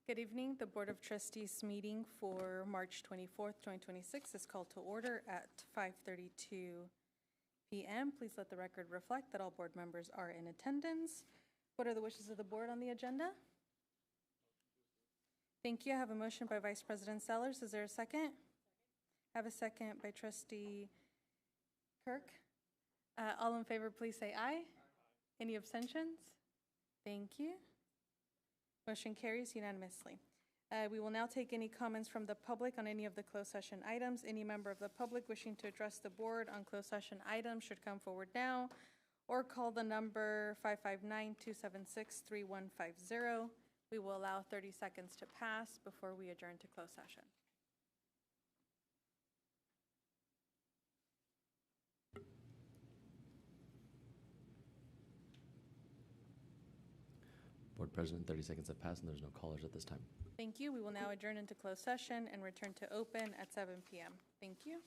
Good evening. The Board of Trustees meeting for March 24th, 2026 is called to order at 5:32 p.m. Please let the record reflect that all board members are in attendance. What are the wishes of the board on the agenda? Thank you. I have a motion by Vice President Sellers. Is there a second? I have a second by Trustee Kirk. All in favor, please say aye. Any abstentions? Thank you. Motion carries unanimously. We will now take any comments from the public on any of the closed session items. Any member of the public wishing to address the board on closed session items should come forward now or call the number 559-276-3150. We will allow 30 seconds to pass before we adjourn to closed session. Board President, 30 seconds have passed and there's no callers at this time. Thank you. We will now adjourn into closed session and return to open at 7 p.m. Thank you.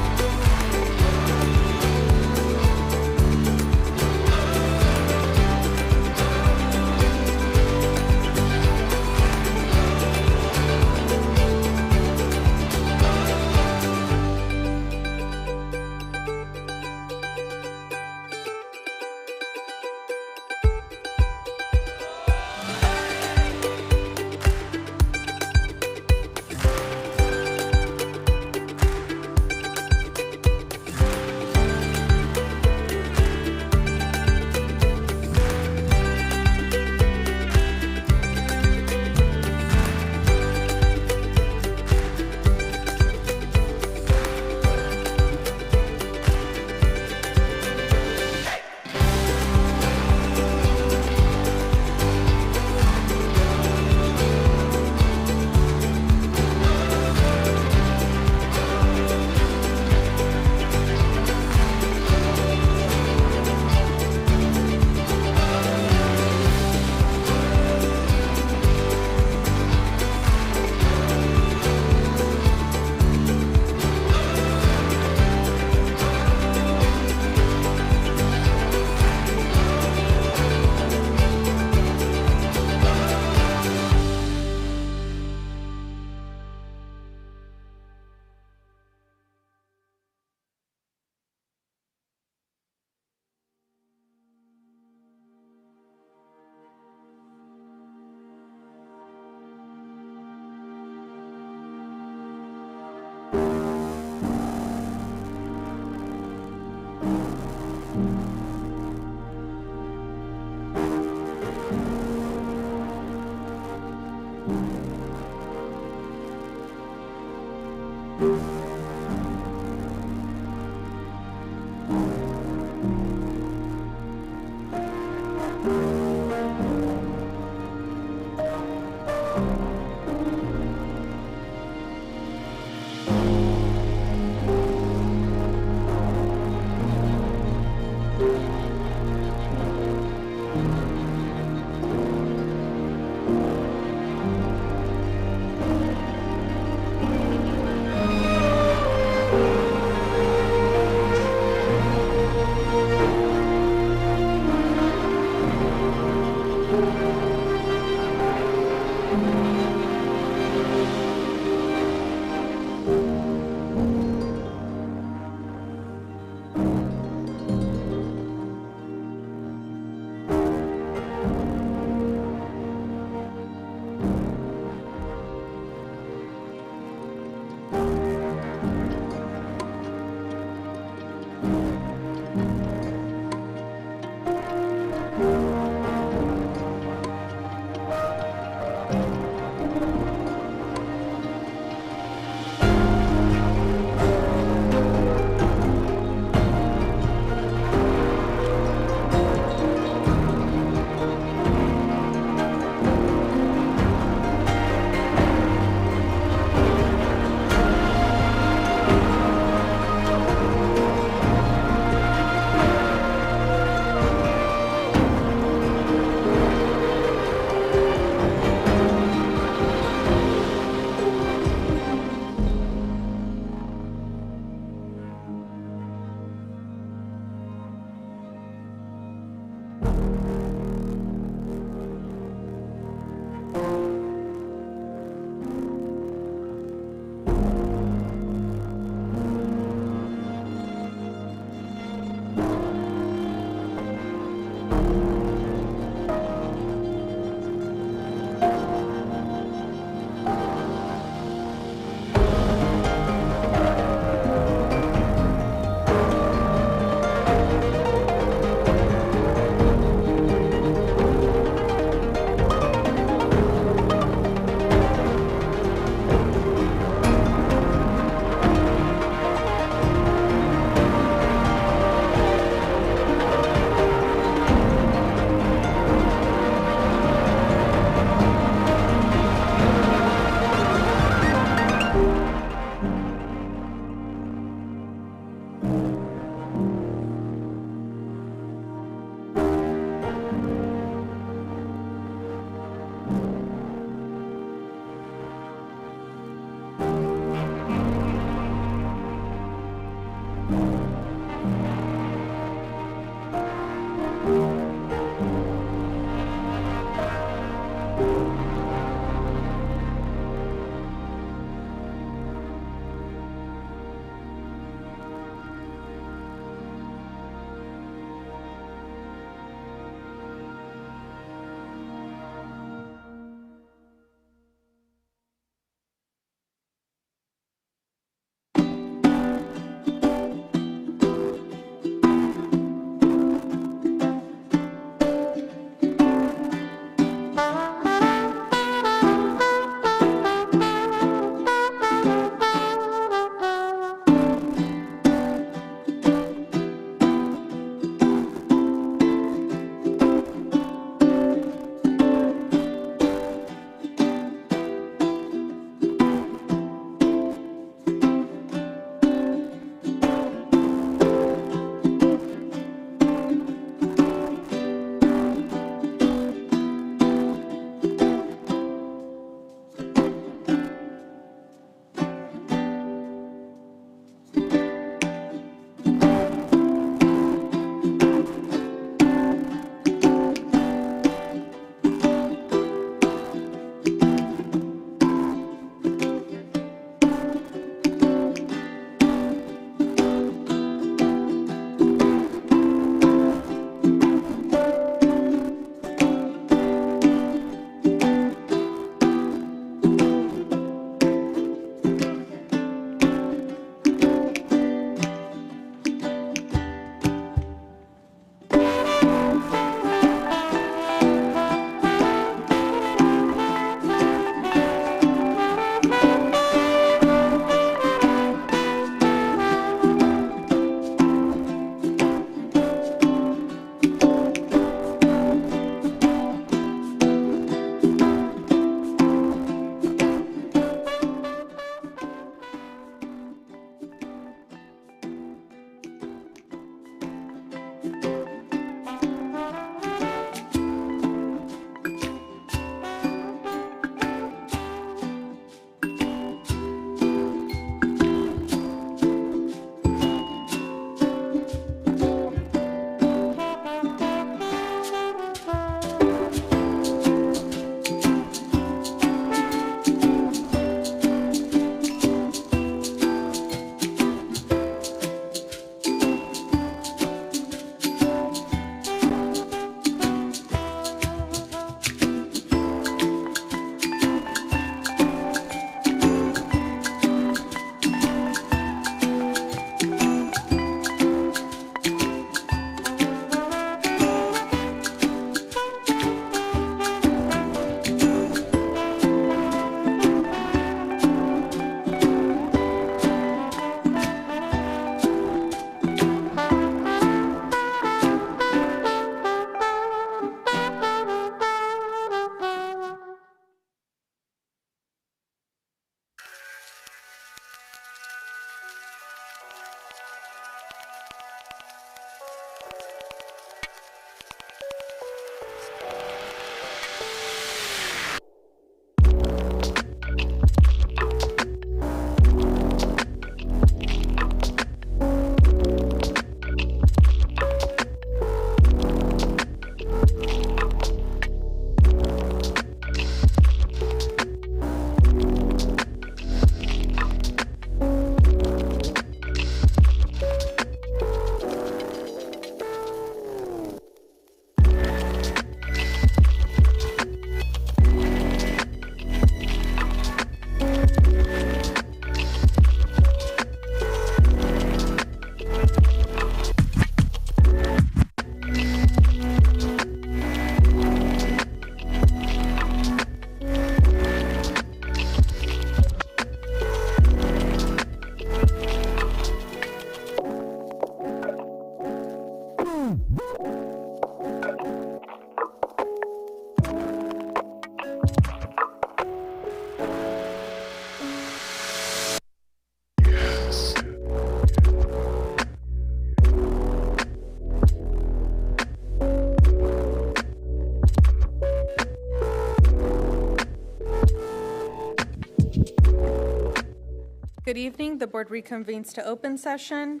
Good evening. The board reconvenes to open session.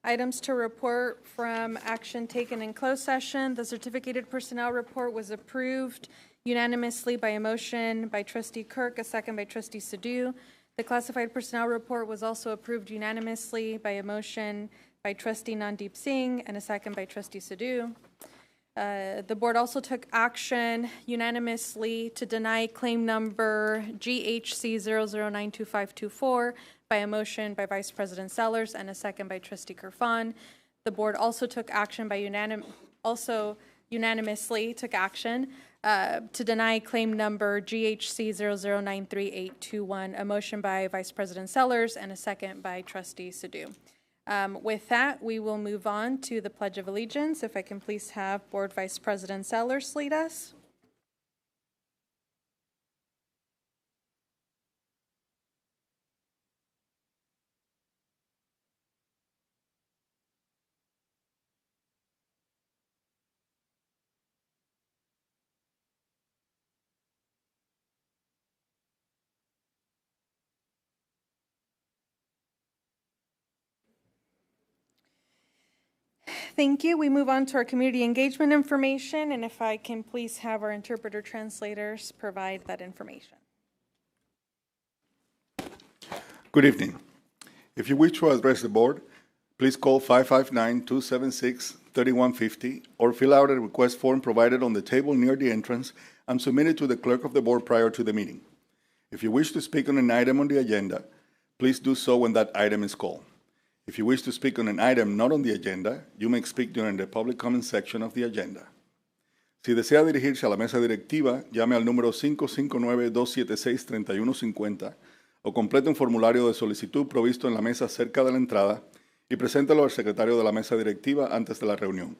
Items to report from action taken in closed session. The certificated personnel report was approved unanimously by a motion by Trustee Kirk, a second by Trustee Sadhu. The classified personnel report was also approved unanimously by a motion by Trustee Nandeep Singh and a second by Trustee Sadhu. The board also took action unanimously to deny claim number GHC 00925524 by a motion by Vice President Sellers and a second by Trustee Kirfan. The board also took action by unanimously took action to deny claim number GHC 00938821, a motion by Vice President Sellers and a second by Trustee Sadhu. With that, we will move on to the Pledge of Allegiance. If I can please have Board Vice President Sellers lead us. Thank you. We move on to our community engagement information, and if I can please have our interpreter translators provide that information. Good evening. If you wish to address the board, please call 559-276-3150 or fill out a request form provided on the table near the entrance and submit it to the clerk of the board prior to the meeting. If you wish to speak on an item on the agenda, please do so when that item is called. If you wish to speak on an item not on the agenda, you may speak during the public comment section of the agenda. Si desea dirigirse a la mesa directiva, llame al número 559-276-3150 o complete un formulario de solicitud provisto en la mesa cerca de la entrada y preséntelo al secretario de la mesa directiva antes de la reunión.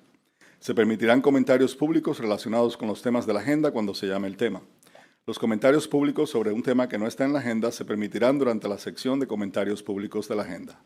Se permitirán comentarios públicos relacionados con los temas de la agenda cuando se llame el tema. Los comentarios públicos sobre un tema que no está en la agenda se permitirán durante la sección de comentarios públicos de la agenda.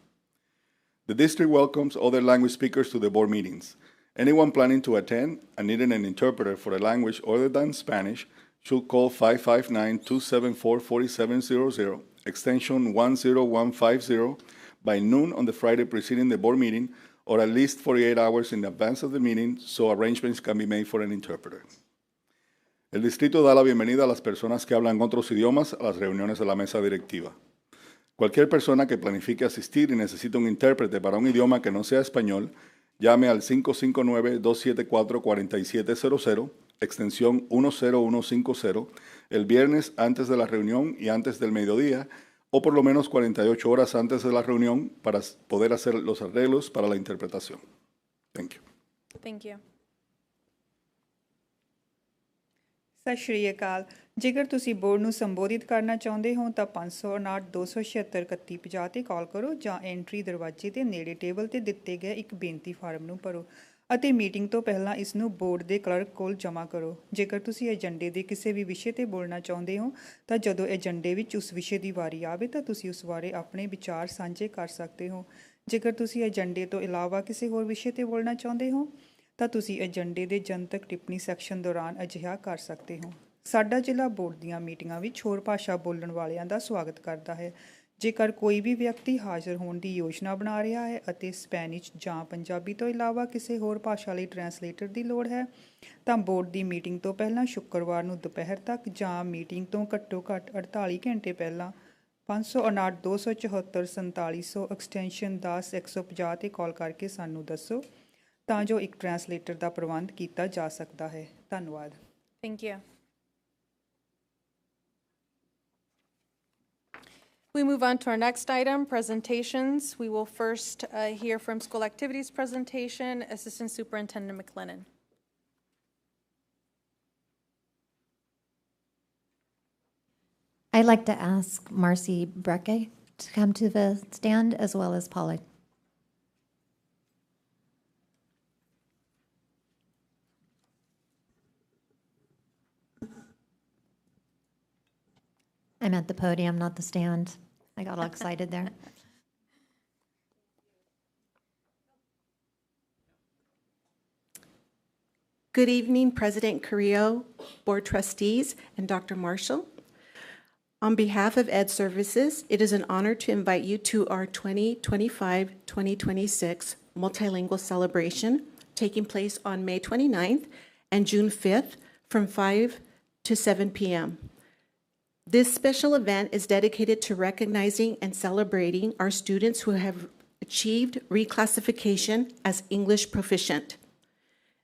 The district welcomes other language speakers to the board meetings. Anyone planning to attend and needing an interpreter for a language other than Spanish should call 559-274-4700, extension 10150, by noon on the Friday preceding the board meeting or at least 48 hours in advance of the meeting so arrangements can be made for an interpreter. El distrito da la bienvenida a las personas que hablan otros idiomas a las reuniones de la mesa directiva. Cualquier persona que planifique asistir y necesite un intérprete para un idioma que no sea español, llame al 559-274-4700, extensión 10150, el viernes antes de la reunión y antes del mediodía, o por lo menos 48 horas antes de la reunión para poder hacer los arreglos para la interpretación. Thank you. Thank you. ਸਤਿ ਸ਼੍ਰੀ ਅਕਾਲ। ਜੇਕਰ ਤੁਸੀਂ board ਨੂੰ ਸੰਬੋਧਿਤ ਕਰਨਾ ਚਾਹੁੰਦੇ ਹੋ ਤਾਂ 559-276-3150 ਤੇ ਕਾਲ ਕਰੋ ਜਾਂ ਐਂਟਰੀ ਦਰਵਾਜ਼ੇ ਦੇ ਨੇੜੇ ਟੇਬਲ ਤੇ ਦਿੱਤੇ ਗਏ ਇੱਕ ਬੇਨਤੀ ਫਾਰਮ ਨੂੰ ਭਰੋ ਅਤੇ ਮੀਟਿੰਗ ਤੋਂ ਪਹਿਲਾਂ ਇਸ ਨੂੰ ਬੋਰਡ ਦੇ ਕਲਰਕ ਕੋਲ ਜਮ੍ਹਾਂ ਕਰੋ। ਜੇਕਰ ਤੁਸੀਂ ਏਜੰਡੇ ਦੇ ਕਿਸੇ ਵੀ ਵਿਸ਼ੇ ਤੇ ਬੋਲਣਾ ਚਾਹੁੰਦੇ ਹੋ ਤਾਂ ਜਦੋਂ ਏਜੰਡੇ ਵਿੱਚ ਉਸ ਵਿਸ਼ੇ ਦੀ ਵਾਰੀ ਆਵੇ ਤਾਂ ਤੁਸੀਂ ਉਸ ਬਾਰੇ ਆਪਣੇ ਵਿਚਾਰ ਸਾਂਝੇ ਕਰ ਸਕਦੇ ਹੋ। ਜੇਕਰ ਤੁਸੀਂ ਏਜੰਡੇ ਤੋਂ ਇਲਾਵਾ ਕਿਸੇ ਹੋਰ ਵਿਸ਼ੇ ਤੇ ਬੋਲਣਾ ਚਾਹੁੰਦੇ ਹੋ ਤਾਂ ਤੁਸੀਂ ਏਜੰਡੇ ਦੇ ਜਨਤਕ ਟਿੱਪਣੀ ਸੈਕਸ਼ਨ ਦੌਰਾਨ ਅਜਿਹਾ ਕਰ ਸਕਦੇ ਹੋ। ਸਾਡਾ ਜ਼ਿਲ੍ਹਾ ਬੋਰਡ ਦੀਆਂ ਮੀਟਿੰਗਾਂ ਵਿੱਚ ਹੋਰ ਭਾਸ਼ਾ ਬੋਲਣ ਵਾਲਿਆਂ ਦਾ ਸਵਾਗਤ ਕਰਦਾ ਹੈ। ਜੇਕਰ ਕੋਈ ਵੀ ਵਿਅਕਤੀ ਹਾਜ਼ਰ ਹੋਣ ਦੀ ਯੋਜਨਾ ਬਣਾ ਰਿਹਾ ਹੈ ਅਤੇ ਸਪੈਨਿਸ਼ ਜਾਂ ਪੰਜਾਬੀ ਤੋਂ ਇਲਾਵਾ ਕਿਸੇ ਹੋਰ ਭਾਸ਼ਾ ਲਈ ਟਰਾਂਸਲੇਟਰ ਦੀ ਲੋੜ ਹੈ ਤਾਂ ਬੋਰਡ ਦੀ ਮੀਟਿੰਗ ਤੋਂ ਪਹਿਲਾਂ ਸ਼ੁੱਕਰਵਾਰ ਨੂੰ ਦੁਪਹਿਰ ਤੱਕ ਜਾਂ ਮੀਟਿੰਗ ਤੋਂ ਘੱਟੋ ਘੱਟ 48 ਘੰਟੇ ਪਹਿਲਾਂ 559-274-4700 ਐਕਸਟੈਂਸ਼ਨ 10150 ਤੇ ਕਾਲ ਕਰਕੇ ਸਾਨੂੰ ਦੱਸੋ ਤਾਂ ਜੋ ਇੱਕ ਟਰਾਂਸਲੇਟਰ ਦਾ ਪ੍ਰਬੰਧ ਕੀਤਾ ਜਾ ਸਕਦਾ ਹੈ। ਧੰਨਵਾਦ। Thank you. We move on to our next item, presentations. We will first hear from School Activities presentation, Assistant Superintendent McLennan. I'd like to ask Marcy Brecke to come to the stand as well as Polly. I'm at the podium, not the stand. I got all excited there. Good evening, President Carrillo, Board Trustees, and Dr. Marshall. On behalf of Ed Services, it is an honor to invite you to our 2025-2026 Multilingual Celebration taking place on May 29th and June 5th from 5 to 7 p.m. This special event is dedicated to recognizing and celebrating our students who have achieved reclassification as English proficient.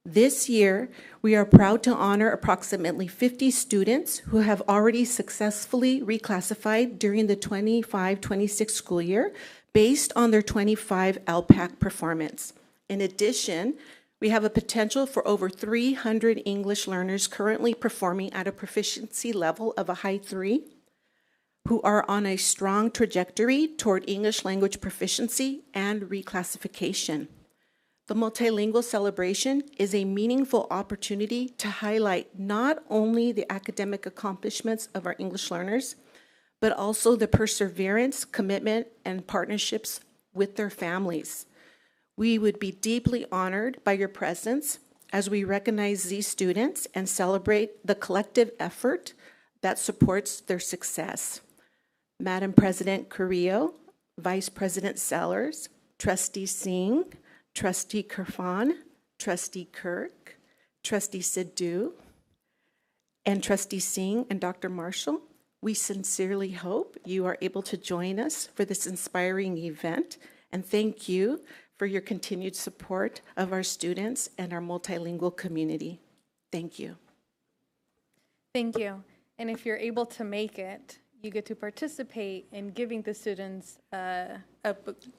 This year, we are proud to honor approximately 50 students who have already successfully reclassified during the 25-26 school year based on their 25 LPAC performance. In addition, we have a potential for over 300 English learners currently performing at a proficiency level of a high 3 who are on a strong trajectory toward English language proficiency and reclassification. The Multilingual Celebration is a meaningful opportunity to highlight not only the academic accomplishments of our English learners, but also the perseverance, commitment, and partnerships with their families. We would be deeply honored by your presence as we recognize these students and celebrate the collective effort that supports their success. Madam President Carrillo, Vice President Sellers, Trustee Singh, Trustee Kirfan, Trustee Kirk, Trustee Sidhu, and Trustee Singh and Dr. Marshall, we sincerely hope you are able to join us for this inspiring event, and thank you for your continued support of our students and our multilingual community. Thank you. Thank you. And if you're able to make it, you get to participate in giving the students a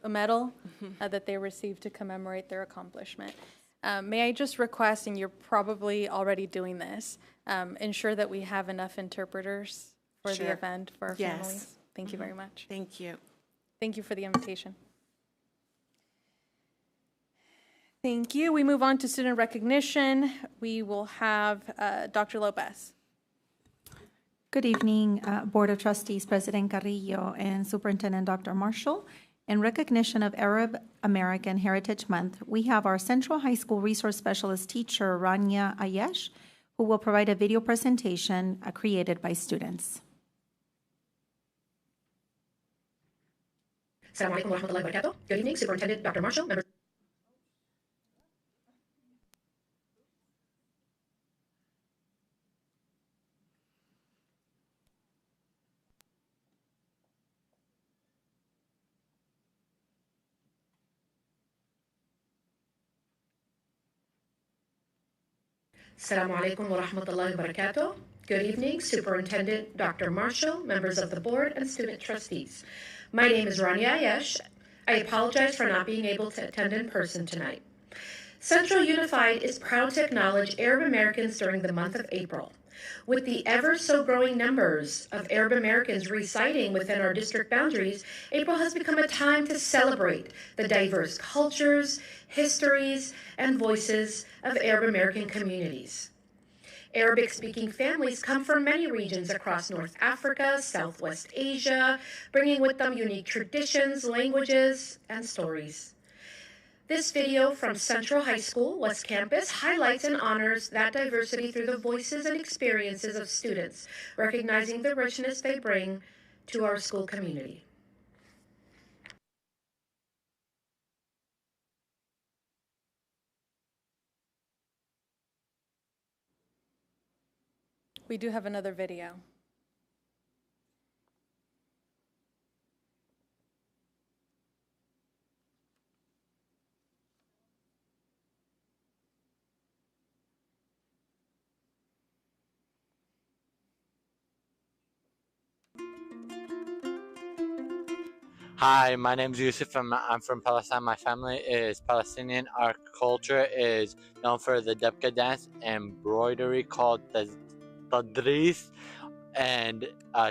medal that they received to commemorate their accomplishment. May I just request, and you're probably already doing this, ensure that we have enough interpreters for the event for our families. Thank you very much. Thank you. Thank you for the invitation. Thank you. We move on to student recognition. We will have Dr. Lopez. Good evening, Board of Trustees, President Carrillo, and Superintendent Dr. Marshall. In recognition of Arab American Heritage Month, we have our Central High School Resource Specialist teacher, Rania Ayesh, who will provide a video presentation created by students. Assalamu alaikum wa rahmatullahi wa barakatuh. Good evening, Superintendent Dr. Marshall, members. Assalamu alaikum wa rahmatullahi wa barakatuh. Good evening, Superintendent Dr. Marshall, members of the board, and student trustees. My name is Rania Ayesh. I apologize for not being able to attend in person tonight. Central Unified is proud to acknowledge Arab Americans during the month of April. With the ever-so-growing numbers of Arab Americans residing within our district boundaries, April has become a time to celebrate the diverse cultures, histories, and voices of Arab American communities. Arabic-speaking families come from many regions across North Africa, Southwest Asia, bringing with them unique traditions, languages, and stories. This video from Central High School, West Campus, highlights and honors that diversity through the voices and experiences of students, recognizing the richness they bring to our school community. We do have another video. Hi, my name is Yusuf. I'm from Palestine. My family is Palestinian. Our culture is known for the Debka dance, embroidery called the Tadris, and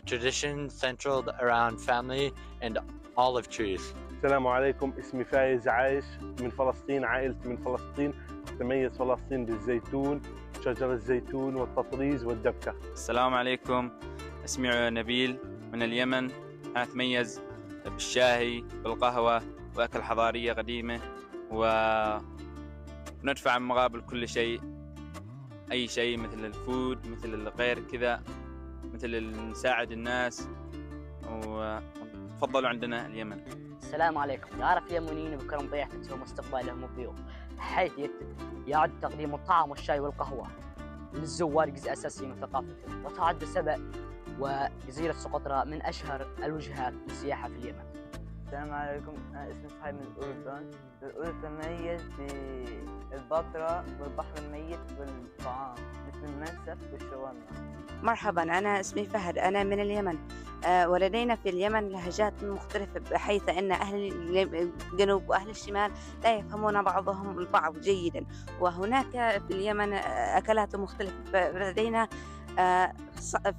tradition centered around family and olive trees. السلام عليكم، اسمي فايز عايش من فلسطين، عائلتي من فلسطين. تتميز فلسطين بالزيتون، شجر الزيتون والتطريز والدبكة. السلام عليكم، اسمي نبيل من اليمن. أتميز بالشاي بالقهوة وأكل حضارية قديمة، وندفع مقابل كل شيء، أي شيء مثل الفود، مثل الغير كذا، مثل نساعد الناس. وتفضلوا عندنا اليمن. السلام عليكم. يعرف اليمنيين بكرم ضيافتهم واستقبالهم الضيوف، حيث يعد تقديم الطعام والشاي والقهوة للزوار جزء أساسي من ثقافتهم، وتعد سبأ وجزيرة سقطرى من أشهر الوجهات للسياحة في اليمن. السلام عليكم، أنا اسمي صهيب من الأردن. الأردن تتميز بالبطرة والبحر الميت والطعام مثل المنسف والشاورما. مرحبا، أنا اسمي فهد، أنا من اليمن. ولدينا في اليمن لهجات مختلفة، بحيث أن أهل الجنوب وأهل الشمال لا يفهمون بعضهم البعض جيدا، وهناك في اليمن أكلات مختلفة.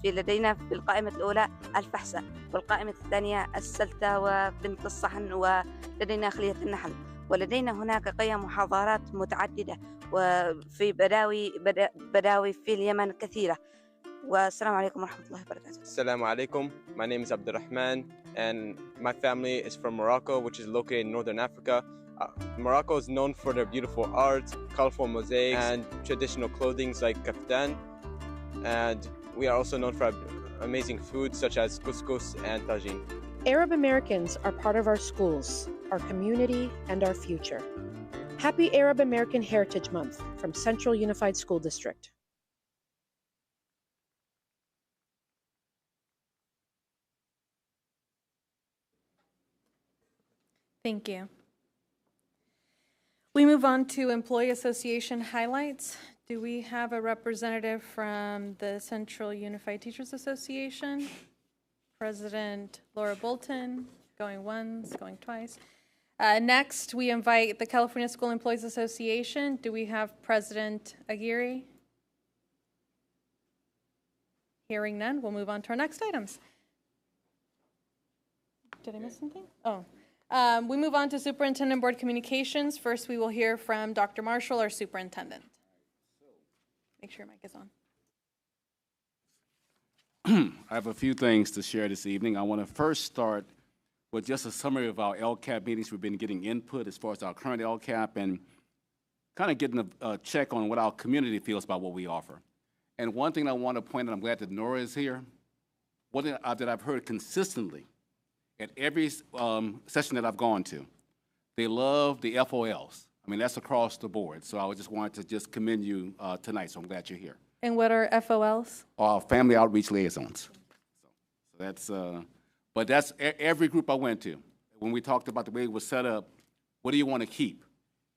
لدينا في القائمة الأولى الفحسة، والقائمة الثانية السلتة وبنت الصحن، ولدينا خلية النحل، ولدينا هناك قيم وحضارات متعددة، وفي بداوي في اليمن كثيرة. والسلام عليكم ورحمة الله وبركاته. Assalamu alaikum. My name is Abdurrahman, and my family is from Morocco, which is located in northern Africa. Morocco is known for their beautiful art, colorful mosaics, and traditional clothing like kaftan. And we are also known for amazing foods such as couscous and tagine. Arab Americans are part of our schools, our community, and our future. Happy Arab American Heritage Month from Central Unified School District. Thank you. We move on to Employee Association highlights. Do we have a representative from the Central Unified Teachers Association? President Laura Bolton, going once, going twice. Next, we invite the California School Employees Association. Do we have President Aguirre? Hearing none, we'll move on to our next items. Did I miss something? Oh. We move on to Superintendent Board Communications. First, we will hear from Dr. Marshall, our Superintendent. Make sure your mic is on. I have a few things to share this evening. I want to first start with just a summary of our LCAP meetings. We've been getting input as far as our current LCAP and kind of getting a check on what our community feels about what we offer. And one thing I want to point out, I'm glad that Nora is here, one thing that I've heard consistently at every session that I've gone to, they love the FOLs. I mean, that's across the board. So I just wanted to just commend you tonight, so I'm glad you're here. And what are FOLs? Family Outreach Liaisons. So that's, but that's every group I went to. When we talked about the way it was set up, what do you want to keep?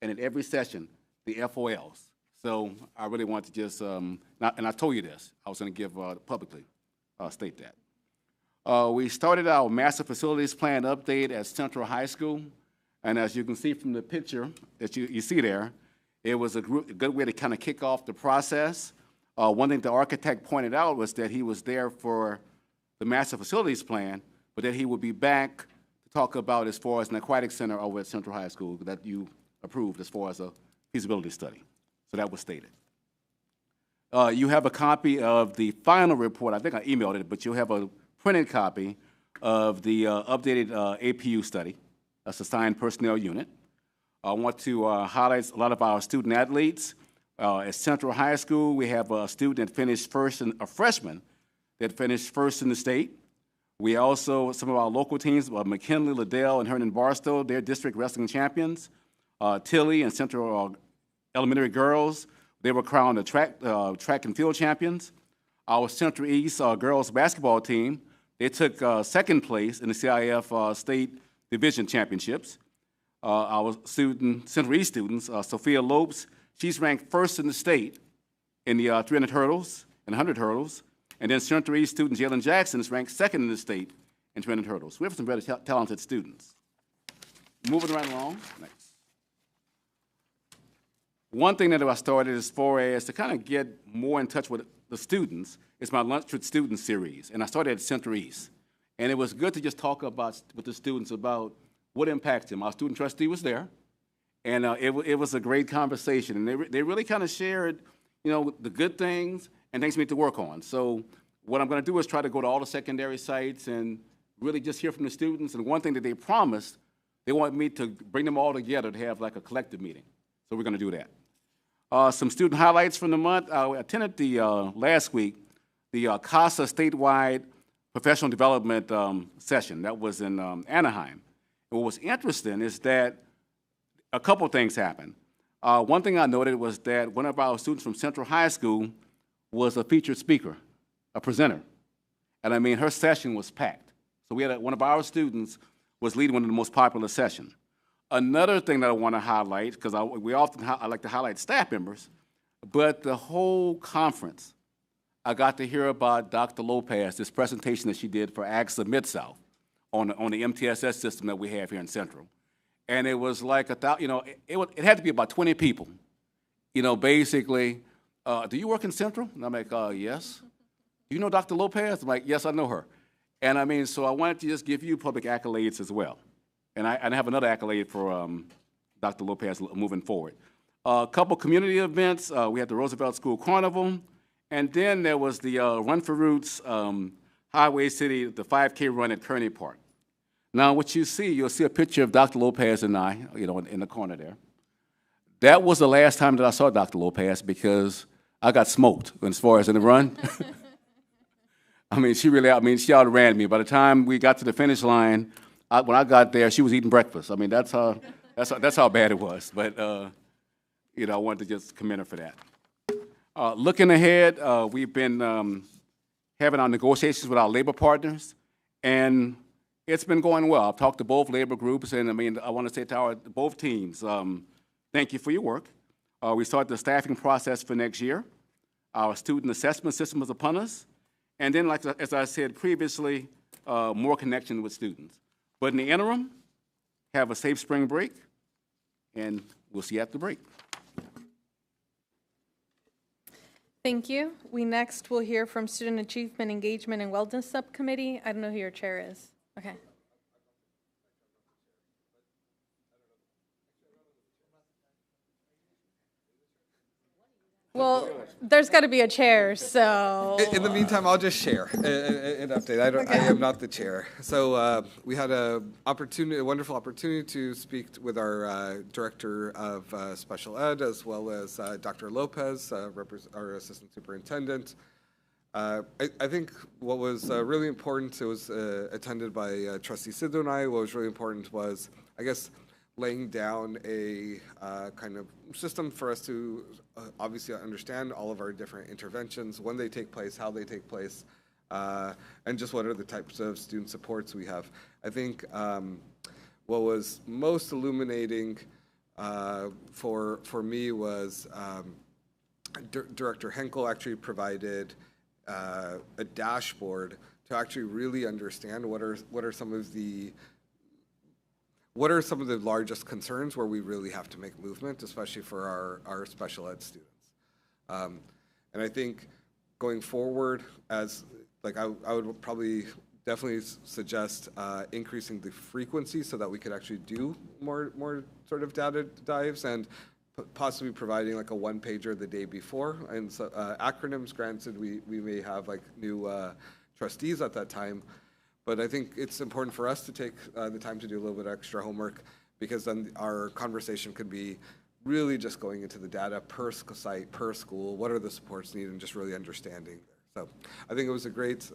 And at every session, the FOLs. So I really want to just, and I told you this, I was going to give publicly state that. We started our master facilities plan update at Central High School, and as you can see from the picture that you see there, it was a good way to kind of kick off the process. One thing the architect pointed out was that he was there for the master facilities plan, but that he would be back to talk about as far as an aquatic center over at Central High School that you approved as far as a feasibility study. So that was stated. You have a copy of the final report. I think I emailed it, but you'll have a printed copy of the updated APU study, that's assigned personnel unit. I want to highlight a lot of our student athletes. At Central High School, we have a student that finished first, a freshman that finished first in the state. We also, some of our local teams, McKinley, Liddell, and Hernan Barstow, they're district wrestling champions. Tilly and Central Elementary Girls, they were crowned the track and field champions. Our Central East girls basketball team, they took second place in the CIF State Division Championships. Our Central East students, Sophia Lopes, she's ranked first in the state in the 300 hurdles and 100 hurdles. And then Central East student Jalen Jackson is ranked second in the state in 300 hurdles. We have some very talented students. Moving right along, next. One thing that I started as far as to kind of get more in touch with the students is my Lunch with Students series. And I started at Central East. And it was good to just talk about with the students about what impacts them. Our student trustee was there. And it was a great conversation. And they really kind of shared, you know, the good things and things we need to work on. So what I'm going to do is try to go to all the secondary sites and really just hear from the students. And one thing that they promised, they want me to bring them all together to have like a collective meeting. So we're going to do that. Some student highlights from the month. I attended the last week, the CASA statewide professional development session. That was in Anaheim. And what was interesting is that a couple things happened. One thing I noted was that one of our students from Central High School was a featured speaker, a presenter. And I mean, her session was packed. So we had one of our students was leading one of the most popular sessions. Another thing that I want to highlight, because I like to highlight staff members, but the whole conference, I got to hear about Dr. Lopez, this presentation that she did for AXA Mid-South on the MTSS system that we have here in Central. And it was like it had to be about 20 people, basically, do you work in Central? And I'm like, yes. Do you know Dr. Lopez? I'm like, yes, I know her. And I mean, so I wanted to just give you public accolades as well. And I have another accolade for Dr. Lopez moving forward. A couple community events. We had the Roosevelt School Carnival. And then there was the Run for Roots Highway City, the 5K run at Kearney Park. Now, what you'll see a picture of Dr. Lopez and I, in the corner there. That was the last time that I saw Dr. Lopez because I got smoked as far as in the run. She outran me. By the time we got to the finish line, when I got there, she was eating breakfast. I mean, that's how bad it was. But, I wanted to just commend her for that. Looking ahead, we've been having our negotiations with our labor partners, and it's been going well. I've talked to both labor groups, and I want to say to both teams, thank you for your work. We started the staffing process for next year. Our student assessment system is upon us. And then, as I said previously, more connection with students. But in the interim, have a safe spring break, and we'll see you after the break. Thank you. We next will hear from Student Achievement, Engagement, and Wellness Subcommittee. I don't know who your chair is. Okay. Well, there's got to be a chair, so. In the meantime, I'll just share an update. I am not the chair. So we had a wonderful opportunity to speak with our Director of Special Ed, as well as Dr. Lopez, our Assistant Superintendent. I think what was really important, it was attended by Trustee Sidhu and I. What was really important was, I guess, laying down a kind of system for us to obviously understand all of our different interventions, when they take place, how they take place, and just what are the types of student supports we have. I think what was most illuminating for me was Director Henkel actually provided a dashboard to actually really understand what are some of the largest concerns where we really have to make movement, especially for our special ed students. And I think going forward, I would probably definitely suggest increasing the frequency so that we could actually do more sort of data dives, and possibly providing like a one-pager the day before. And so acronyms, granted, we may have like new trustees at that time. But I think it's important for us to take the time to do a little bit of extra homework, because then our conversation could be really just going into the data per site, per school, what are the supports needed, and just really understanding. So I think it was a great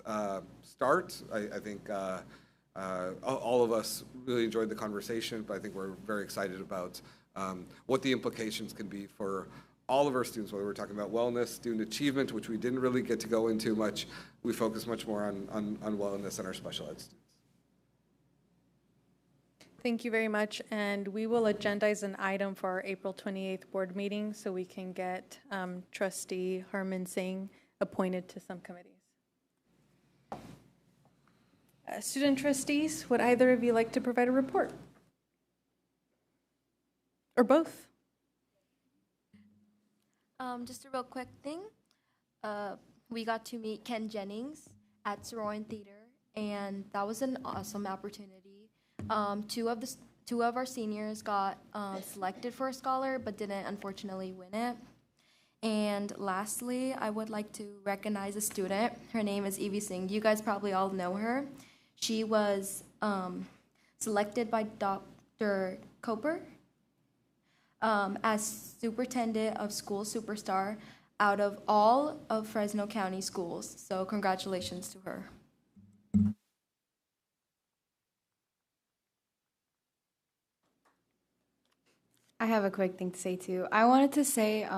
start. I think all of us really enjoyed the conversation, but I think we're very excited about what the implications can be for all of our students, whether we're talking about wellness, student achievement, which we didn't really get to go into much. We focus much more on wellness and our special ed students. Thank you very much. And we will agendize an item for our April 28th board meeting so we can get Trustee Harman Singh appointed to some committees. Student trustees, would either of you like to provide a report? Or both? Just a real quick thing. We got to meet Ken Jennings at Soroyan Theater, and that was an awesome opportunity. Two of our seniors got selected for a scholar, but didn't unfortunately win it. And lastly, I would like to recognize a student. Her name is Evie Singh. You guys probably all know her. She was selected by Dr. Coper as Superintendent of School Superstar out of all of Fresno County schools. So congratulations to her. I have a quick thing to say too. I wanted to say,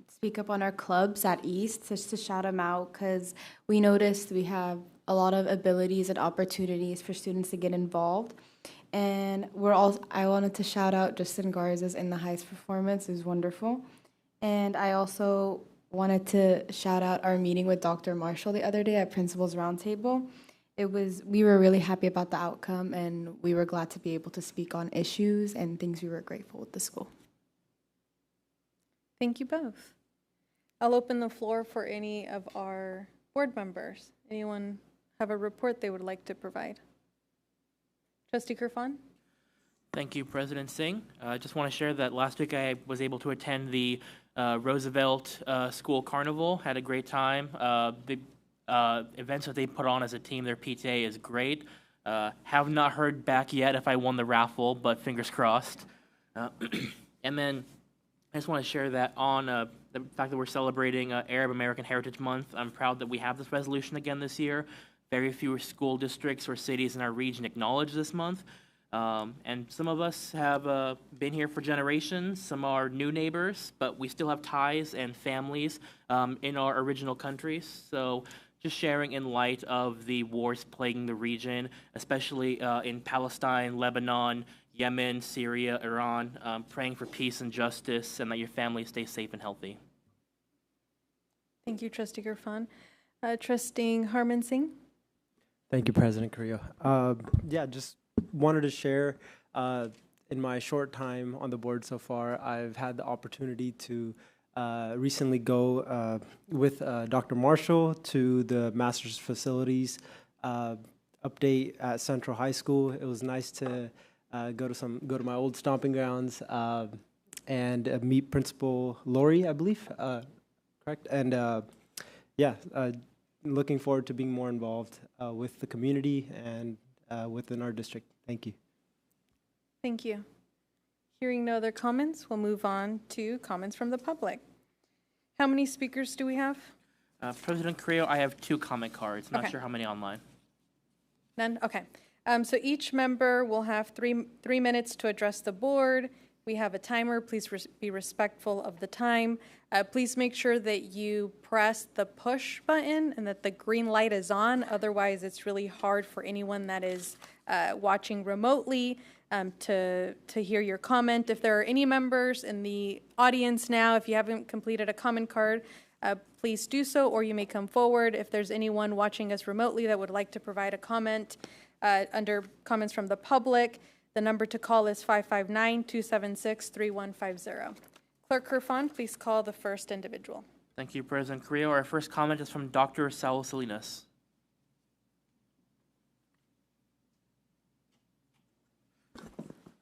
speak up on our clubs at East, just to shout them out, because we noticed we have a lot of abilities and opportunities for students to get involved. And I wanted to shout out Justin Garza's In the Heights performance. It was wonderful. And I also wanted to shout out our meeting with Dr. Marshall the other day at Principals Roundtable. We were really happy about the outcome, and we were glad to be able to speak on issues and things we were grateful with the school. Thank you both. I'll open the floor for any of our board members. Anyone have a report they would like to provide? Trustee Kirfan? Thank you, President Singh. I just want to share that last week I was able to attend the Roosevelt School Carnival. Had a great time. The events that they put on as a team, their PTA is great. Have not heard back yet if I won the raffle, but fingers crossed. And then I just want to share that on the fact that we're celebrating Arab American Heritage Month. I'm proud that we have this resolution again this year. Very few school districts or cities in our region acknowledge this month. And some of us have been here for generations. Some are new neighbors, but we still have ties and families in our original countries. So just sharing in light of the wars plaguing the region, especially in Palestine, Lebanon, Yemen, Syria, Iran, praying for peace and justice and that your family stays safe and healthy. Thank you, Trustee Irfan. Trustee Harman Singh? Thank you, President Carrillo. Yeah, just wanted to share in my short time on the board so far, I've had the opportunity to recently go with Dr. Marshall to the master's facilities update at Central High School. It was nice to go to my old stomping grounds and meet Principal Lori, I believe, correct? And yeah, looking forward to being more involved with the community and within our district. Thank you. Thank you. Hearing no other comments, we'll move on to comments from the public. How many speakers do we have? President Carrillo, I have 2 comment cards. Not Okay. sure how many online. None? Okay. So each member will have three minutes to address the board. We have a timer. Please be respectful of the time. Please make sure that you press the push button and that the green light is on. Otherwise, it's really hard for anyone that is watching remotely to hear your comment. If there are any members in the audience now, if you haven't completed a comment card, please do so, or you may come forward. If there's anyone watching us remotely that would like to provide a comment under comments from the public, the number to call is 559-276-3150. Clerk Kirfan, please call the first individual. Thank you, President Carrillo. Our first comment is from Dr. Saul Salinas.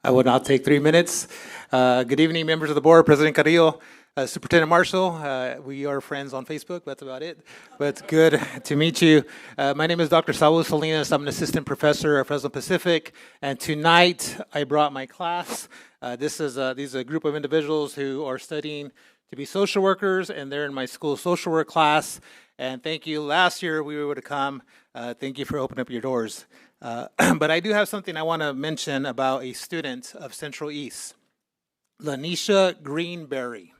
I will now take 3 minutes. Good evening, members of the board, President Carrillo, Superintendent Marshall. We are friends on Facebook, that's about it. But it's good to meet you. My name is Dr. Saul Salinas. I'm an assistant professor at Fresno Pacific. And tonight I brought my class. These is a group of individuals who are studying to be social workers, and they're in my school social work class. And thank you. Last year we were able to come. Thank you for opening up your doors. But I do have something I want to mention about a student of Central East, Lanisha Greenberry.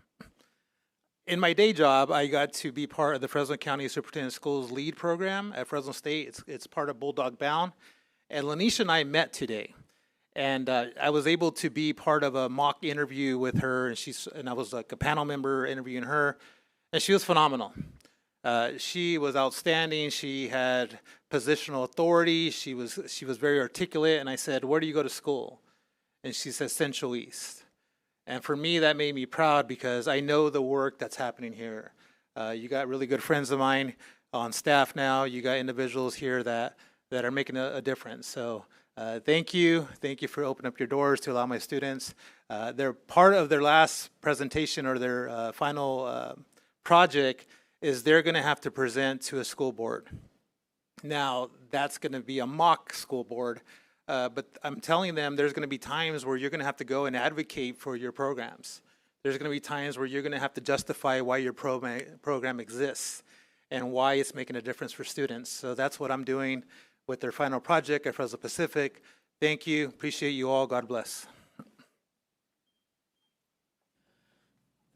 In my day job, I got to be part of the Fresno County Superintendent Schools LEAD program at Fresno State. It's part of Bulldog Bound. And Lanisha and I met today. And I was able to be part of a mock interview with her, and I was like a panel member interviewing her, and she was phenomenal. She was outstanding. She had positional authority. She was very articulate. And I said, "Where do you go to school?" And she said, "Central East." And for me, that made me proud because I know the work that's happening here. You got really good friends of mine on staff now. You got individuals here that are making a difference. So thank you. Thank you for opening up your doors to allow my students. They're part of their last presentation or their final project is they're going to have to present to a school board. Now, that's going to be a mock school board, but I'm telling them there's going to be times where you're going to have to go and advocate for your programs. There's going to be times where you're going to have to justify why your program exists and why it's making a difference for students. So that's what I'm doing with their final project at Fresno Pacific. Thank you. Appreciate you all. God bless.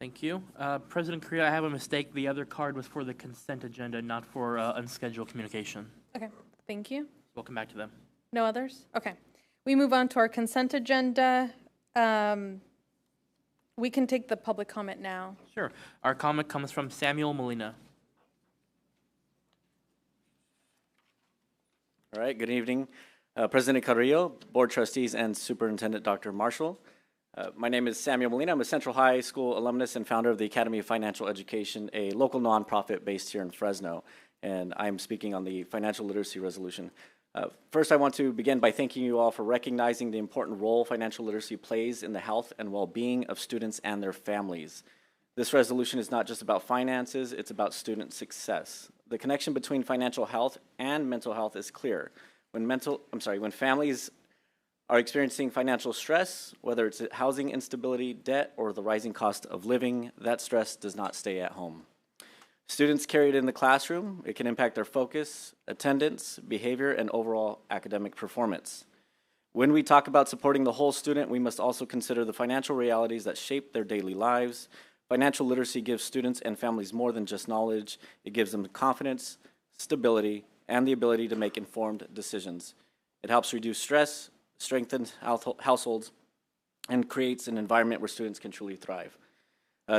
Thank you. President Correa, I have a mistake. The other card was for the consent agenda, not for unscheduled communication. Okay, thank you. We'll come back to them. No others? Okay. We move on to our consent agenda. We can take the public comment now. Sure. Our comment comes from Samuel Molina. All right, good evening. President Carrillo, Board Trustees, and Superintendent Dr. Marshall. My name is Samuel Molina. I'm a Central High School alumnus and founder of the Academy of Financial Education, a local nonprofit based here in Fresno, and I'm speaking on the financial literacy resolution. First, I want to begin by thanking you all for recognizing the important role financial literacy plays in the health and well-being of students and their families. This resolution is not just about finances, it's about student success. The connection between financial health and mental health is clear. When families are experiencing financial stress, whether it's housing instability, debt, or the rising cost of living, that stress does not stay at home. Students carry it in the classroom. It can impact their focus, attendance, behavior, and overall academic performance. When we talk about supporting the whole student, we must also consider the financial realities that shape their daily lives. Financial literacy gives students and families more than just knowledge. It gives them confidence, stability, and the ability to make informed decisions. It helps reduce stress, strengthens households, and creates an environment where students can truly thrive.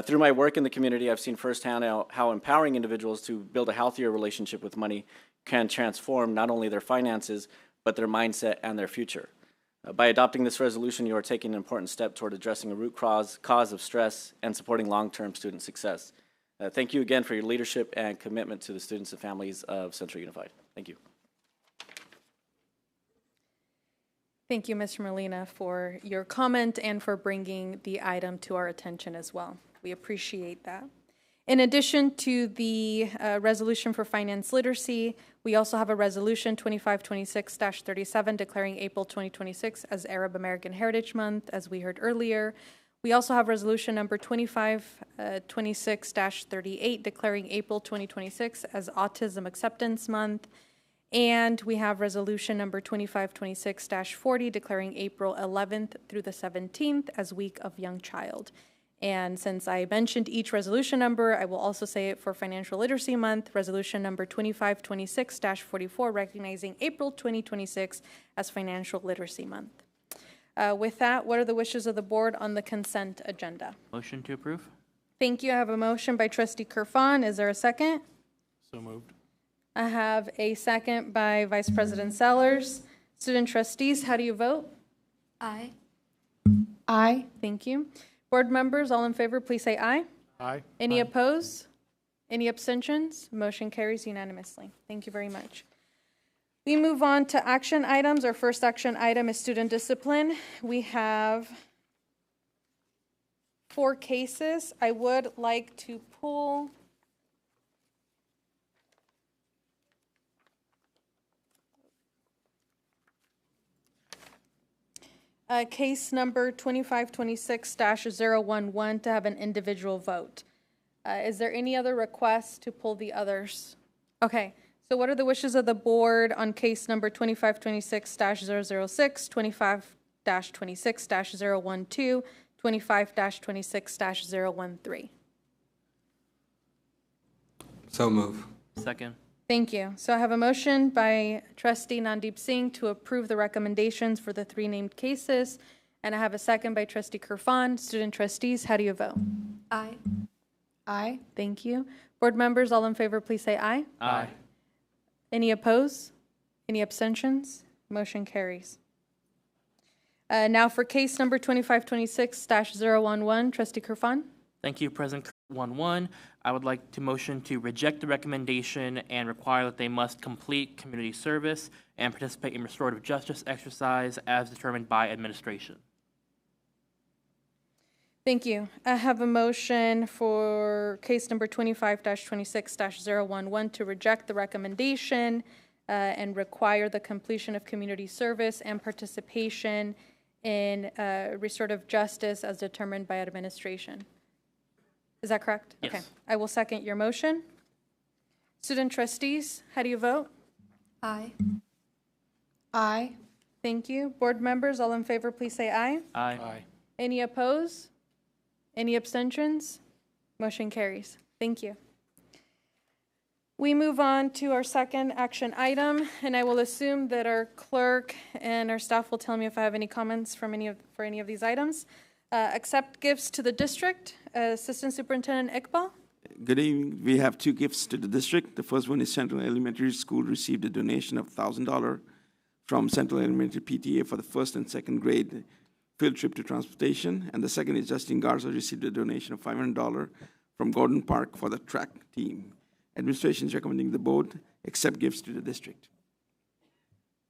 Through my work in the community, I've seen firsthand how empowering individuals to build a healthier relationship with money can transform not only their finances, but their mindset and their future. By adopting this resolution, you are taking an important step toward addressing a root cause of stress and supporting long-term student success. Thank you again for your leadership and commitment to the students and families of Central Unified. Thank you. Thank you, Mr. Molina, for your comment and for bringing the item to our attention as well. We appreciate that. In addition to the resolution for finance literacy, we also have a resolution 2526-37 declaring April 2026 as Arab American Heritage Month, as we heard earlier. We also have resolution number 2526-38 declaring April 2026 as Autism Acceptance Month. And we have resolution number 2526-40 declaring April 11th through the 17th as Week of Young Child. And since I mentioned each resolution number, I will also say it for Financial Literacy Month, resolution number 2526-44 recognizing April 2026 as Financial Literacy Month. With that, what are the wishes of the board on the consent agenda? Motion to approve. Thank you. I have a motion by Trustee Kerfan. Is there a second? So moved. I have a second by Vice President Sellers. Student trustees, how do you vote? Aye. Aye. Thank you. Board members, all in favor, please say aye. Aye. Any opposed? Any abstentions? Motion carries unanimously. Thank you very much. We move on to action items. Our first action item is student discipline. We have 4 cases. I would like to pull case number 2526-011 to have an individual vote. Is there any other request to pull the others? Okay, so what are the wishes of the board on case number 2526-006, 25-26-012, 25-26-013? So move. Second. Thank you. So I have a motion by Trustee Nandeep Singh to approve the recommendations for the 3 named cases, and I have a second by Trustee Kerfan. Student trustees, how do you vote? Aye. Aye. Thank you. Board members, all in favor, please say aye. Aye. Any opposed? Any abstentions? Motion carries. Now for case number 2526-011, Trustee Kerfan. Thank you, President 1-1. I would like to motion to reject the recommendation and require that they must complete community service and participate in restorative justice exercise as determined by administration. Thank you. I have a motion for case number 25-26-011 to reject the recommendation and require the completion of community service and participation in restorative justice as determined by administration. Is that correct? Yes. Okay. I will second your motion. Student trustees, how do you vote? Aye. Aye. Thank you. Board members, all in favor, please say aye. Aye. Any opposed? Any abstentions? Motion carries. Thank you. We move on to our second action item, and I will assume that our clerk and our staff will tell me if I have any comments for any of these items. Accept gifts to the district. Assistant Superintendent Iqbal. Good evening. We have two gifts to the district. The first one is Central Elementary School received a donation of $1,000 from Central Elementary PTA for the first and second grade field trip to transportation. And the second is Justin Garza received a donation of $500 from Gordon Park for the track team. Administration is recommending the board accept gifts to the district.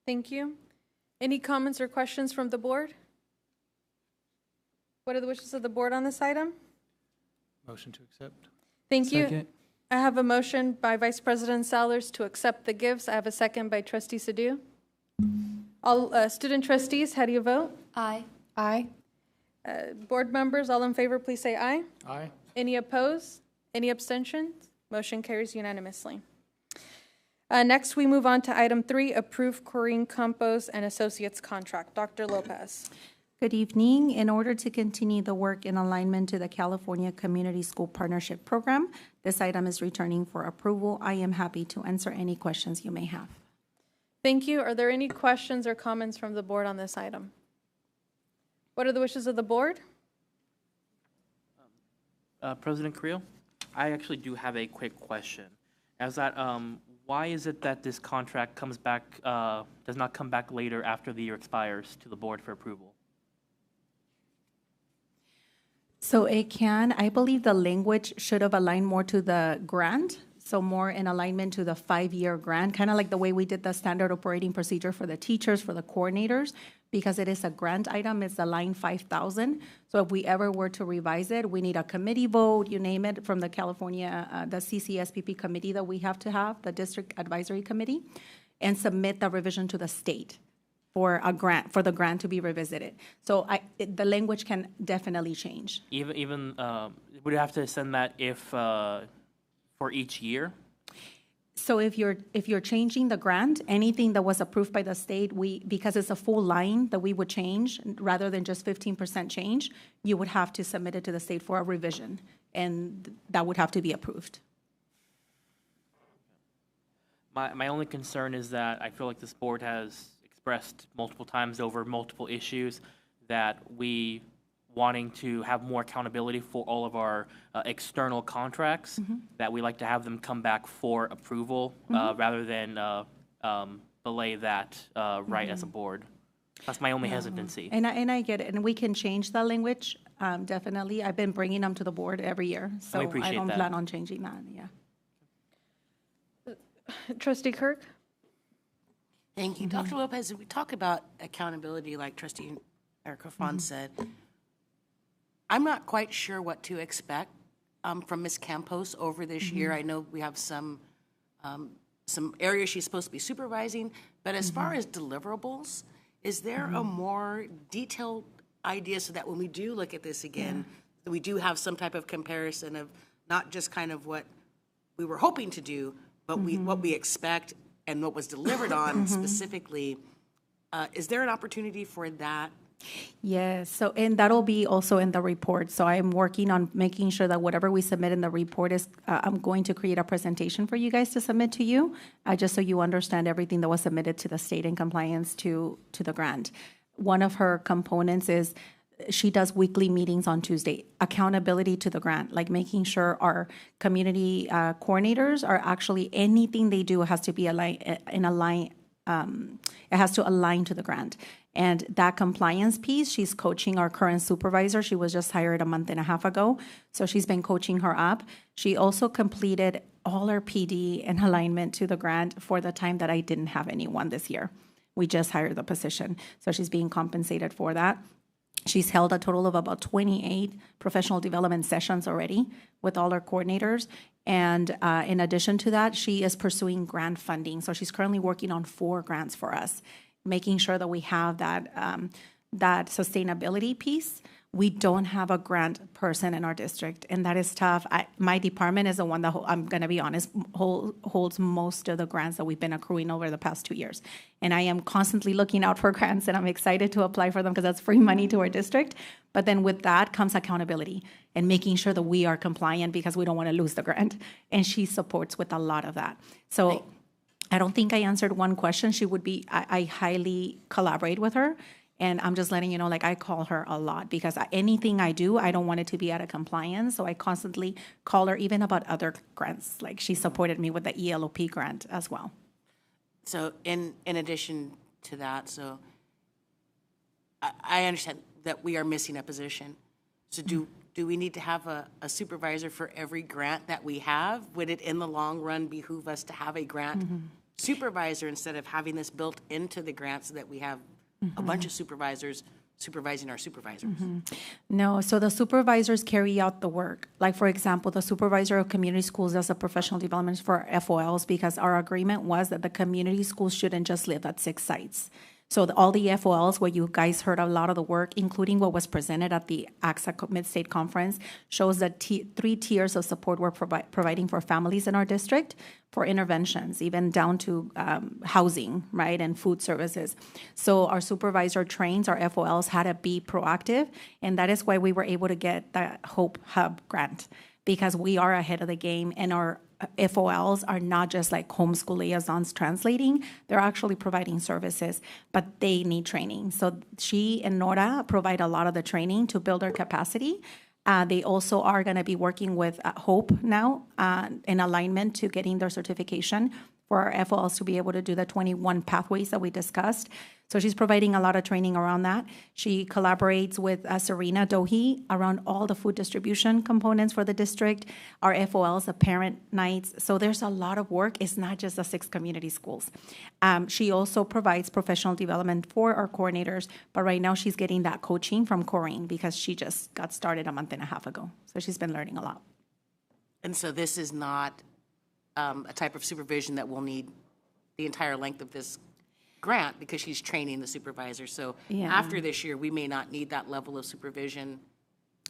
Thank you. Any comments or questions from the board? What are the wishes of the board on this item? Motion to accept. Thank you. Second. I have a motion by Vice President Sellers to accept the gifts. I have a second by Trustee Sadhu. All student trustees, how do you vote? Aye. Aye. Board members, all in favor, please say aye. Aye. Any opposed? Any abstentions? Motion carries unanimously. Next, we move on to item 3, approve Corrine Campos and Associates contract. Dr. Lopez. Good evening. In order to continue the work in alignment to the California Community School Partnership Program, this item is returning for approval. I am happy to answer any questions you may have. Thank you. Are there any questions or comments from the board on this item? What are the wishes of the board? President Carrillo, I actually do have a quick question. As that, why is it that this contract comes back, does not come back later after the year expires to the board for approval? So it can, I believe the language should have aligned more to the grant, so more in alignment to the 5-year grant, kind of like the way we did the standard operating procedure for the teachers, for the coordinators, because it is a grant item, it's the line 5,000. So if we ever were to revise it, we need a committee vote, you name it, from the California, the CCSPP committee that we have to have, the District Advisory Committee, and submit the revision to the state for a grant, for the grant to be revisited. So the language can definitely change. Even would you have to send that if for each year? So if you're changing the grant, anything that was approved by the state, because it's a full line that we would change rather than just 15% change, you would have to submit it to the state for a revision, and that would have to be approved. My only concern is that I feel like this board has expressed multiple times over multiple issues that we wanting to have more accountability for all of our external contracts, that we like to have them come back for approval rather than belay that right as a board. That's my only hesitancy. And I get it, and we can change the language, definitely. I've been bringing them to the board every year, so I don't plan on changing that, yeah. Trustee Kirk? Thank you. Dr. Lopez, we talk about accountability, like Trustee Erica Fon said. I'm not quite sure what to expect from Ms. Campos over this year. I know we have some areas she's supposed to be supervising, but as far as deliverables, is there a more detailed idea so that when we do look at this again, that we do have some type of comparison of not just kind of what we were hoping to do, but what we expect and what was delivered on specifically? Is there an opportunity for that? Yes, so, and that'll be also in the report. So I'm working on making sure that whatever we submit in the report is, I'm going to create a presentation for you guys to submit to you, just so you understand everything that was submitted to the state in compliance to the grant. One of her components is she does weekly meetings on Tuesday, accountability to the grant, like making sure our community coordinators are actually, anything they do has to be it has to align to the grant. And that compliance piece, she's coaching our current supervisor. She was just hired a month and a half ago, so she's been coaching her up. She also completed all her PD in alignment to the grant for the time that I didn't have anyone this year. We just hired the position, so she's being compensated for that. She's held a total of about 28 professional development sessions already with all our coordinators. And in addition to that, she is pursuing grant funding. So she's currently working on 4 grants for us, making sure that we have that, that sustainability piece we don't have a grant person in our district, and that is tough. My department is the one that, I'm going to be honest, holds most of the grants that we've been accruing over the past 2 years. And I am constantly looking out for grants, and I'm excited to apply for them because that's free money to our district. But then with that comes accountability and making sure that we are compliant because we don't want to lose the grant. And she supports with a lot of that. So I don't think I answered one question. She would be, I highly collaborate with her. And I'm just letting you know, like, I call her a lot because anything I do, I don't want it to be out of compliance. So I constantly call her even about other grants. Like, she supported me with the ELOP grant as well. So in addition to that, so I understand that we are missing a position. So do we need to have a supervisor for every grant that we have? Would it, in the long run, behoove us to have a grant supervisor instead of having this built into the grant so that we have a bunch of supervisors supervising our supervisors? No, so the supervisors carry out the work. Like, for example, the supervisor of community schools does a professional development for FOLs because our agreement was that the community schools shouldn't just live at 6 sites. So all the FOLs, where you guys heard a lot of the work, including what was presented at the AXA Mid-State Conference, shows that 3 tiers of support we're providing for families in our district for interventions, even down to housing, right, and food services. So our supervisor trains our FOLs how to be proactive, and that is why we were able to get the Hope Hub grant, because we are ahead of the game, and our FOLs are not just like homeschool liaisons translating, they're actually providing services, but they need training. So she and Nora provide a lot of the training to build their capacity. They also are going to be working with Hope now in alignment to getting their certification for our FOLs to be able to do the 21 pathways that we discussed. So she's providing a lot of training around that. She collaborates with Serena Dohi around all the food distribution components for the district, our FOLs, the parent nights. So there's a lot of work. It's not just the 6 community schools. She also provides professional development for our coordinators, but right now she's getting that coaching from Corinne because she just got started a month and a half ago. So she's been learning a lot. And so this is not a type of supervision that will need the entire length of this grant because she's training the supervisor. So after this year, we may not need that level of supervision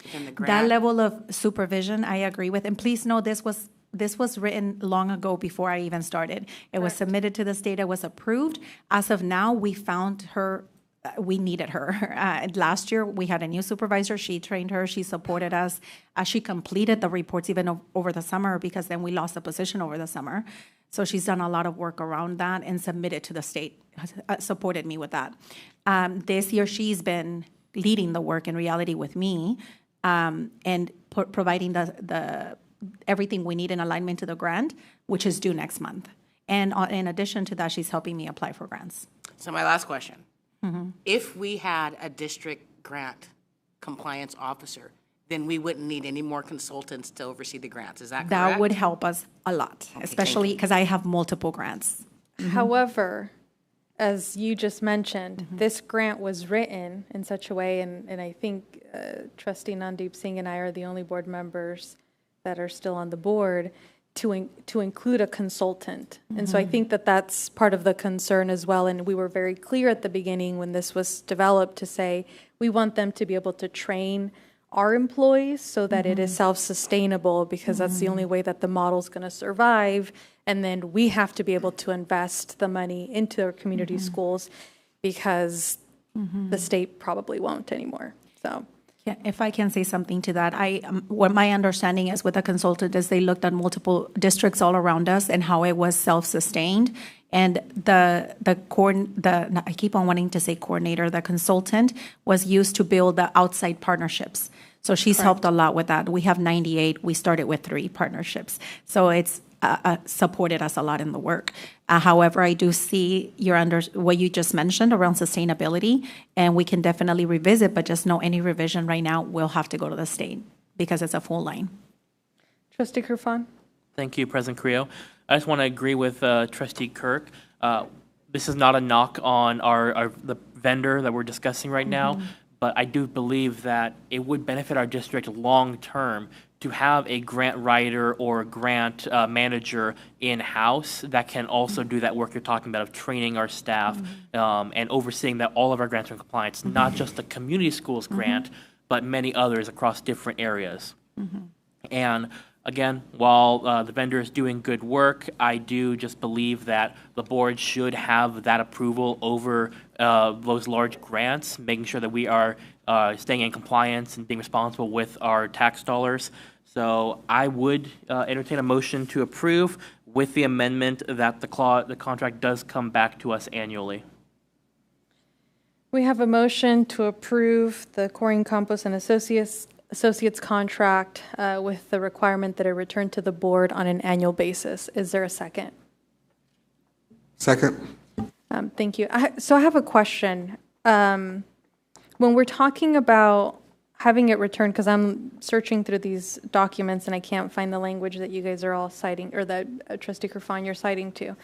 within the grant. That level of supervision, I agree with. And please know this was written long ago before I even started. It was submitted to the state. It was approved. As of now, we found her. We needed her. Last year, we had a new supervisor. She trained her. She supported us. She completed the reports even over the summer because then we lost the position over the summer. So she's done a lot of work around that and submitted to the state, supported me with that. This year, she's been leading the work in reality with me and providing the everything we need in alignment to the grant, which is due next month. And in addition to that, she's helping me apply for grants. So my last question. If we had a district grant compliance officer, then we wouldn't need any more consultants to oversee the grants. Is that correct? That would help us a lot, especially because I have multiple grants. However, as you just mentioned, this grant was written in such a way, and I think Trustee Nandeep Singh and I are the only board members that are still on the board, to include a consultant. And so I think that that's part of the concern as well. And we were very clear at the beginning when this was developed to say, we want them to be able to train our employees so that it is self-sustainable, because that's the only way that the model's going to survive. And then we have to be able to invest the money into our community schools because the state probably won't anymore. So. Yeah, if I can say something to that, what my understanding is with a consultant is they looked at multiple districts all around us and how it was self-sustained. And I keep on wanting to say coordinator, the consultant was used to build the outside partnerships. So she's helped a lot with that. We have 98. We started with 3 partnerships. So it's supported us a lot in the work. However, I do see what you just mentioned around sustainability, and we can definitely revisit, but just know any revision right now will have to go to the state because it's a full line. Trustee Kirfan? Thank you, President Carrillo. I just want to agree with Trustee Kirk. This is not a knock on the vendor that we're discussing right now, but I do believe that it would benefit our district long-term to have a grant writer or a grant manager in-house that can also do that work you're talking about of training our staff and overseeing that all of our grants are in compliance, not just the community schools grant, but many others across different areas. And again, while the vendor is doing good work, I do just believe that the board should have that approval over those large grants, making sure that we are staying in compliance and being responsible with our tax dollars. So I would entertain a motion to approve with the amendment that the contract does come back to us annually. We have a motion to approve the Coring Campos and Associates contract with the requirement that it return to the board on an annual basis. Is there a second? Second. Thank you. So I have a question. When we're talking about having it returned, because I'm searching through these documents and I can't find the language that you guys are all citing, or that Trustee Kerfan, you're citing to.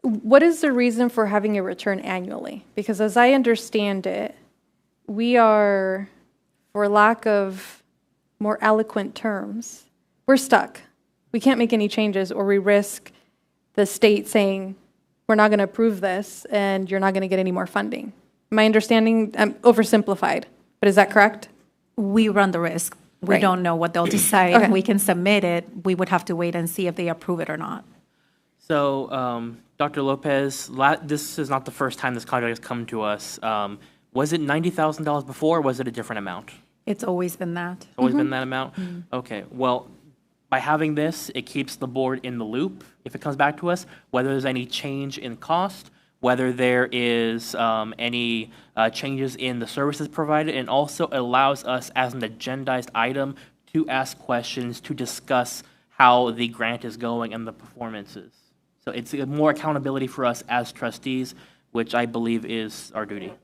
What is the reason for having it return annually? Because as I understand it, we are, for lack of more eloquent terms, we're stuck. We can't make any changes, or we risk the state saying, we're not going to approve this and you're not going to get any more funding. My understanding, I'm oversimplified, but is that correct? We run the risk. We Right. don't know what they'll decide. Okay. We can submit it. We would have to wait and see if they approve it or not. So, Dr. Lopez, this is not the first time this contract has come to us. Was it $90,000 before, or was it a different amount? It's always been that. Always been that amount? Okay, well, by having this, it keeps the board in the loop if it comes back to us, whether there's any change in cost, whether there is any changes in the services provided, and also allows us as an agendized item to ask questions, to discuss how the grant is going and the performances. So it's more accountability for us as trustees, which I believe is our duty.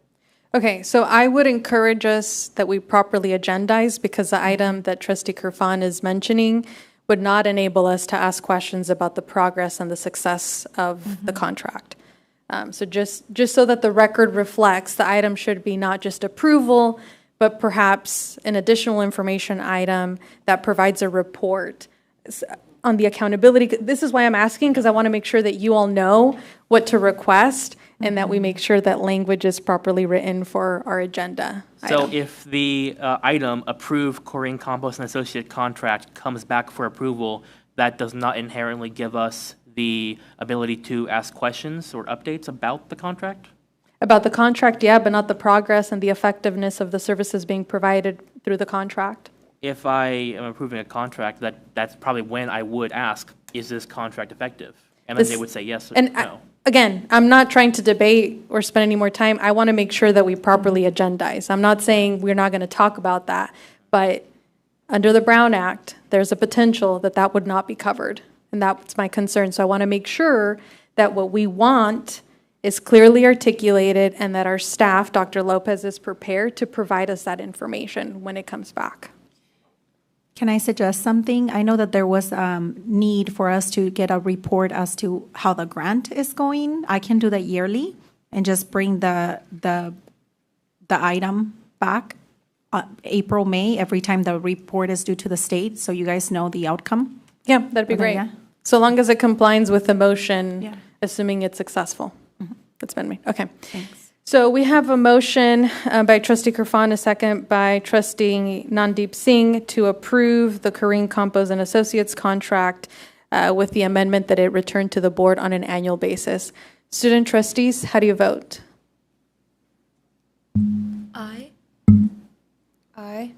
Okay, so I would encourage us that we properly agendize, because the item that Trustee Kerfan is mentioning would not enable us to ask questions about the progress and the success of the contract. So just so that the record reflects, the item should be not just approval, but perhaps an additional information item that provides a report on the accountability. This is why I'm asking, because I want to make sure that you all know what to request and that we make sure that language is properly written for our agenda So item. if the item approved Coring Campos and Associate contract comes back for approval, that does not inherently give us the ability to ask questions or updates about the contract? About the contract, yeah, but not the progress and the effectiveness of the services being provided through the contract. If I am approving a contract, that's probably when I would ask, is this contract effective? And then they would say yes or no. Again, I'm not trying to debate or spend any more time. I want to make sure that we properly agendize. I'm not saying we're not going to talk about that, but under the Brown Act, there's a potential that that would not be covered, and that's my concern. So I want to make sure that what we want is clearly articulated and that our staff, Dr. Lopez, is prepared to provide us that information when it comes back. Can I suggest something? I know that there was need for us to get a report as to how the grant is going. I can do that yearly and just bring the item back April, May, every time the report is due to the state, so you guys know the outcome. Yeah, that'd be great. Yeah. So long as it complies with the motion, assuming it's successful. That's been me. Okay. Thanks. So we have a motion by Trustee Kerfan, a second by Trustee Nandeep Singh to approve the Coring Campos and Associates contract with the amendment that it return to the board on an annual basis. Student trustees, how do you vote? Aye. Aye.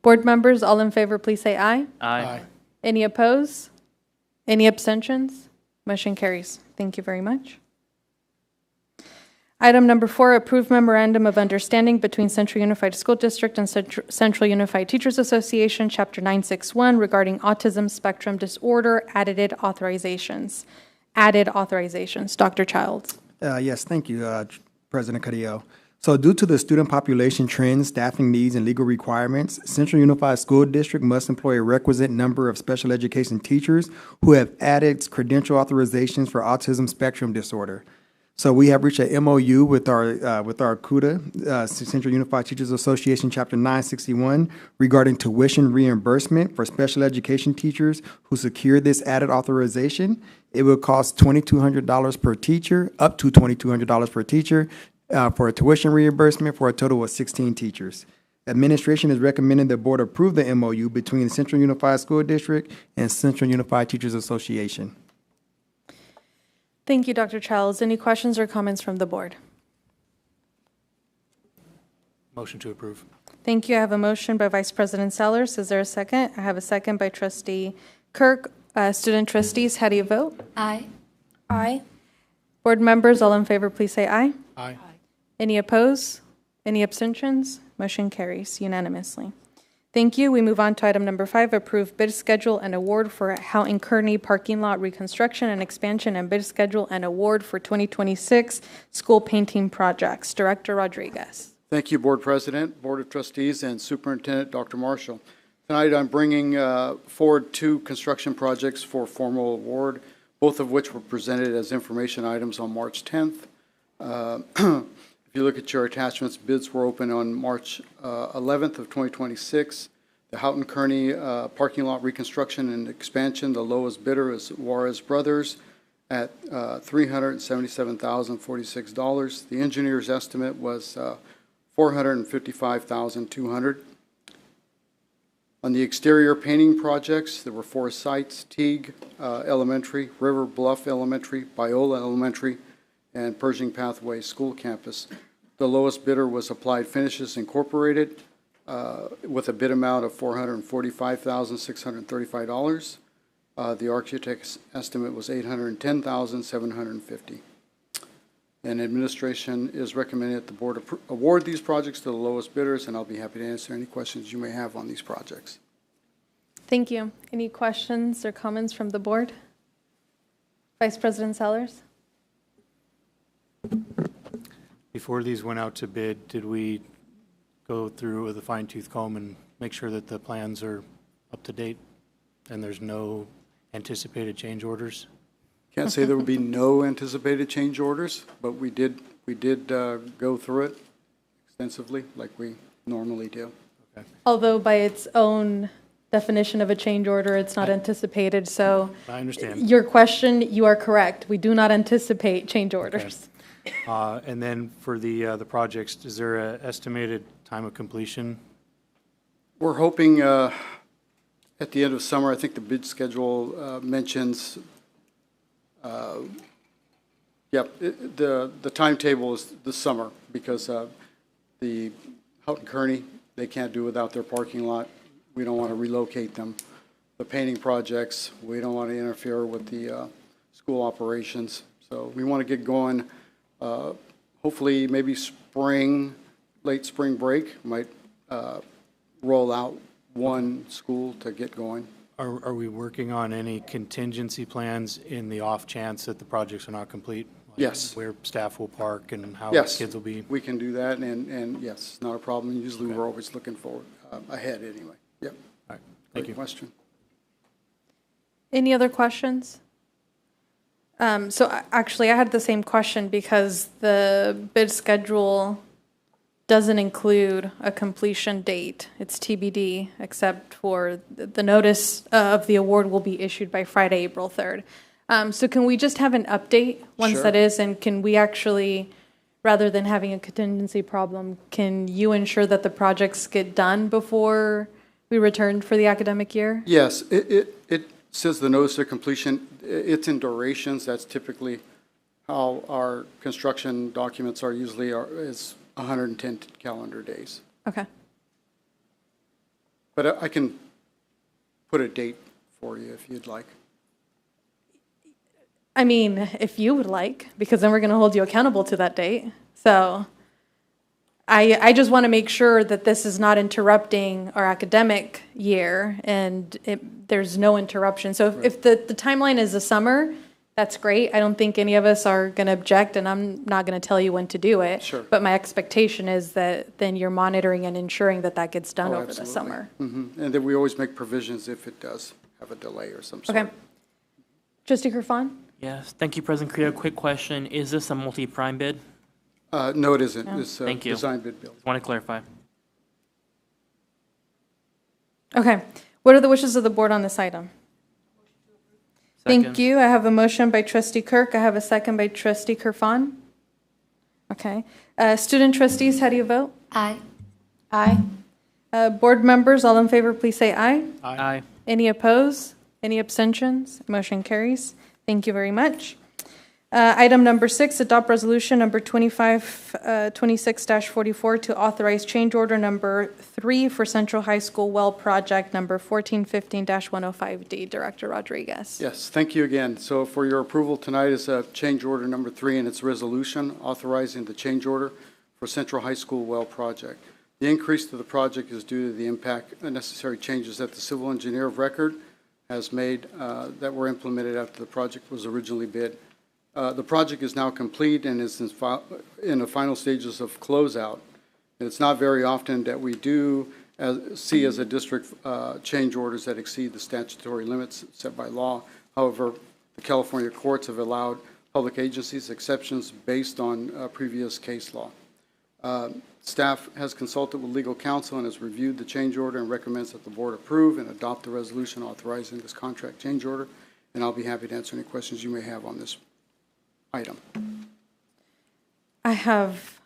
Board members, all in favor, please say aye. Aye. Any opposed? Any abstentions? Motion carries. Thank you very much. Item number 4, approved memorandum of understanding between Central Unified School District and Central Unified Teachers Association, Chapter 961, regarding autism spectrum disorder, added authorizations. Dr. Childs. Yes, thank you, President Carrillo. So due to the student population trends, staffing needs, and legal requirements, Central Unified School District must employ a requisite number of special education teachers who have added credential authorizations for autism spectrum disorder. So we have reached a MOU with our CUDA, Central Unified Teachers Association, Chapter 961, regarding tuition reimbursement for special education teachers who secure this added authorization. It will cost $2,200 per teacher, up to $2,200 per teacher, for a tuition reimbursement for a total of 16 teachers. Administration is recommending the board approve the MOU between Central Unified School District and Central Unified Teachers Association. Thank you, Dr. Childs. Any questions or comments from the board? Motion to approve. Thank you. I have a motion by Vice President Sellers. Is there a second? I have a second by Trustee Kirk. Student trustees, how do you vote? Aye. Aye. Board members, all in favor, please say aye. Aye. Any opposed? Any abstentions? Motion carries unanimously. Thank you. We move on to item number 5, approve bid schedule and award for Houghton Kearney parking lot reconstruction and expansion, and bid schedule and award for 2026 school painting projects. Director Rodriguez. Thank you, Board President, Board of Trustees, and Superintendent Dr. Marshall. Tonight, I'm bringing forward 2 construction projects for formal award, both of which were presented as information items on March 10th. If you look at your attachments, bids were open on March 11th of 2026. The Houghton Kearney parking lot reconstruction and expansion, the lowest bidder is Juarez Brothers at $377,046. The engineer's estimate was $455,200. On the exterior painting projects, there were 4 sites: Teague Elementary, River Bluff Elementary, Biola Elementary, and Pershing Pathway School Campus. The lowest bidder was Applied Finishes Incorporated with a bid amount of $445,635. The architect's estimate was $810,750. And administration is recommending that the board award these projects to the lowest bidders, and I'll be happy to answer any questions you may have on these projects. Thank you. Any questions or comments from the board? Vice President Sellers? Before these went out to bid, did we go through with a fine-tooth comb and make sure that the plans are up to date and there's no anticipated change orders? Can't say there would be no anticipated change orders, but we did go through it extensively like we normally do. Okay. Although by its own definition of a change order, it's not anticipated, so. I understand. Your question, you are correct. We do not anticipate change orders. Okay. And then for the projects, is there an estimated time of completion? We're hoping at the end of summer. I think the bid schedule mentions the timetable is the summer, because the Houghton Kearney, they can't do without their parking lot. We don't want to relocate them. The painting projects, we don't want to interfere with the school operations. So we want to get going. Hopefully, maybe spring, late spring break, might roll out one school to get going. Are we working on any contingency plans in the off chance that the projects are not complete? Like Yes. where staff will park and how Yes, kids will be? we can do that, and yes, not a problem. Usually, we're always looking forward, ahead anyway. Yep. All right, thank you. Great question. Any other questions? Actually, I had the same question because the bid schedule doesn't include a completion date. It's TBD, except for the notice of the award will be issued by Friday, April 3rd. So can we just have an update once Sure. that is, and can we actually, rather than having a contingency problem, can you ensure that the projects get done before we return for the academic year? Yes, it says the notice of completion. It's in durations. That's typically how our construction documents are usually is 110 calendar days. Okay. But I can put a date for you if you'd like. I mean, if you would like, because then we're going to hold you accountable to that date. So I just want to make sure that this is not interrupting our academic year and there's no interruption. So if the timeline is the summer, that's great. I don't think any of us are going to object, and I'm not going to tell you when to do it. Sure. But my expectation is that then you're monitoring and ensuring that that gets done over Absolutely. the summer. Mm-hmm. And then we always make provisions if it does have a delay or some sort. Okay. Trustee Kerfan? Yes, thank you, President Carrillo. Quick question, is this a multi-prime bid? No, it isn't. No. It's a Thank you. design bid bill. Want to clarify. Okay. What are the wishes of the board on this item? Thank Second. you. I have a motion by Trustee Kirk. I have a second by Trustee Kerfan. Okay. Student trustees, how do you vote? Aye. Aye. Board members, all in favor, please say aye. Aye. Any opposed? Any abstentions? Motion carries. Thank you very much. Item number 6, adopt resolution number 2526-44 to authorize change order number 3 for Central High School well project number 1415-105D. Director Rodriguez. Yes, thank you again. So for your approval tonight is change order number 3 and its resolution authorizing the change order for Central High School well project. The increase to the project is due to the impact necessary changes that the civil engineer of record has made that were implemented after the project was originally bid. The project is now complete and is in the final stages of closeout. And it's not very often that we do see as a district change orders that exceed the statutory limits set by law. However, the California courts have allowed public agencies exceptions based on previous case law. Staff has consulted with legal counsel and has reviewed the change order and recommends that the board approve and adopt the resolution authorizing this contract change order. And I'll be happy to answer any questions you may have on this item. I have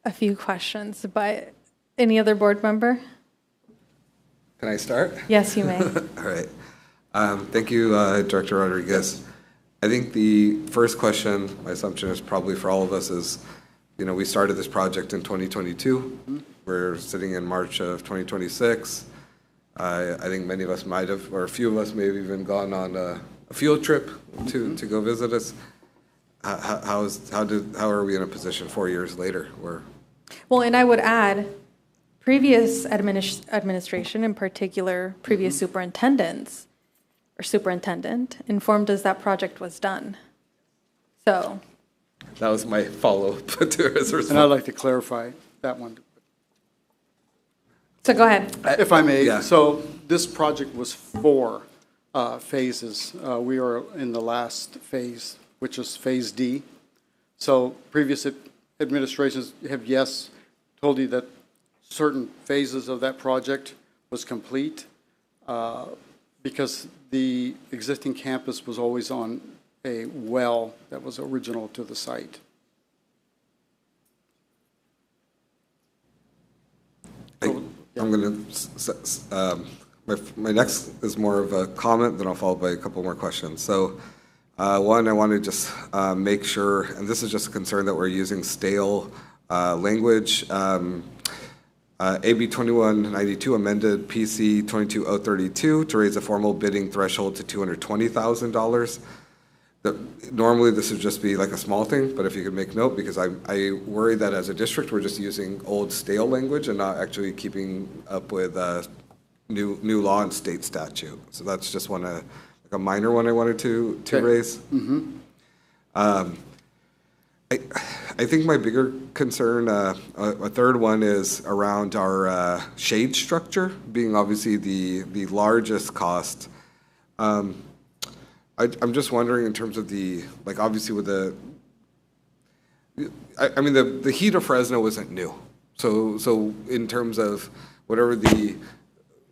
a few questions, but any other board member? Can I start? Yes, you may. All right. Thank you, Director Rodriguez. I think the first question, my assumption is probably for all of us is, you know, we started this project in 2022. Mm-hmm. We're sitting in March of 2026. I think many of us might have, or a few of us may have even gone on a field trip to go visit us. How are we in a position 4 years later where? Well, and I would add, previous administration, in particular, previous superintendents or superintendent, informed us that project was done. So. That was my follow-up to his response. And I'd like to clarify that one. So go ahead. If I may. Yeah. So this project was 4 phases. We are in the last phase, which is Phase D. So previous administrations have, yes, told you that certain phases of that project was complete because the existing campus was always on a well that was original to the site. I'm going to, my next is more of a comment, then I'll follow by a couple more questions. So one, I want to just make sure, and this is just a concern that we're using stale language. AB 2192 amended PC 22032 to raise a formal bidding threshold to $220,000. Normally, this would just be like a small thing, but if you could make note, because I worry that as a district, we're just using old stale language and not actually keeping up with new law and state statute. So that's just one, like a minor one I wanted to raise. Mm-hmm. I think my bigger concern, a third one, is around our shade structure being obviously the largest cost. I'm just wondering in terms of the, like obviously with the, I mean the heat of Fresno isn't new. So in terms of whatever the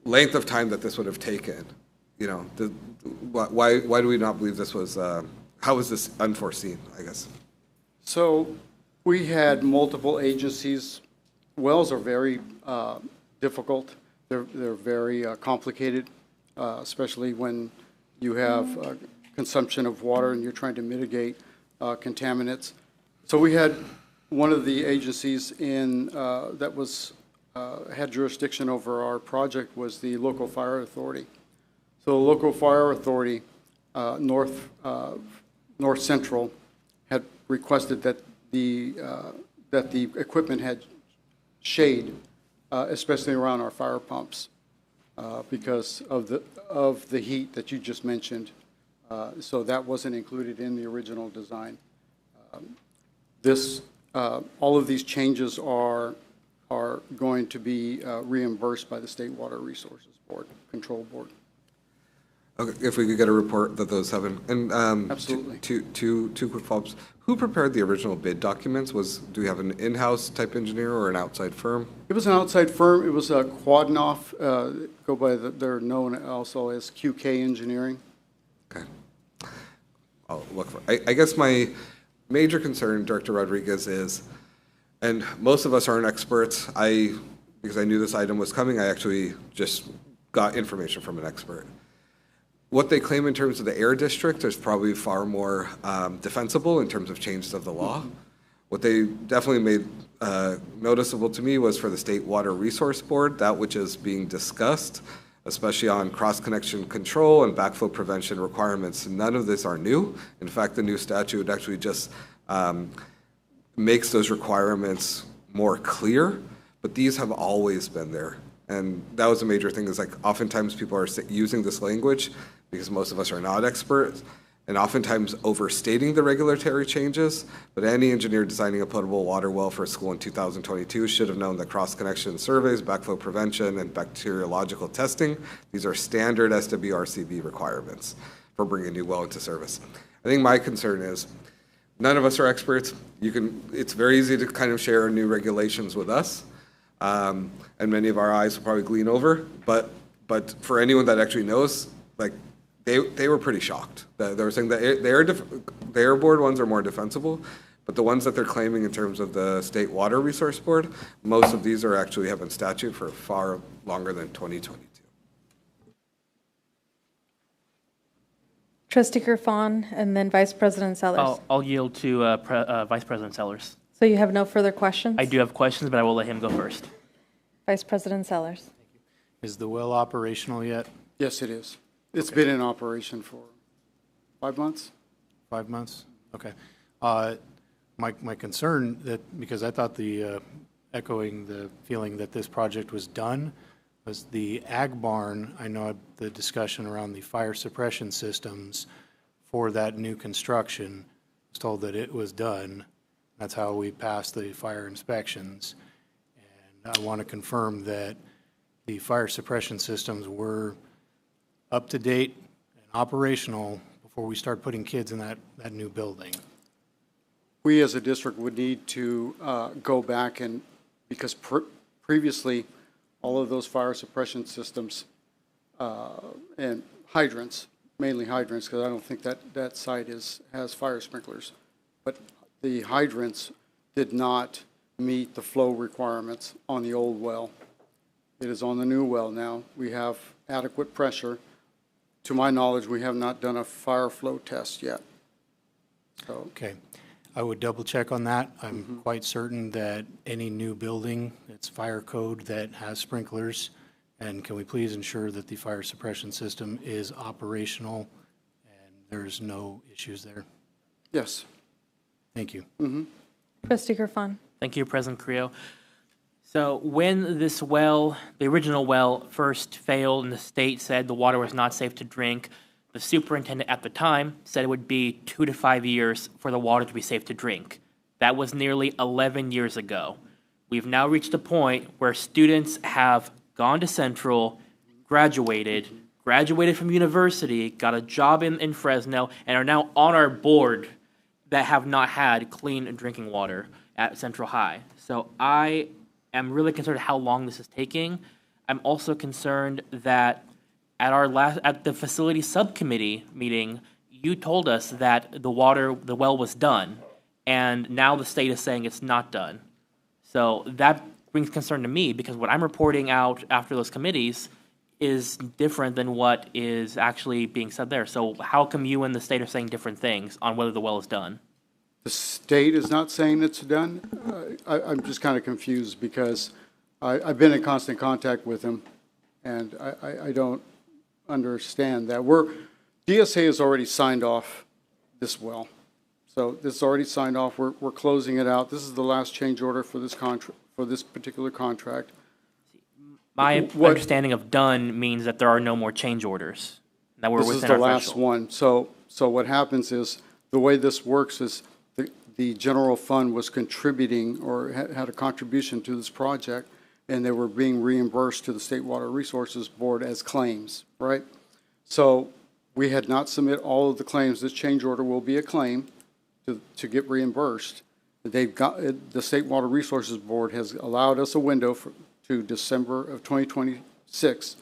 length of time that this would have taken, you know, why do we not believe this was, how was this unforeseen, I guess? So we had multiple agencies. Wells are very difficult. They're very complicated, especially when you have consumption of water and you're trying to mitigate contaminants. So we had one of the agencies in that was had jurisdiction over our project was the local fire authority. So the local fire authority, North Central, had requested that the equipment had shade, especially around our fire pumps, because of the heat that you just mentioned. So that wasn't included in the original design. All of these changes are going to be reimbursed by the State Water Resources Board, Control Board. Okay, if we could get a report that those haven't, and absolutely. Two quick follow-ups. Who prepared the original bid documents? Do we have an in-house type engineer or an outside firm? It was an outside firm. It was Quadnoff, go by they're known also as QK Engineering. Okay. I'll look for. I guess my major concern, Director Rodriguez, is And most of us aren't experts. Because I knew this item was coming, I actually just got information from an expert. What they claim in terms of the air district is probably far more defensible in terms of changes of the law. What they definitely made noticeable to me was for the State Water Resource Board, that which is being discussed, especially on cross-connection control and backflow prevention requirements. None of this are new. In fact, the new statute actually just makes those requirements more clear, but these have always been there. And that was a major thing, is like oftentimes people are using this language because most of us are not experts, and oftentimes overstating the regulatory changes, but any engineer designing a potable water well for a school in 2022 should have known that cross-connection surveys, backflow prevention, and bacteriological testing, these are standard SWRCB requirements for bringing a new well into service. I think my concern is, none of us are experts. It's very easy to kind of share new regulations with us, and many of our eyes will probably glean over, but for anyone that actually knows, like, they were pretty shocked. They were saying that the air board ones are more defensible, but the ones that they're claiming in terms of the State Water Resource Board, most of these are actually have been statute for far longer than 2022. Trustee Gerfon, and then Vice President Sellers. I'll yield to Vice President Sellers. So you have no further questions? I do have questions, but I will let him go first. Vice President Sellers. Is the well operational yet? Yes, it is. It's been in operation for 5 months. 5 months? Okay. My concern because I thought echoing the feeling that this project was done, was the ag barn. I know the discussion around the fire suppression systems for that new construction. I was told that it was done. That's how we passed the fire inspections. And I want to confirm that the fire suppression systems were up to date and operational before we start putting kids in that new building. We as a district would need to go back because previously all of those fire suppression systems and hydrants, mainly hydrants, because I don't think that site has fire sprinklers, but the hydrants did not meet the flow requirements on the old well. It is on the new well now. We have adequate pressure. To my knowledge, we have not done a fire flow test yet. So. Okay. I would double check on that. I'm quite certain that any new building, it's fire code that has sprinklers. And can we please ensure that the fire suppression system is operational and there's no issues there? Yes. Thank you. Trustee Gerfon. Thank you, President Carrillo. So when this well, the original well, first failed and the state said the water was not safe to drink, the superintendent at the time said it would be 2 to 5 years for the water to be safe to drink. That was nearly 11 years ago. We've now reached a point where students have gone to Central, graduated from university, got a job in Fresno, and are now on our board that have not had clean drinking water at Central High. So I am really concerned how long this is taking. I'm also concerned that at the facility subcommittee meeting, you told us that the well was done, and now the state is saying it's not done. So that brings concern to me, because what I'm reporting out after those committees is different than what is actually being said there. So how come you and the state are saying different things on whether the well is done? The state is not saying it's done. I'm just kind of confused because I've been in constant contact with them, and I don't understand that. DSA has already signed off this well. So this is already signed off. We're closing it out. This is the last change order for this contract, for this particular contract. My understanding of done means that there are no more change orders. That we're This is within the our last threshold. one. So what happens is, the way this works is the general fund was contributing or had a contribution to this project, and they were being reimbursed to the State Water Resources Board as claims, right? So we had not submit all of the claims. This change order will be a claim to get reimbursed. The State Water Resources Board has allowed us a window to December of 2026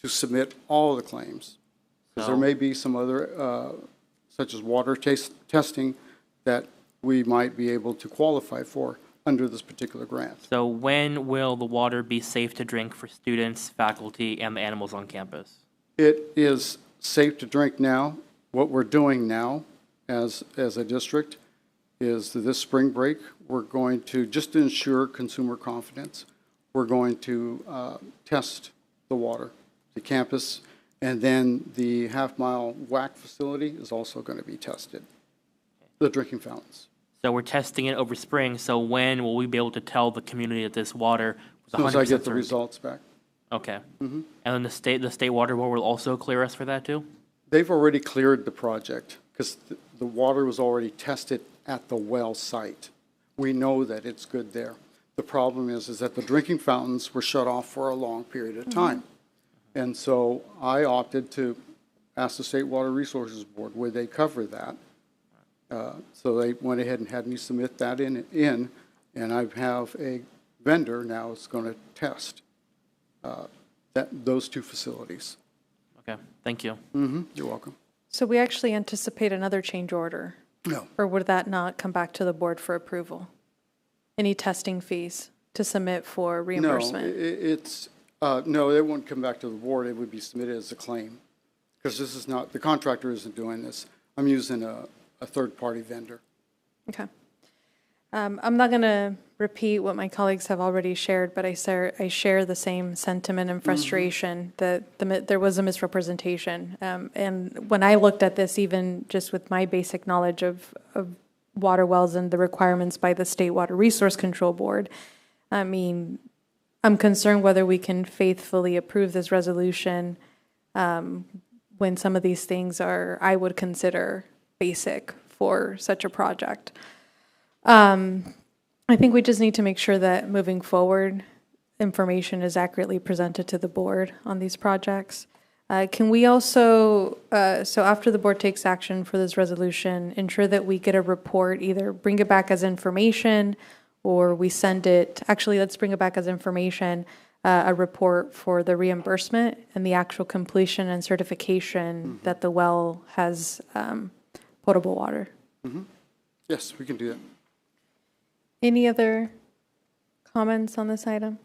to submit all the claims. Because there may be some other, such as water testing, that we might be able to qualify for. under this particular grant. So when will the water be safe to drink for students, faculty, and the animals on campus? It is safe to drink now. What we're doing now as a district is this spring break, we're going to, just to ensure consumer confidence, we're going to test the water, the campus, and then the half-mile WAC facility is also going to be tested, the drinking fountains. So we're testing it over spring, so when will we be able to tell the community that this water was 100% As soon as I get the certain? results back. Okay. And then the state water board will also clear us for that too? They've already cleared the project because the water was already tested at the well site. We know that it's good there. The problem is that the drinking fountains were shut off for a long period of time. And so I opted to ask the State Water Resources Board, would they cover that? So they went ahead and had me submit that in and I have a vendor now that's going to test those two facilities. Okay, thank you. You're welcome. So we actually anticipate another change order? No. Or would that not come back to the board for approval? Any testing fees to submit for reimbursement? No, it wouldn't come back to the board. It would be submitted as a claim. Because this is not, the contractor isn't doing this. I'm using a third-party vendor. Okay. I'm not going to repeat what my colleagues have already shared, but I share the same sentiment and frustration that there was a misrepresentation. And when I looked at this, even just with my basic knowledge of water wells and the requirements by the State Water Resource Control Board, I mean, I'm concerned whether we can faithfully approve this resolution when some of these things are, I would consider, basic for such a project. I think we just need to make sure that moving forward, information is accurately presented to the board on these projects. Can we also, so after the board takes action for this resolution, ensure that we get a report, either bring it back as information or we send it, actually, let's bring it back as information, a report for the reimbursement and the actual completion and certification that the well has potable water. Yes, we can do that. Any other comments on this item?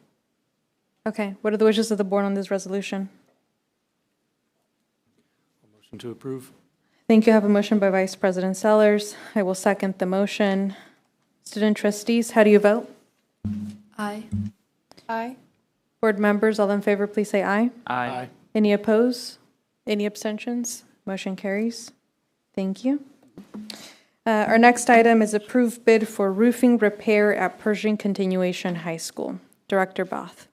Okay, what are the wishes of the board on this resolution? Motion to approve. Thank you. I have a motion by Vice President Sellers. I will second the motion. Student trustees, how do you vote? Aye. Aye. Board members, all in favor, please say aye. Aye. Any opposed? Any abstentions? Motion carries. Thank you. Our next item is approved bid for roofing repair at Pershing Continuation High School. Director Both.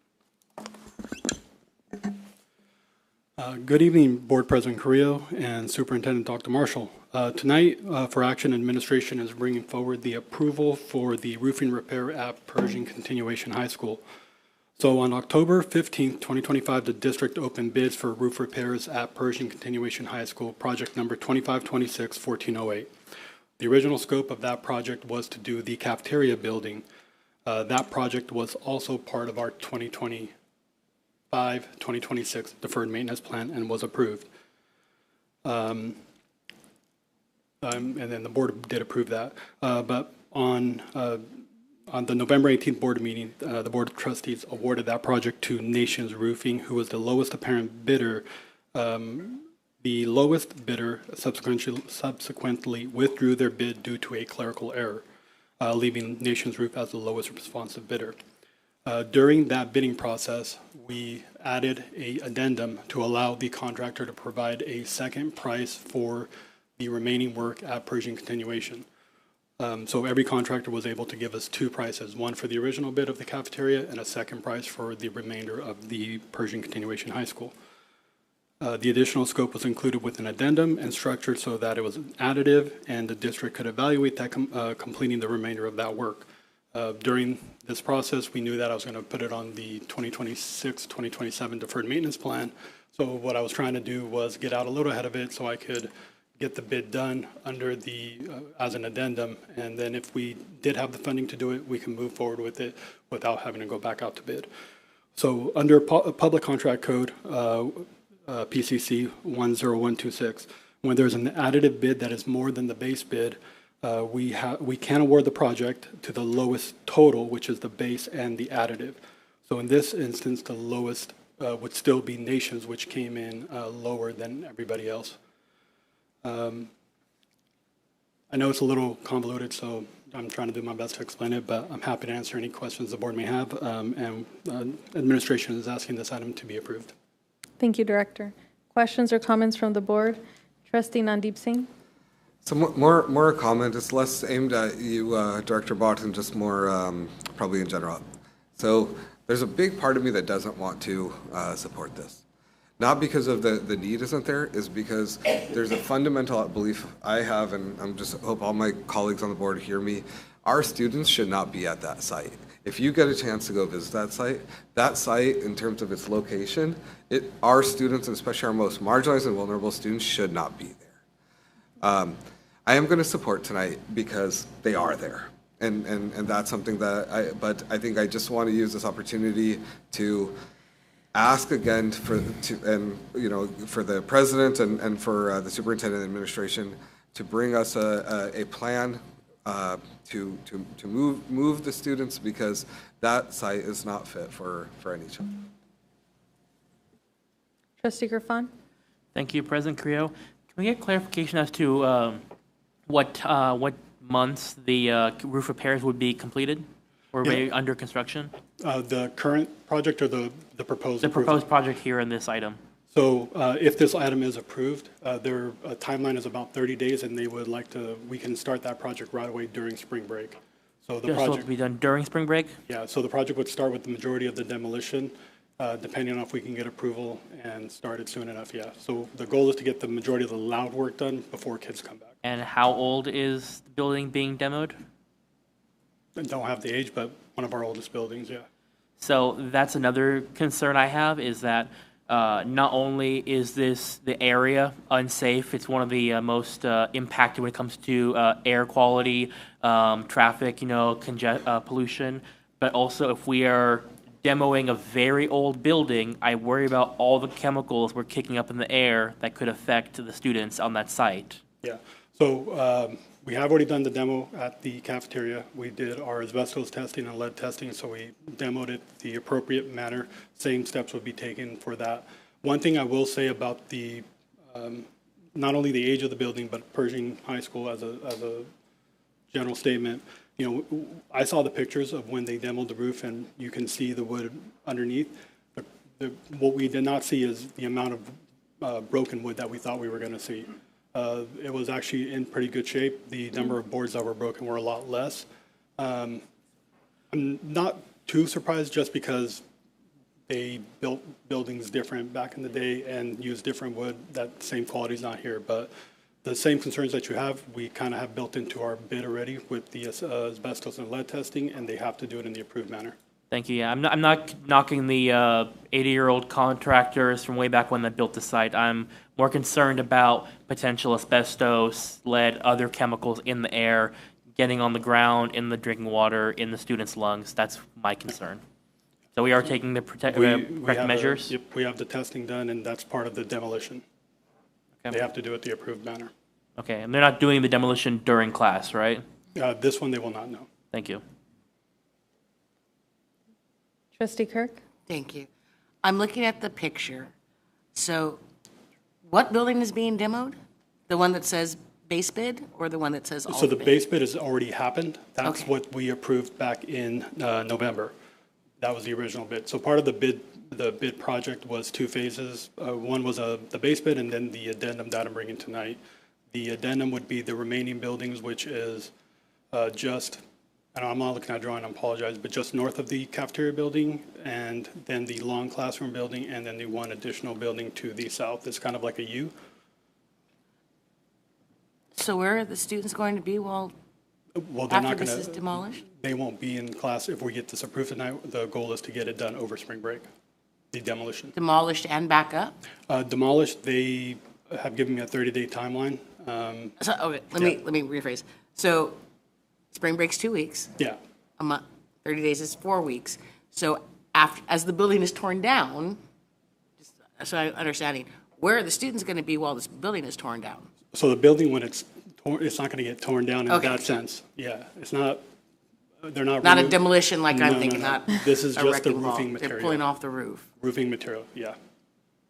Good evening, Board President Carrillo and Superintendent Dr. Marshall. Tonight, for action, administration is bringing forward the approval for the roofing repair at Pershing Continuation High School. So on October 15th, 2025, the district opened bids for roof repairs at Pershing Continuation High School, project number 2526-1408. The original scope of that project was to do the cafeteria building. That project was also part of our 2025-2026 deferred maintenance plan and was approved. And then the board did approve that. But on the November 18th board meeting, the Board of Trustees awarded that project to Nations Roofing, who was the lowest apparent bidder. The lowest bidder subsequently withdrew their bid due to a clerical error, leaving Nations Roof as the lowest responsive bidder. During that bidding process, we added an addendum to allow the contractor to provide a second price for the remaining work at Pershing Continuation. So every contractor was able to give us two prices, one for the original bid of the cafeteria and a second price for the remainder of the Pershing Continuation High School. The additional scope was included with an addendum and structured so that it was additive and the district could evaluate that completing the remainder of that work. During this process, we knew that I was going to put it on the 2026-2027 deferred maintenance plan. So what I was trying to do was get out a little ahead of it so I could get the bid done under the, as an addendum. And then if we did have the funding to do it, we can move forward with it without having to go back out to bid. So under Public Contract Code, PCC 10126, when there's an additive bid that is more than the base bid, we can award the project to the lowest total, which is the base and the additive. So in this instance, the lowest would still be Nations, which came in lower than everybody else. I know it's a little convoluted, so I'm trying to do my best to explain it, but I'm happy to answer any questions the board may have, and administration is asking this item to be approved. Thank you, Director. Questions or comments from the board? Trustee Nandeep Singh? So more a comment. It's less aimed at you, Director Bott, and just more probably in general. So there's a big part of me that doesn't want to support this. Not because of the need isn't there, is because there's a fundamental belief I have, and I'm just hope all my colleagues on the board hear me. Our students should not be at that site. If you get a chance to go visit that site in terms of its location, our students, and especially our most marginalized and vulnerable students, should not be there. I am going to support tonight because they are there. And that's something that but I think I just want to use this opportunity to ask again for the president and for the superintendent and administration to bring us a plan to move the students, because that site is not fit for any child. Trustee Griffon? Thank you, President Carrillo. Can we get clarification as to what months the roof repairs would be completed or under construction? The current project or the proposed? The proposed project here in this item. So if this item is approved, their timeline is about 30 days, and they would like we can start that project right away during spring break. So the project will be done during spring break? Yeah, so the project would start with the majority of the demolition, depending on if we can get approval and start it soon enough, yeah. So the goal is to get the majority of the loud work done before kids come back. And how old is the building being demoed? I don't have the age, but one of our oldest buildings, yeah. So that's another concern I have, is that not only is the area unsafe, it's one of the most impacted when it comes to air quality, traffic, pollution, but also if we are demoing a very old building, I worry about all the chemicals we're kicking up in the air that could affect the students on that site. Yeah, so we have already done the demo at the cafeteria. We did our asbestos testing and lead testing, so we demoed it the appropriate manner. Same steps would be taken for that. One thing I will say about the not only the age of the building, but Pershing High School as a general statement. I saw the pictures of when they demoed the roof, and you can see the wood underneath. What we did not see is the amount of broken wood that we thought we were going to see. It was actually in pretty good shape. The number of boards that were broken were a lot less. I'm not too surprised, just because they built buildings different back in the day and used different wood. That same quality is not here, but the same concerns that you have, we kind of have built into our bid already with the asbestos and lead testing, and they have to do it in the approved manner. Thank you. Yeah, I'm not knocking the 80-year-old contractors from way back when that built the site. I'm more concerned about potential asbestos, lead, other chemicals in the air, getting on the ground, in the drinking water, in the students' lungs. That's my concern. So we are taking the correct measures? Yep, we have the testing done, and that's part of the demolition. Okay. They have to do it the approved manner. Okay, and they're not doing the demolition during class, right? This one they will not know. Thank you. Trustee Kirk? Thank you. I'm looking at the picture. So what building is being demoed? The one that says base bid, or the one that says all So the bid? base bid has already happened. That's Okay. what we approved back in November. That was the original bid. So part of the bid project was two phases. One was the base bid, and then the addendum that I'm bringing tonight. The addendum would be the remaining buildings, which is just, and I'm not looking at a drawing, I apologize, but just north of the cafeteria building, and then the long classroom building, and then the one additional building to the south. It's kind of like a U. So where are the students going to be Well, they're after not this going is to, demolished? they won't be in class if we get this approved tonight. The goal is to get it done over spring break, the demolition. Demolished and back up? Demolished, they have given me a 30-day timeline. So, okay, let me rephrase. So spring break's 2 weeks. Yeah. A month, 30 days is 4 weeks. So as the building is torn down, just so I'm understanding, where are the students going to be while this building is torn down? So the building, when it's it's not going to get torn down in Okay. that sense. Yeah, it's not, they're not. Not a remo- demolition like I'm No, thinking, no. not This is a just the wrecking ball. roofing They're material. pulling off the roof. Roofing material, yeah.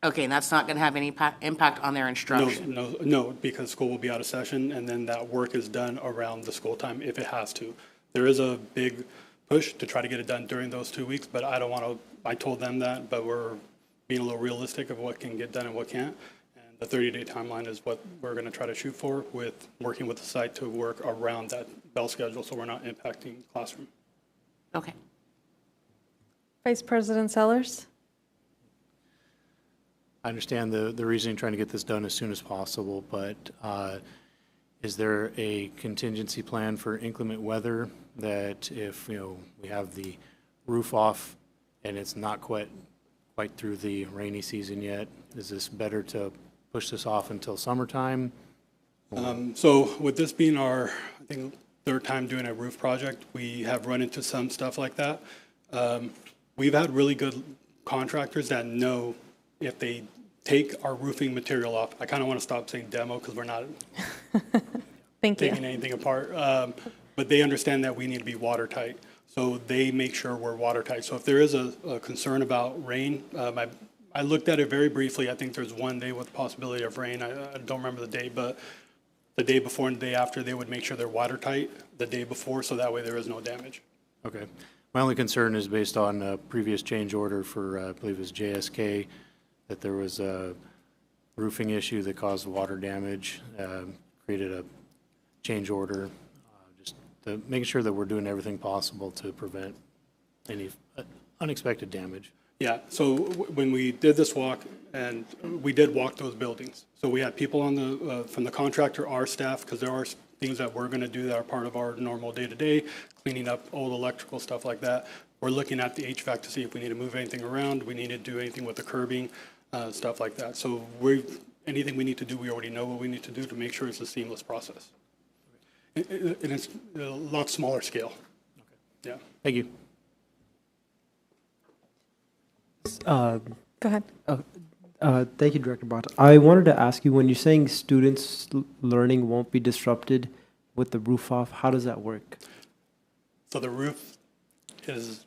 Okay, and that's not going to have any impact on their No, instruction? no, because school will be out of session, and then that work is done around the school time if it has to. There is a big push to try to get it done during those 2 weeks, but I don't want to, I told them that, but we're being a little realistic of what can get done and what can't. And the 30-day timeline is what we're going to try to shoot for, with working with the site to work around that bell schedule so we're not impacting the classroom. Okay. Vice President Sellers? I understand the reasoning trying to get this done as soon as possible, but is there a contingency plan for inclement weather that if, we have the roof off and it's not quite through the rainy season yet, is this better to push this off until summertime? So with this being our, I think, third time doing a roof project, we have run into some stuff like that. We've had really good contractors that know if they take our roofing material off. I kind of want to stop saying demo because we're not taking anything apart. But they understand that we need to be watertight. So they make sure we're watertight. So if there is a concern about rain, I looked at it very briefly. I think there's one day with possibility of rain. I don't remember the date, but the day before and the day after, they would make sure they're watertight the day before, so that way there is no damage. Okay. My only concern is based on a previous change order for, I believe it was JSK, that there was a roofing issue that caused water damage, created a change order, just making sure that we're doing everything possible to prevent any unexpected damage. Yeah, so when we did this walk, and we did walk those buildings. So we had people on the, from the contractor, our staff, because there are things that we're gonna do that are part of our normal day-to-day, cleaning up old electrical stuff like that. We're looking at the HVAC to see if we need to move anything around, we need to do anything with the curbing, stuff like that. So anything we need to do, we already know what we need to do to make sure it's a seamless process. And it's a lot smaller scale. Yeah. Thank you. Go ahead. Thank you, Director Bott. I wanted to ask you, when you're saying students' learning won't be disrupted with the roof off, how does that work? So the roof is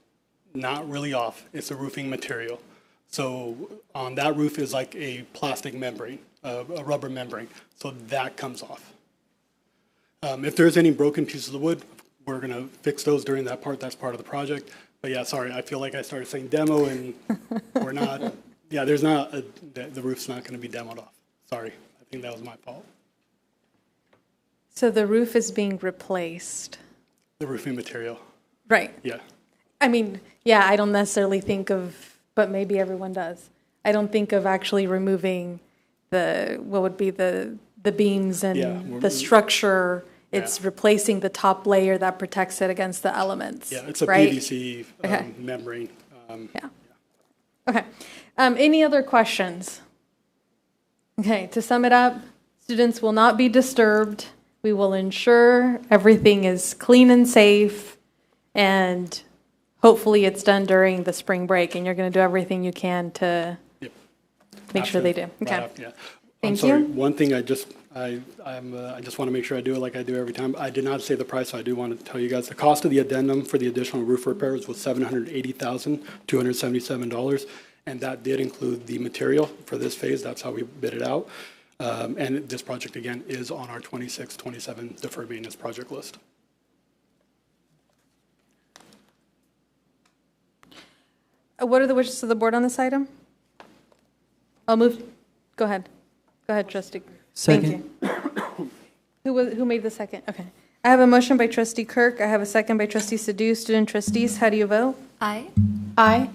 not really off. It's a roofing material. So on that roof is like a plastic membrane, a rubber membrane. So that comes off. If there's any broken pieces of wood, we're going to fix those during that part. That's part of the project. But yeah, sorry, I feel like I started saying demo and we're not. Yeah, there's not, the roof's not going to be demoed off. Sorry, I think that was my fault. So the roof is being replaced. The roofing material. Right. Yeah. I mean, yeah, I don't necessarily think of, but maybe everyone does. I don't think of actually removing what would be the beams and the structure. It's replacing the top layer that protects it against the elements. Yeah, it's a right? PVC membrane. Yeah. Okay. Any other questions? Okay, to sum it up, students will not be disturbed. We will ensure everything is clean and safe, and hopefully it's done during the spring break, and you're going to do everything you can to make sure they do. Okay. Right, yeah. Thank I'm sorry. you. One thing I just want to make sure I do it like I do every time. I did not say the price, so I do want to tell you guys. The cost of the addendum for the additional roof repairs was $780,277, and that did include the material for this phase. That's how we bid it out. And this project, again, is on our 26-27 deferred maintenance project list. What are the wishes of the board on this item? I'll move. Go ahead. Go ahead, trustee. Second. Thank you. Who made the second? Okay. I have a motion by trustee Kirk. I have a second by trustee Sadoo. Student trustees, how do you vote? Aye. Aye.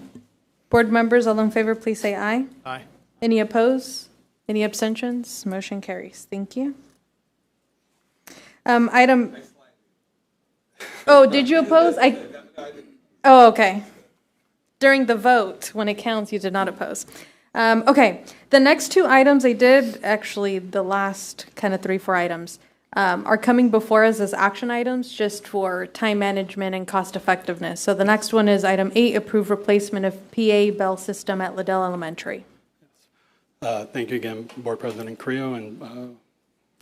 Board members, all in favor, please say aye. Aye. Any opposed? Any abstentions? Motion carries. Thank you. Item. Oh, did you oppose? Oh, okay. During the vote, when it counts, you did not oppose. Okay, the next two items I did, actually the last kind of 3-4 items, are coming before us as action items just for time management and cost effectiveness. So the next one is item 8, approve replacement of PA bell system at Liddell Elementary. Thank you again, Board President Creo, and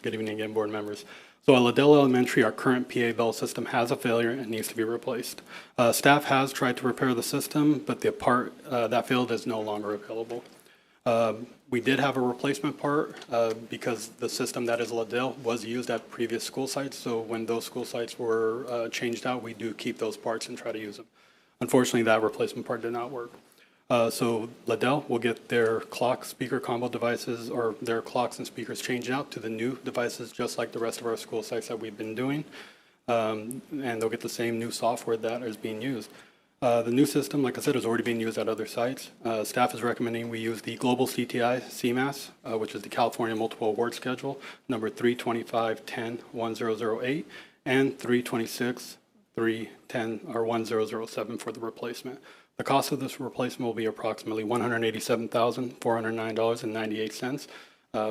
good evening again, board members. So at Liddell Elementary, our current PA bell system has a failure and needs to be replaced. Staff has tried to repair the system, but the part that failed is no longer available. We did have a replacement part because the system that is Liddell was used at previous school sites. So when those school sites were changed out, we do keep those parts and try to use them. Unfortunately, that replacement part did not work. So Liddell will get their clock speaker combo devices or their clocks and speakers changed out to the new devices, just like the rest of our school sites that we've been doing. And they'll get the same new software that is being used. The new system, like I said, is already being used at other sites. Staff is recommending we use the Global CTI CMAS, which is the California Multiple Award Schedule, number 325-10-1008 and 326-310 or 1007 for the replacement. The cost of this replacement will be approximately $187,409.98,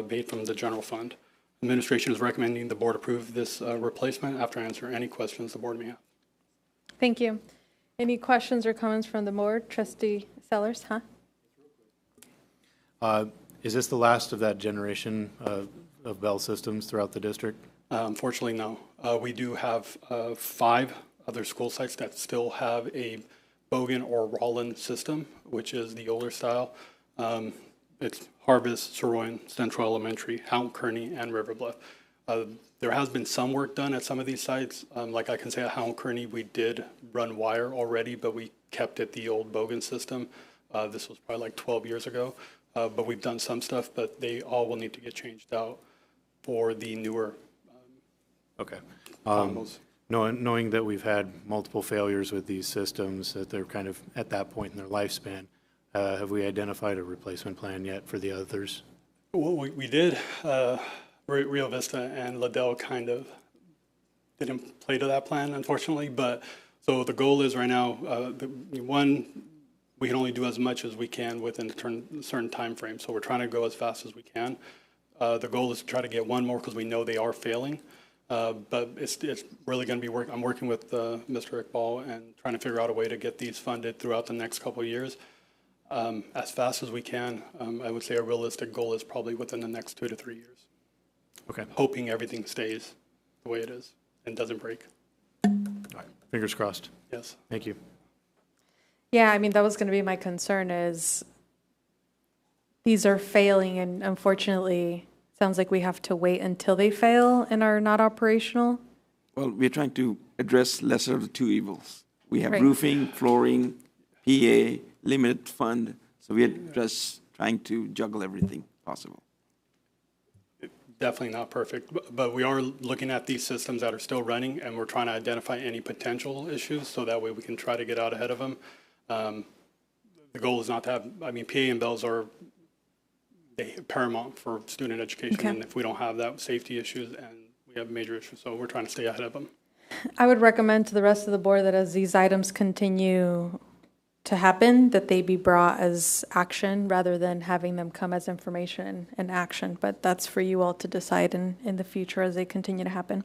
paid from the general fund. Administration is recommending the board approve this replacement after answering any questions the board may have. Thank you. Any questions or comments from the board? Trustee Sellers, Is this the last of that generation of bell systems throughout the district? Unfortunately, no. We do have 5 other school sites that still have a Bogan or Rollin system, which is the older style. It's Harvest, Soroyan, Central Elementary, Houghton Kearney, and River Bluff. There has been some work done at some of these sites. Like I can say at Houghton Kearney, we did run wire already, but we kept it the old Bogan system. This was probably like 12 years ago. But we've done some stuff, but they all will need to get changed out for the newer okay. combos. Knowing that we've had multiple failures with these systems, that they're kind of at that point in their lifespan, have we identified a replacement plan yet for the others? Well, we did. Rio Vista and Liddell kind of didn't play to that plan, unfortunately. But so the goal is right now, we can only do as much as we can within a certain time frame. So we're trying to go as fast as we can. The goal is to try to get one more because we know they are failing. But it's really going to be I'm working with Mr. Iqbal and trying to figure out a way to get these funded throughout the next couple of years as fast as we can. I would say a realistic goal is probably within the next 2 to 3 years. Okay. Hoping everything stays the way it is and doesn't break. All right. Fingers crossed. Yes. Thank you. Yeah, I mean, that was going to be my concern is these are failing, and unfortunately, sounds like we have to wait until they fail and are not operational. Well, we're trying to address lesser of the 2 evils. We have Right. roofing, flooring, PA, limited fund. So we are just trying to juggle everything possible. Definitely not perfect, but we are looking at these systems that are still running, and we're trying to identify any potential issues so that way we can try to get out ahead of them. The goal is not to have, I mean, PA and bells are paramount for student education, Okay. and if we don't have that, safety issues, and we have major issues, so we're trying to stay ahead of them. I would recommend to the rest of the board that as these items continue to happen, that they be brought as action rather than having them come as information and action. But that's for you all to decide in the future as they continue to happen.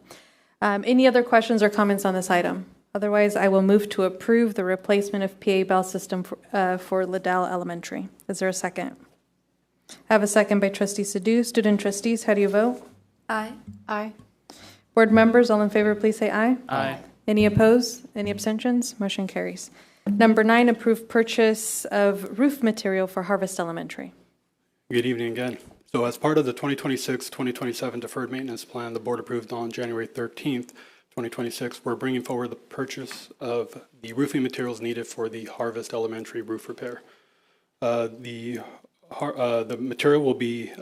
Any other questions or comments on this item? Otherwise, I will move to approve the replacement of PA bell system for Liddell Elementary. Is there a second? I have a second by Trustee Sadhu. Student trustees, how do you vote? Aye. Aye. Board members, all in favor, please say aye. Aye. Any opposed? Any abstentions? Motion carries. Number 9, approve purchase of roof material for Harvest Elementary. Good evening again. So as part of the 2026-2027 deferred maintenance plan, the board approved on January 13th, 2026, we're bringing forward the purchase of the roofing materials needed for the Harvest Elementary roof repair. The material will be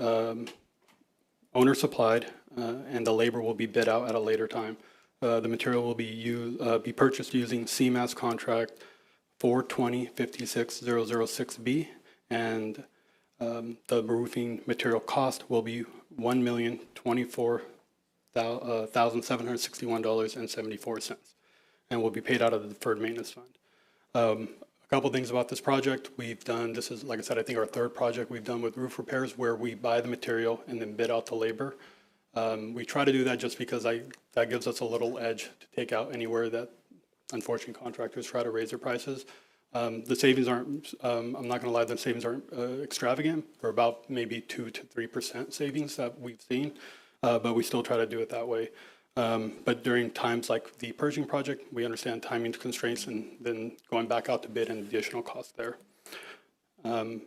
owner supplied, and the labor will be bid out at a later time. The material will be purchased using CMAS contract 420-56006B, and the roofing material cost will be $1,024,761.74, and will be paid out of the deferred maintenance fund. A couple things about this project. This is, like I said, I think our 3rd project we've done with roof repairs where we buy the material and then bid out the labor. We try to do that just because that gives us a little edge to take out anywhere that unfortunately contractors try to raise their prices. The savings aren't, I'm not going to lie, the savings aren't extravagant. They're about maybe 2 to 3% savings that we've seen, but we still try to do it that way. But during times like the purging project, we understand timing constraints and then going back out to bid and additional costs there. And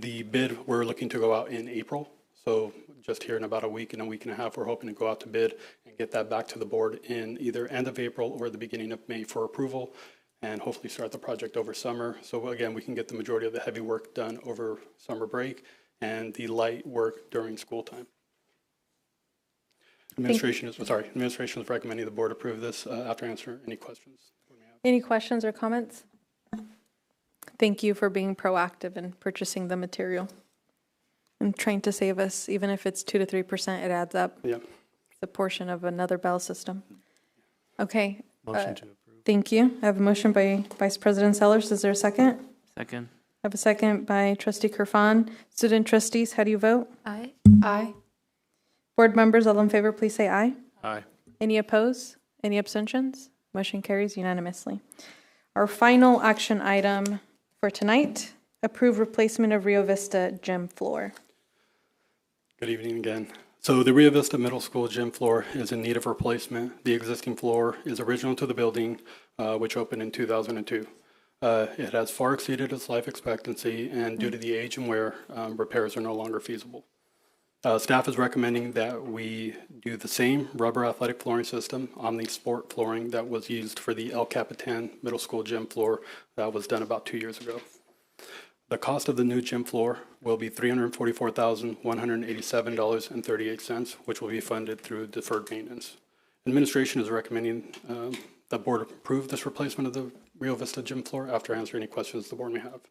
the bid, we're looking to go out in April. So just here in about a week and a half, we're hoping to go out to bid and get that back to the board in either end of April or the beginning of May for approval, and hopefully start the project over summer. So again, we can get the majority of the heavy work done over summer break and the light work during school time. Administration is recommending the board approve this after answering any questions. Any questions or comments? Thank you for being proactive in purchasing the material and trying to save us, even if it's 2 to 3%, it adds up. Yeah. It's a portion of another bell system. Okay. Motion to approve. Thank you. I have a motion by Vice President Sellers. Is there a second? Second. I have a second by Trustee Kerfan. Student trustees, how do you vote? Aye. Aye. Board members, all in favor, please say aye. Aye. Any opposed? Any abstentions? Motion carries unanimously. Our final action item for tonight, approve replacement of Rio Vista gym floor. Good evening again. So the Rio Vista Middle School gym floor is in need of replacement. The existing floor is original to the building, which opened in 2002. It has far exceeded its life expectancy, and due to the age and wear, repairs are no longer feasible. Staff is recommending that we do the same rubber athletic flooring system on the sport flooring that was used for the El Capitan Middle School gym floor that was done about 2 years ago. The cost of the new gym floor will be $344,187.38, which will be funded through deferred maintenance. Administration is recommending the board approve this replacement of the Rio Vista gym floor after answering any questions the board may have.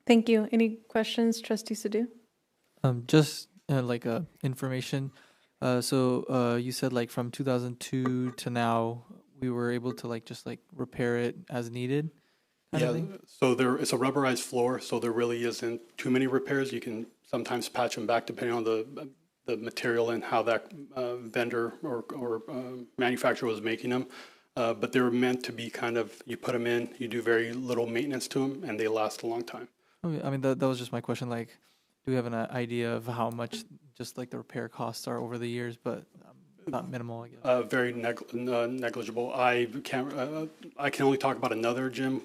Thank you. Any questions, Trustee Sadhu? Just like information. So you said like from 2002 to now, we were able to just repair it as needed. Yeah, so it's a rubberized floor, so there really isn't too many repairs. You can sometimes patch them back depending on the material and how that vendor or manufacturer was making them. But they were meant to be you put them in, you do very little maintenance to them, and they last a long time. Okay, I mean, that was just my question. Do we have an idea of how much just the repair costs are over the years, but not minimal, I guess? Very negligible. I can only talk about another gym,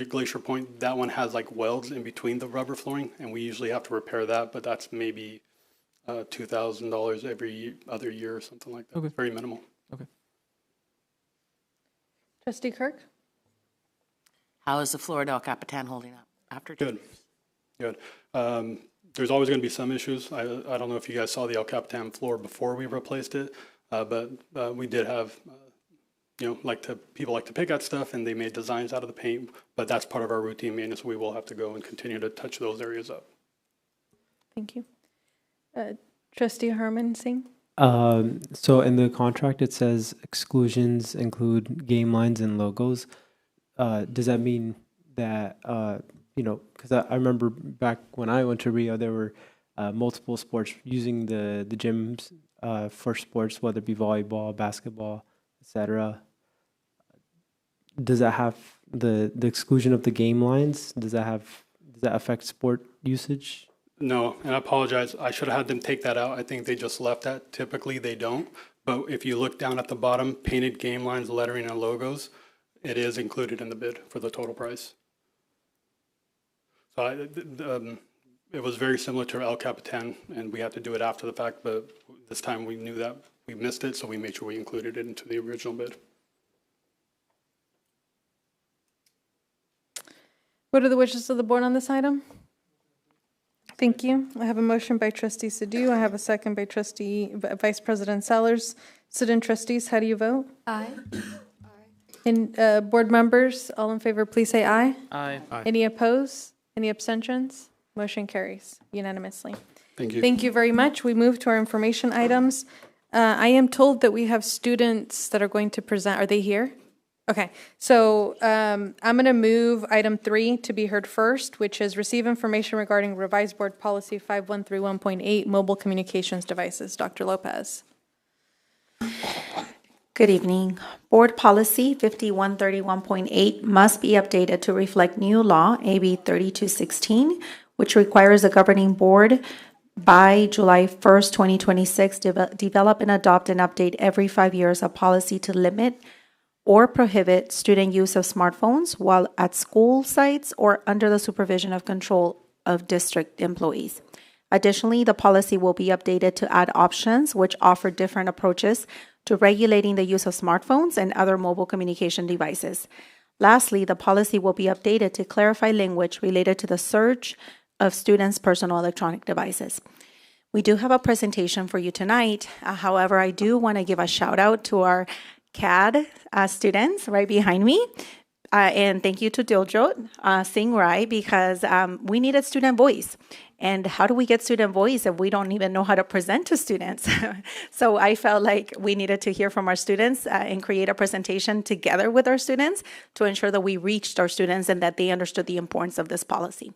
Glacier Point. That one has welds in between the rubber flooring, and we usually have to repair that, but that's maybe $2,000 every other year or something like that. Okay. Very minimal. Okay. Trustee Kirk? How is the floor at El Capitan holding up after 2 years? Good. There's always going to be some issues. I don't know if you guys saw the El Capitan floor before we replaced it, but we did have, people like to pick at stuff, and they made designs out of the paint, but that's part of our routine maintenance. We will have to go and continue to touch those areas up. Thank you. Trustee Harman Singh? So in the contract, it says exclusions include game lines and logos. Does that mean that, because I remember back when I went to Rio, there were multiple sports using the gyms for sports, whether it be volleyball, basketball, etc. Does that have the exclusion of the game lines? Does that affect sport usage? No, and I apologize. I should have had them take that out. I think they just left that. Typically, they don't. But if you look down at the bottom, painted game lines, lettering, and logos, it is included in the bid for the total price. So it was very similar to El Capitan, and we had to do it after the fact, but this time we knew that we missed it, so we made sure we included it into the original bid. What are the wishes of the board on this item? Thank you. I have a motion by Trustee Sadhu. I have a second by Vice President Sellers. Student trustees, how do you vote? Aye. And board members, all in favor, please say aye. Aye. Any opposed? Any abstentions? Motion carries unanimously. Thank you. Thank you very much. We move to our information items. I am told that we have students that are going to present. Are they here? Okay, so I'm going to move item 3 to be heard first, which is receive information regarding revised board policy 5131.8, mobile communications devices. Dr. Lopez. Good evening. Board Policy 5131.8 must be updated to reflect new law, AB 3216, which requires the governing board by July 1st, 2026, develop and adopt and update every 5 years a policy to limit or prohibit student use of smartphones while at school sites or under the supervision of control of district employees. Additionally, the policy will be updated to add options which offer different approaches to regulating the use of smartphones and other mobile communication devices. Lastly, the policy will be updated to clarify language related to the search of students' personal electronic devices. We do have a presentation for you tonight. However, I do want to give a shout out to our CAD students right behind me. And thank you to Diljot Singh Rai because we needed student voice. And how do we get student voice if we don't even know how to present to students? So I felt like we needed to hear from our students and create a presentation together with our students to ensure that we reached our students and that they understood the importance of this policy.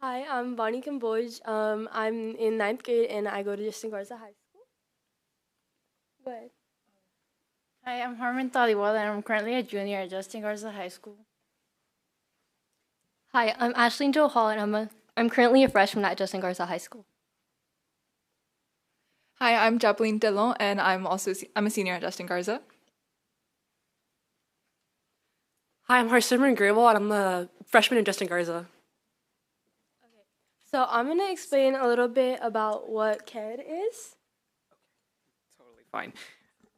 Hi, I'm Vani Kamboj. I'm in 9th grade and I go to Justin Garza High School. Go ahead. Hi, I'm Harman Taliwala and I'm currently a junior at Justin Garza High School. Hi, I'm Ashley Jo Hall and I'm currently a freshman at Justin Garza High School. Hi, I'm Jacqueline Delon and I'm a senior at Justin Garza. Hi, I'm Harsimran Grable and I'm a freshman at Justin Garza. So I'm going to explain a little bit about what KED is. Totally fine.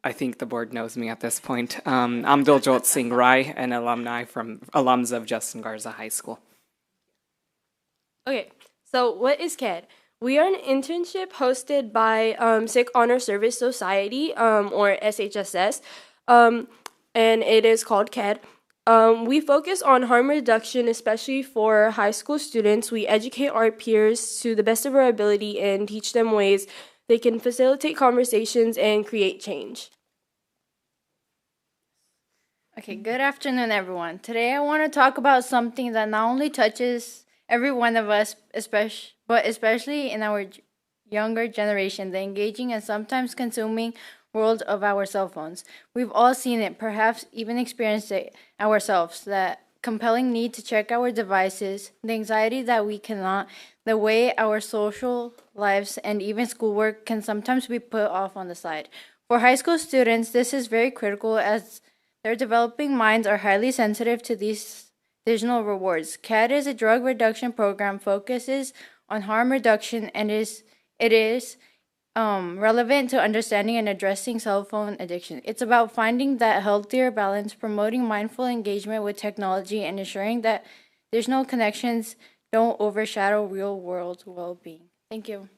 I think the board knows me at this point. I'm Diljot Singh Rai, an alums of Justin Garza High School. Okay, so what is KED? We are an internship hosted by Sikh Honor Service Society, or SHSS, and it is called KED. We focus on harm reduction, especially for high school students. We educate our peers to the best of our ability and teach them ways they can facilitate conversations and create change. Okay, good afternoon, everyone. Today I want to talk about something that not only touches every one of us, but especially in our younger generation, the engaging and sometimes consuming world of our cell phones. We've all seen it, perhaps even experienced it ourselves, that compelling need to check our devices, the anxiety that we cannot, the way our social lives and even schoolwork can sometimes be put off on the side. For high school students, this is very critical as their developing minds are highly sensitive to these digital rewards. CAD is a drug reduction program, focuses on harm reduction, and it is relevant to understanding and addressing cell phone addiction. It's about finding that healthier balance, promoting mindful engagement with technology, and ensuring that digital connections don't overshadow real-world well-being. Thank you.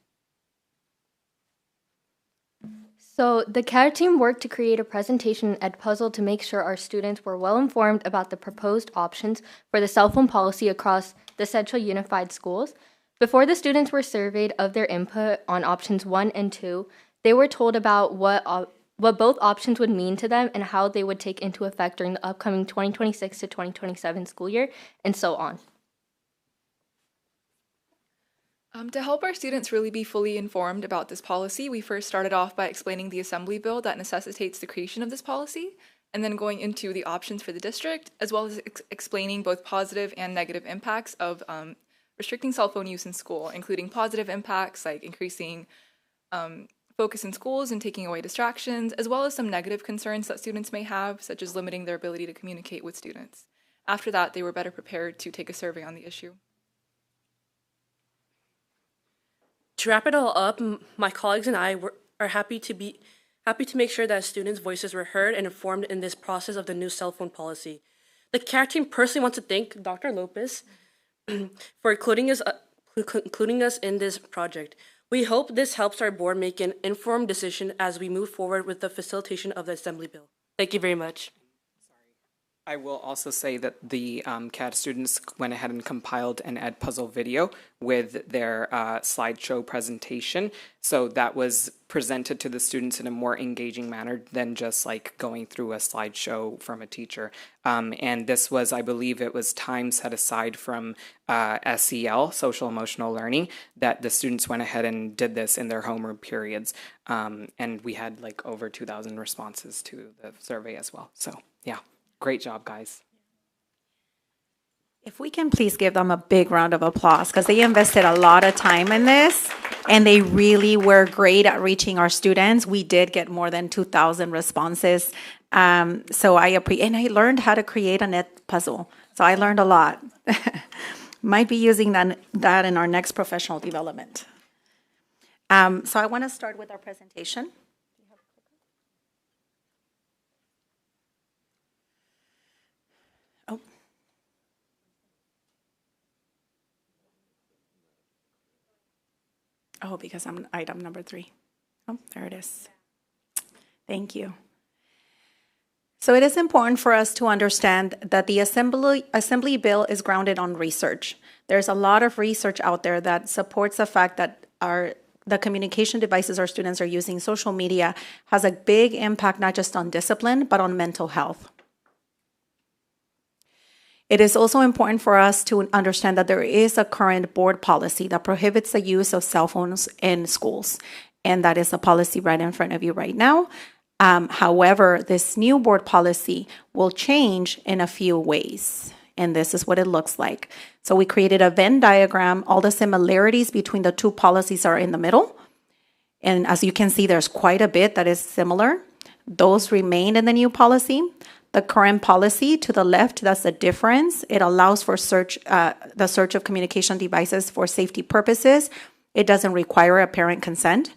So the CAD team worked to create a presentation and puzzle to make sure our students were well informed about the proposed options for the cell phone policy across the Central Unified Schools. Before the students were surveyed of their input on options 1 and 2, they were told about what both options would mean to them and how they would take into effect during the upcoming 2026 to 2027 school year, and so on. To help our students really be fully informed about this policy, we first started off by explaining the assembly bill that necessitates the creation of this policy, and then going into the options for the district, as well as explaining both positive and negative impacts of restricting cell phone use in school, including positive impacts like increasing focus in schools and taking away distractions, as well as some negative concerns that students may have, such as limiting their ability to communicate with students. After that, they were better prepared to take a survey on the issue. To wrap it all up, my colleagues and I are happy to make sure that students' voices were heard and informed in this process of the new cell phone policy. The CARE team personally wants to thank Dr. Lopez for including us in this project. We hope this helps our board make an informed decision as we move forward with the facilitation of the Assembly Bill. Thank you very much. I will also say that the CAD students went ahead and compiled an Edpuzzle video with their slideshow presentation. So that was presented to the students in a more engaging manner than just like going through a slideshow from a teacher. And this was, I believe it was time set aside from SEL, social emotional learning, that the students went ahead and did this in their homeroom periods. And we had like over 2,000 responses to the survey as well. So yeah. Great job, guys. If we can please give them a big round of applause, because they invested a lot of time in this, and they really were great at reaching our students. We did get more than 2,000 responses. So and I learned how to create a net puzzle. So I learned a lot. Might be using that in our next professional development. So I want to start with our presentation. Oh, because I'm item number 3. Oh, there it is. Thank you. So it is important for us to understand that the Assembly Bill is grounded on research. There's a lot of research out there that supports the fact that the communication devices our students are using, social media, has a big impact not just on discipline, but on mental health. It is also important for us to understand that there is a current board policy that prohibits the use of cell phones in schools, and that is a policy right in front of you right now. However, this new board policy will change in a few ways, and this is what it looks like. So we created a Venn diagram. All the similarities between the two policies are in the middle, and as you can see, there's quite a bit that is similar. Those remain in the new policy. The current policy to the left, that's the difference. It allows for the search of communication devices for safety purposes. It doesn't require a parent consent.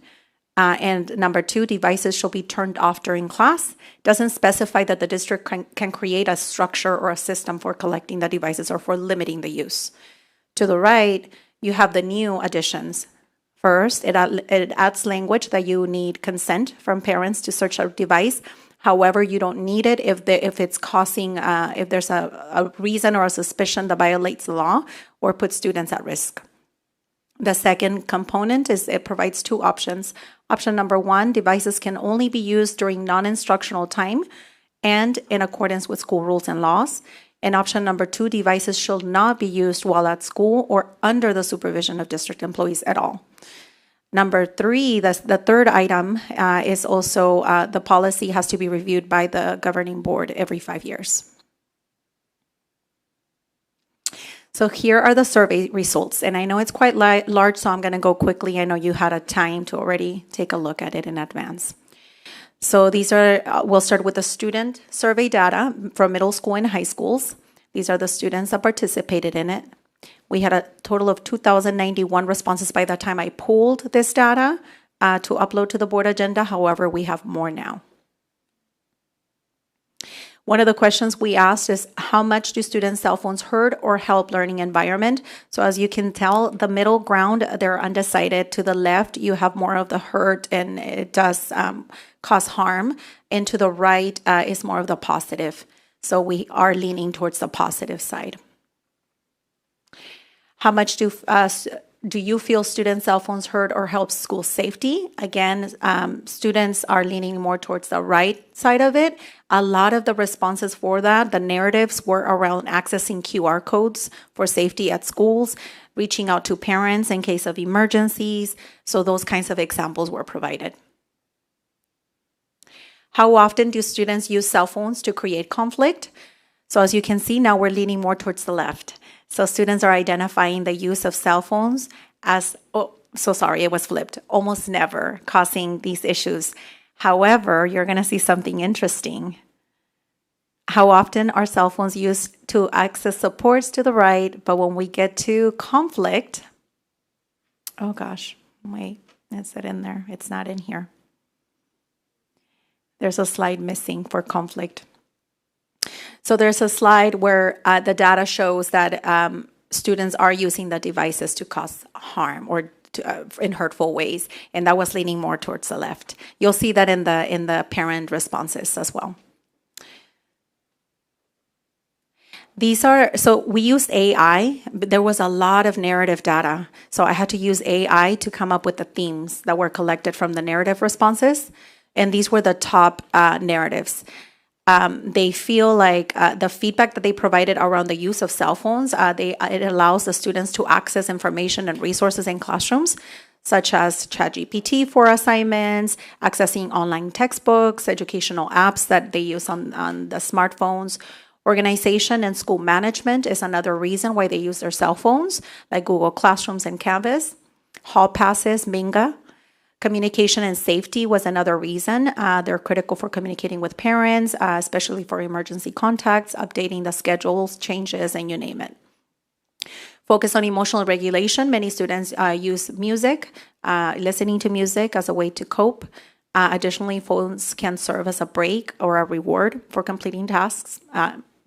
And number 2, devices shall be turned off during class. Doesn't specify that the district can create a structure or a system for collecting the devices or for limiting the use. To the right, you have the new additions. First, it adds language that you need consent from parents to search a device. However, you don't need it if it's causing, if there's a reason or a suspicion that violates the law or puts students at risk. The second component is it provides 2 options. Option number 1, devices can only be used during non-instructional time and in accordance with school rules and laws. And option number 2, devices shall not be used while at school or under the supervision of district employees at all. Number 3, the third item is also the policy has to be reviewed by the governing board every 5 years. So here are the survey results, and I know it's quite large, so I'm going to go quickly. I know you had a time to already take a look at it in advance. So these are, we'll start with the student survey data from middle school and high schools. These are the students that participated in it. We had a total of 2,091 responses by the time I pulled this data to upload to the board agenda. However, we have more now. One of the questions we asked is, how much do students' cell phones hurt or help learning environment? So as you can tell, the middle ground, they're undecided. To the left, you have more of the hurt and it does cause harm. And to the right is more of the positive. So we are leaning towards the positive side. How much do you feel student cell phones hurt or help school safety? Again, students are leaning more towards the right side of it. A lot of the responses for that, the narratives were around accessing QR codes for safety at schools, reaching out to parents in case of emergencies. So those kinds of examples were provided. How often do students use cell phones to create conflict? So as you can see, now we're leaning more towards the left. So students are identifying the use of cell phones as, it was flipped, almost never causing these issues. However, you're going to see something interesting. How often are cell phones used to access supports to the right, but when we get to conflict, oh gosh, wait, is it in there? It's not in here. There's a slide missing for conflict. So there's a slide where the data shows that students are using the devices to cause harm or in hurtful ways, and that was leaning more towards the left. You'll see that in the parent responses as well. So we used AI, but there was a lot of narrative data. So I had to use AI to come up with the themes that were collected from the narrative responses, and these were the top narratives. They feel like the feedback that they provided around the use of cell phones, it allows the students to access information and resources in classrooms, such as ChatGPT for assignments, accessing online textbooks, educational apps that they use on the smartphones, Organization and school management is another reason why they use their cell phones, like Google Classrooms and Canvas. Hall passes, Minga. Communication and safety was another reason. They're critical for communicating with parents, especially for emergency contacts, updating the schedules, changes, and you name it. Focus on emotional regulation. Many students use music, listening to music as a way to cope. Additionally, phones can serve as a break or a reward for completing tasks.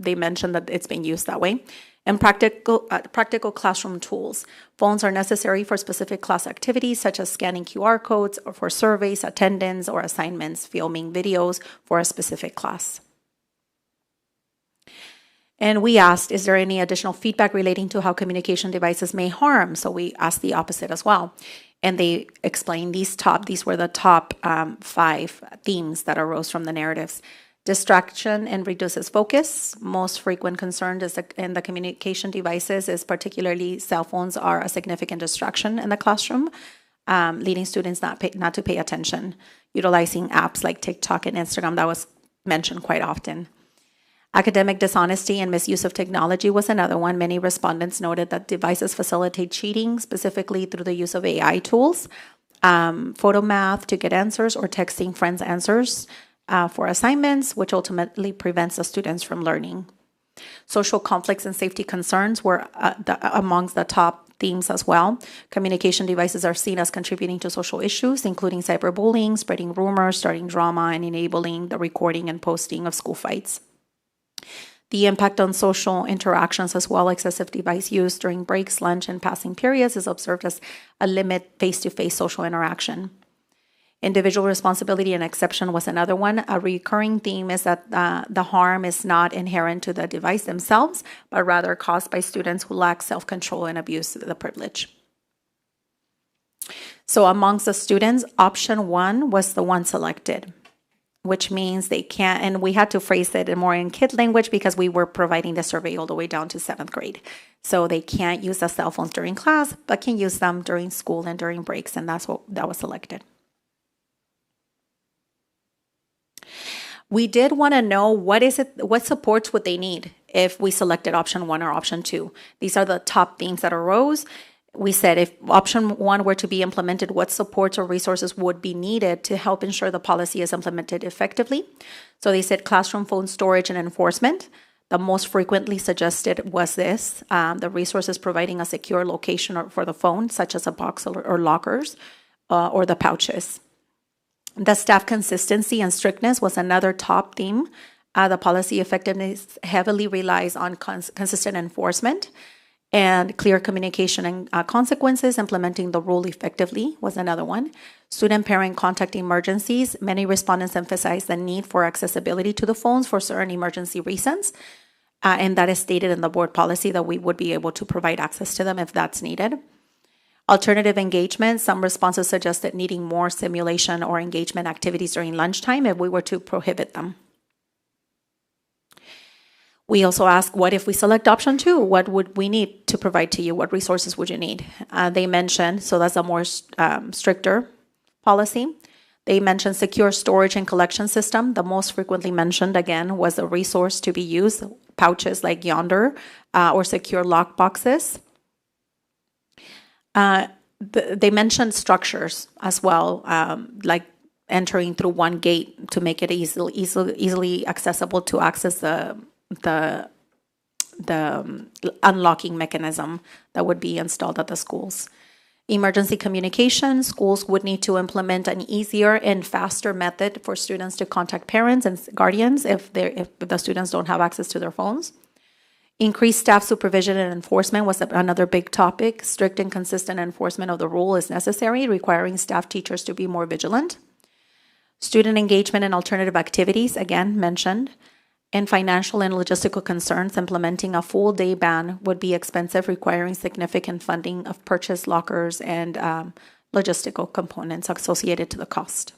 They mentioned that it's being used that way. And practical classroom tools. Phones are necessary for specific class activities such as scanning QR codes or for surveys, attendance, or assignments, filming videos for a specific class. And we asked, is there any additional feedback relating to how communication devices may harm? So we asked the opposite as well. And they explained these were the top 5 themes that arose from the narratives. Distraction and reduces focus. Most frequent concern in the communication devices is particularly cell phones are a significant distraction in the classroom, leading students not to pay attention. Utilizing apps like TikTok and Instagram, that was mentioned quite often. Academic dishonesty and misuse of technology was another one. Many respondents noted that devices facilitate cheating, specifically through the use of AI tools, photo math to get answers, or texting friends answers for assignments, which ultimately prevents the students from learning. Social conflicts and safety concerns were amongst the top themes as well. Communication devices are seen as contributing to social issues, including cyberbullying, spreading rumors, starting drama, and enabling the recording and posting of school fights. The impact on social interactions as well, excessive device use during breaks, lunch, and passing periods is observed as a limit face-to-face social interaction. Individual responsibility and exception was another one. A recurring theme is that the harm is not inherent to the device themselves, but rather caused by students who lack self-control and abuse the privilege. So amongst the students, option 1 was the one selected, which means they can't, and we had to phrase it more in kid language because we were providing the survey all the way down to 7th grade. So they can't use the cell phones during class, but can use them during school and during breaks, and that was selected. We did want to know what supports would they need if we selected option 1 or option 2. These are the top themes that arose. We said if option 1 were to be implemented, what supports or resources would be needed to help ensure the policy is implemented effectively? So they said classroom phone storage and enforcement. The most frequently suggested was this, the resources providing a secure location for the phone, such as a box or lockers, or the pouches. The staff consistency and strictness was another top theme. The policy effectiveness heavily relies on consistent enforcement and clear communication and consequences. Implementing the rule effectively was another one. Student-parent contact emergencies. Many respondents emphasized the need for accessibility to the phones for certain emergency reasons. And that is stated in the board policy that we would be able to provide access to them if that's needed. Alternative engagement. Some responses suggested needing more simulation or engagement activities during lunchtime if we were to prohibit them. We also asked, what if we select option 2? What would we need to provide to you? What resources would you need? They mentioned, so that's a more stricter policy. They mentioned secure storage and collection system. The most frequently mentioned, again, was a resource to be used, pouches like Yonder, or secure lock boxes. They mentioned structures as well, like entering through one gate to make it easily accessible to access the unlocking mechanism that would be installed at the schools. Emergency communication. Schools would need to implement an easier and faster method for students to contact parents and guardians if the students don't have access to their phones. Increased staff supervision and enforcement was another big topic. Strict and consistent enforcement of the rule is necessary, requiring staff teachers to be more vigilant. Student engagement and alternative activities, again mentioned. And financial and logistical concerns. Implementing a full day ban would be expensive, requiring significant funding of purchase lockers and logistical components associated to the cost.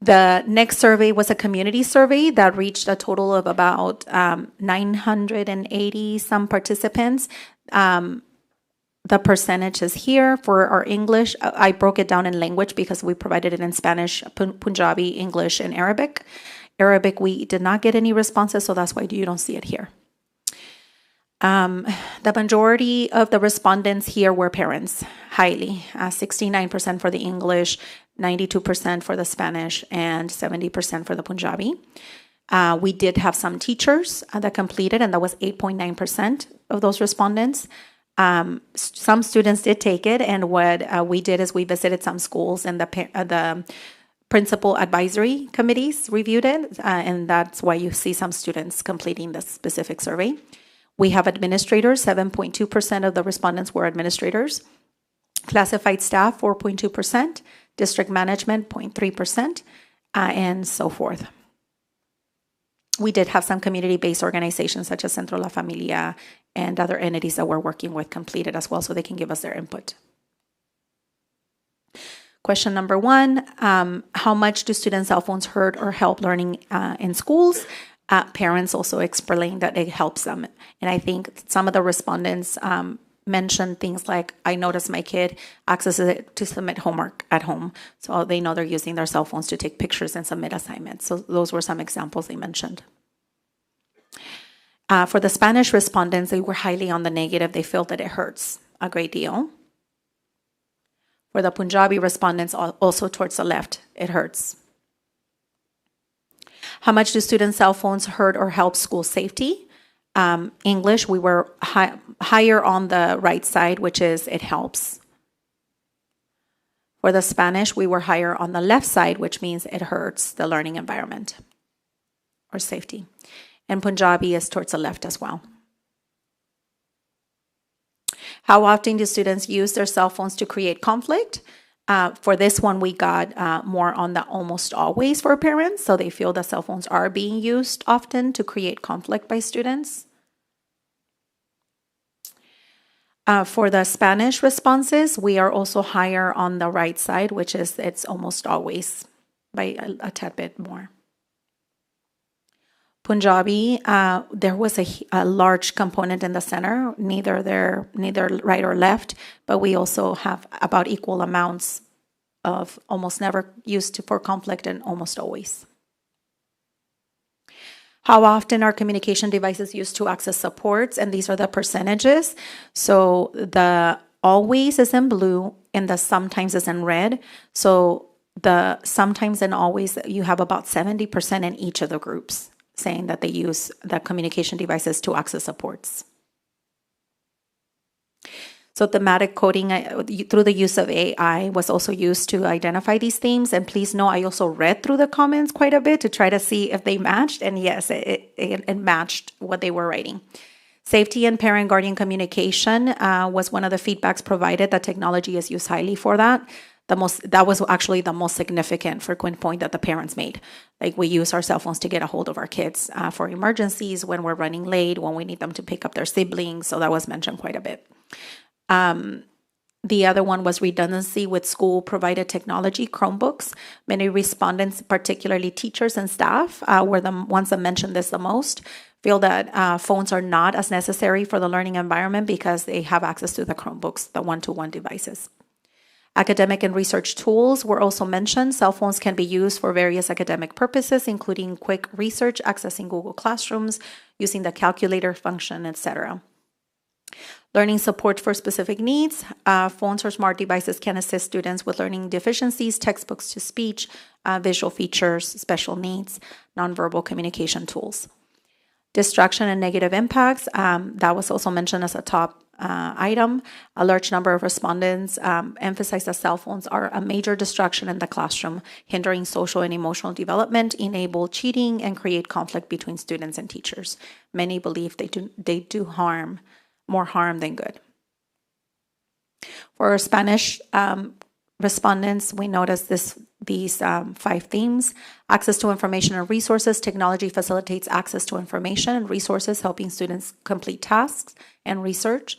The next survey was a community survey that reached a total of about 980 some participants. The percentage is here for our English. I broke it down in language because we provided it in Spanish, Punjabi, English, and Arabic. Arabic, we did not get any responses, so that's why you don't see it here. The majority of the respondents here were parents, highly, 69% for the English, 92% for the Spanish, and 70% for the Punjabi. We did have some teachers that completed, and that was 8.9% of those respondents. Some students did take it, and what we did is we visited some schools, and the principal advisory committees reviewed it, and that's why you see some students completing this specific survey. We have administrators, 7.2% of the respondents were administrators. Classified staff, 4.2%. District management, 0.3%, and so forth. We did have some community-based organizations such as Centro La Familia and other entities that we're working with completed as well, so they can give us their input. Question number 1, how much do student cell phones hurt or help learning in schools? Parents also explained that it helps them. And I think some of the respondents mentioned things like, I noticed my kid accesses it to submit homework at home. So they know they're using their cell phones to take pictures and submit assignments. So those were some examples they mentioned. For the Spanish respondents, they were highly on the negative. They felt that it hurts a great deal. For the Punjabi respondents, also towards the left, it hurts. How much do student cell phones hurt or help school safety? English, we were higher on the right side, which is it helps. For the Spanish, we were higher on the left side, which means it hurts the learning environment or safety. And Punjabi is towards the left as well. How often do students use their cell phones to create conflict? For this one, we got more on the almost always for parents. So they feel that cell phones are being used often to create conflict by students. For the Spanish responses, we are also higher on the right side, which is it's almost always by a tad bit more. Punjabi, there was a large component in the center, neither right or left, but we also have about equal amounts of almost never used for conflict and almost always. How often are communication devices used to access supports? And these are the percentages. So the always is in blue and the sometimes is in red. So the sometimes and always, you have about 70% in each of the groups saying that they use the communication devices to access supports. So thematic coding through the use of AI was also used to identify these themes. And please know, I also read through the comments quite a bit to try to see if they matched. And yes, it matched what they were writing. Safety and parent-guardian communication was one of the feedbacks provided that technology is used highly for that. That was actually the most significant frequent point that the parents made. Like, we use our cell phones to get a hold of our kids for emergencies, when we're running late, when we need them to pick up their siblings. So that was mentioned quite a bit. The other one was redundancy with school provided technology, Chromebooks. Many respondents, particularly teachers and staff, were the ones that mentioned this the most, feel that phones are not as necessary for the learning environment because they have access to the Chromebooks, the one-to-one devices. Academic and research tools were also mentioned. Cell phones can be used for various academic purposes, including quick research, accessing Google Classrooms, using the calculator function, etc. Learning support for specific needs. Phones or smart devices can assist students with learning deficiencies, textbooks to speech, visual features, special needs, nonverbal communication tools. Distraction and negative impacts. That was also mentioned as a top item. A large number of respondents emphasized that cell phones are a major distraction in the classroom, hindering social and emotional development, enable cheating, and create conflict between students and teachers. Many believe they do harm, more harm than good. For our Spanish respondents, we noticed these 5 themes. Access to information and resources. Technology facilitates access to information and resources, helping students complete tasks and research.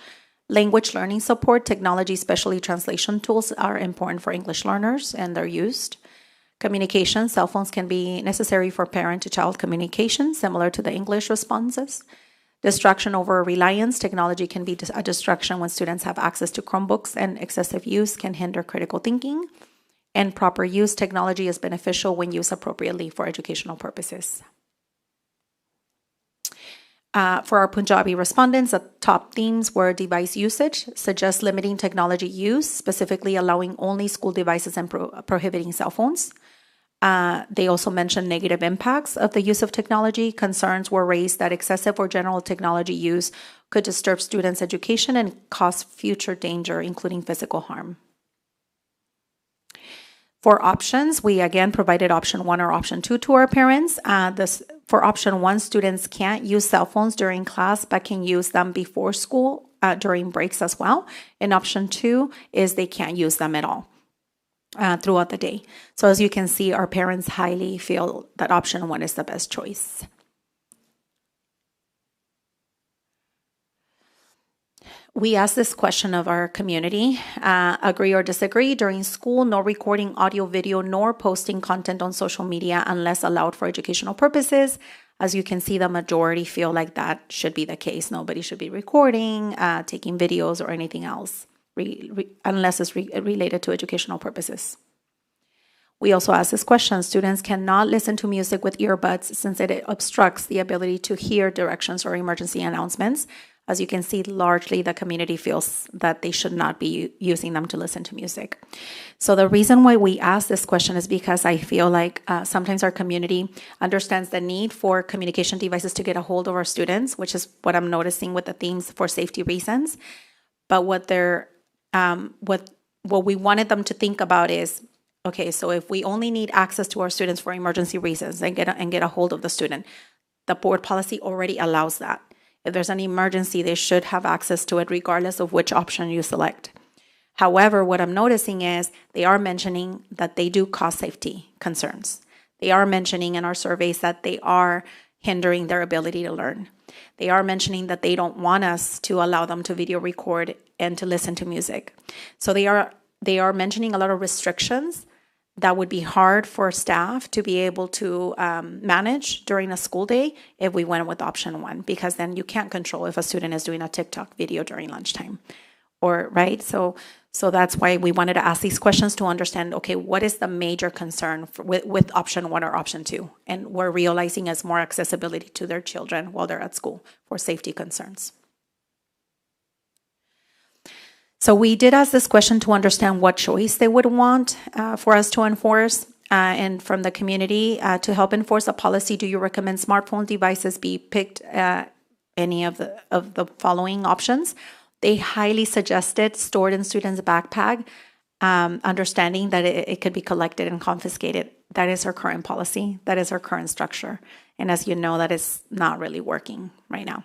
Language learning support. Technology, especially translation tools, are important for English learners, and they're used. Communication. Cell phones can be necessary for parent-to-child communication, similar to the English responses. Distraction over reliance. Technology can be a distraction when students have access to Chromebooks, and excessive use can hinder critical thinking. and proper use. Technology is beneficial when used appropriately for educational purposes. For our Punjabi respondents, the top themes were device usage, suggest limiting technology use, specifically allowing only school devices and prohibiting cell phones. They also mentioned negative impacts of the use of technology. Concerns were raised that excessive or general technology use could disturb students' education and cause future danger, including physical harm. For options, we again provided option 1 or option 2 to our parents. For option 1, students can't use cell phones during class, but can use them before school during breaks as well. And option 2 is they can't use them at all throughout the day. So as you can see, our parents highly feel that option 1 is the best choice. We asked this question of our community, agree or disagree. During school, no recording audio, video, nor posting content on social media unless allowed for educational purposes. As you can see, the majority feel like that should be the case. Nobody should be recording, taking videos, or anything else, unless it's related to educational purposes. We also asked this question, students cannot listen to music with earbuds since it obstructs the ability to hear directions or emergency announcements. As you can see, largely the community feels that they should not be using them to listen to music. So the reason why we ask this question is because I feel like sometimes our community understands the need for communication devices to get a hold of our students, which is what I'm noticing with the themes for safety reasons. But what we wanted them to think about is, okay, so if we only need access to our students for emergency reasons and get a hold of the student, the board policy already allows that. If there's an emergency, they should have access to it regardless of which option you select. However, what I'm noticing is they are mentioning that they do cause safety concerns. They are mentioning in our surveys that they are hindering their ability to learn. They are mentioning that they don't want us to allow them to video record and to listen to music. So they are mentioning a lot of restrictions that would be hard for staff to be able to manage during a school day if we went with option 1, because then you can't control if a student is doing a TikTok video during lunchtime, or right? So that's why we wanted to ask these questions to understand, okay, what is the major concern with option 1 or option 2? And we're realizing as more accessibility to their children while they're at school for safety concerns. So we did ask this question to understand what choice they would want for us to enforce. And from the community, to help enforce a policy, do you recommend smartphone devices be picked any of the following options? They highly suggested stored in students' backpack, understanding that it could be collected and confiscated. That is our current policy. That is our current structure. And as you know, that is not really working right now.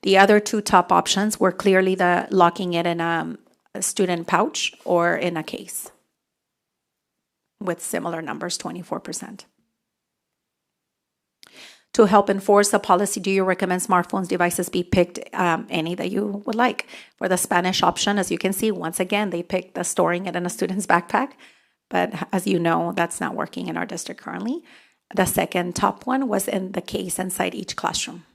The other 2 top options were clearly the locking it in a student pouch or in a case with similar numbers, 24%. To help enforce the policy, do you recommend smartphones devices be picked any that you would like? For the Spanish option, as you can see, once again, they picked the storing it in a student's backpack. But as you know, that's not working in our district currently. The second top one was in the case inside each classroom.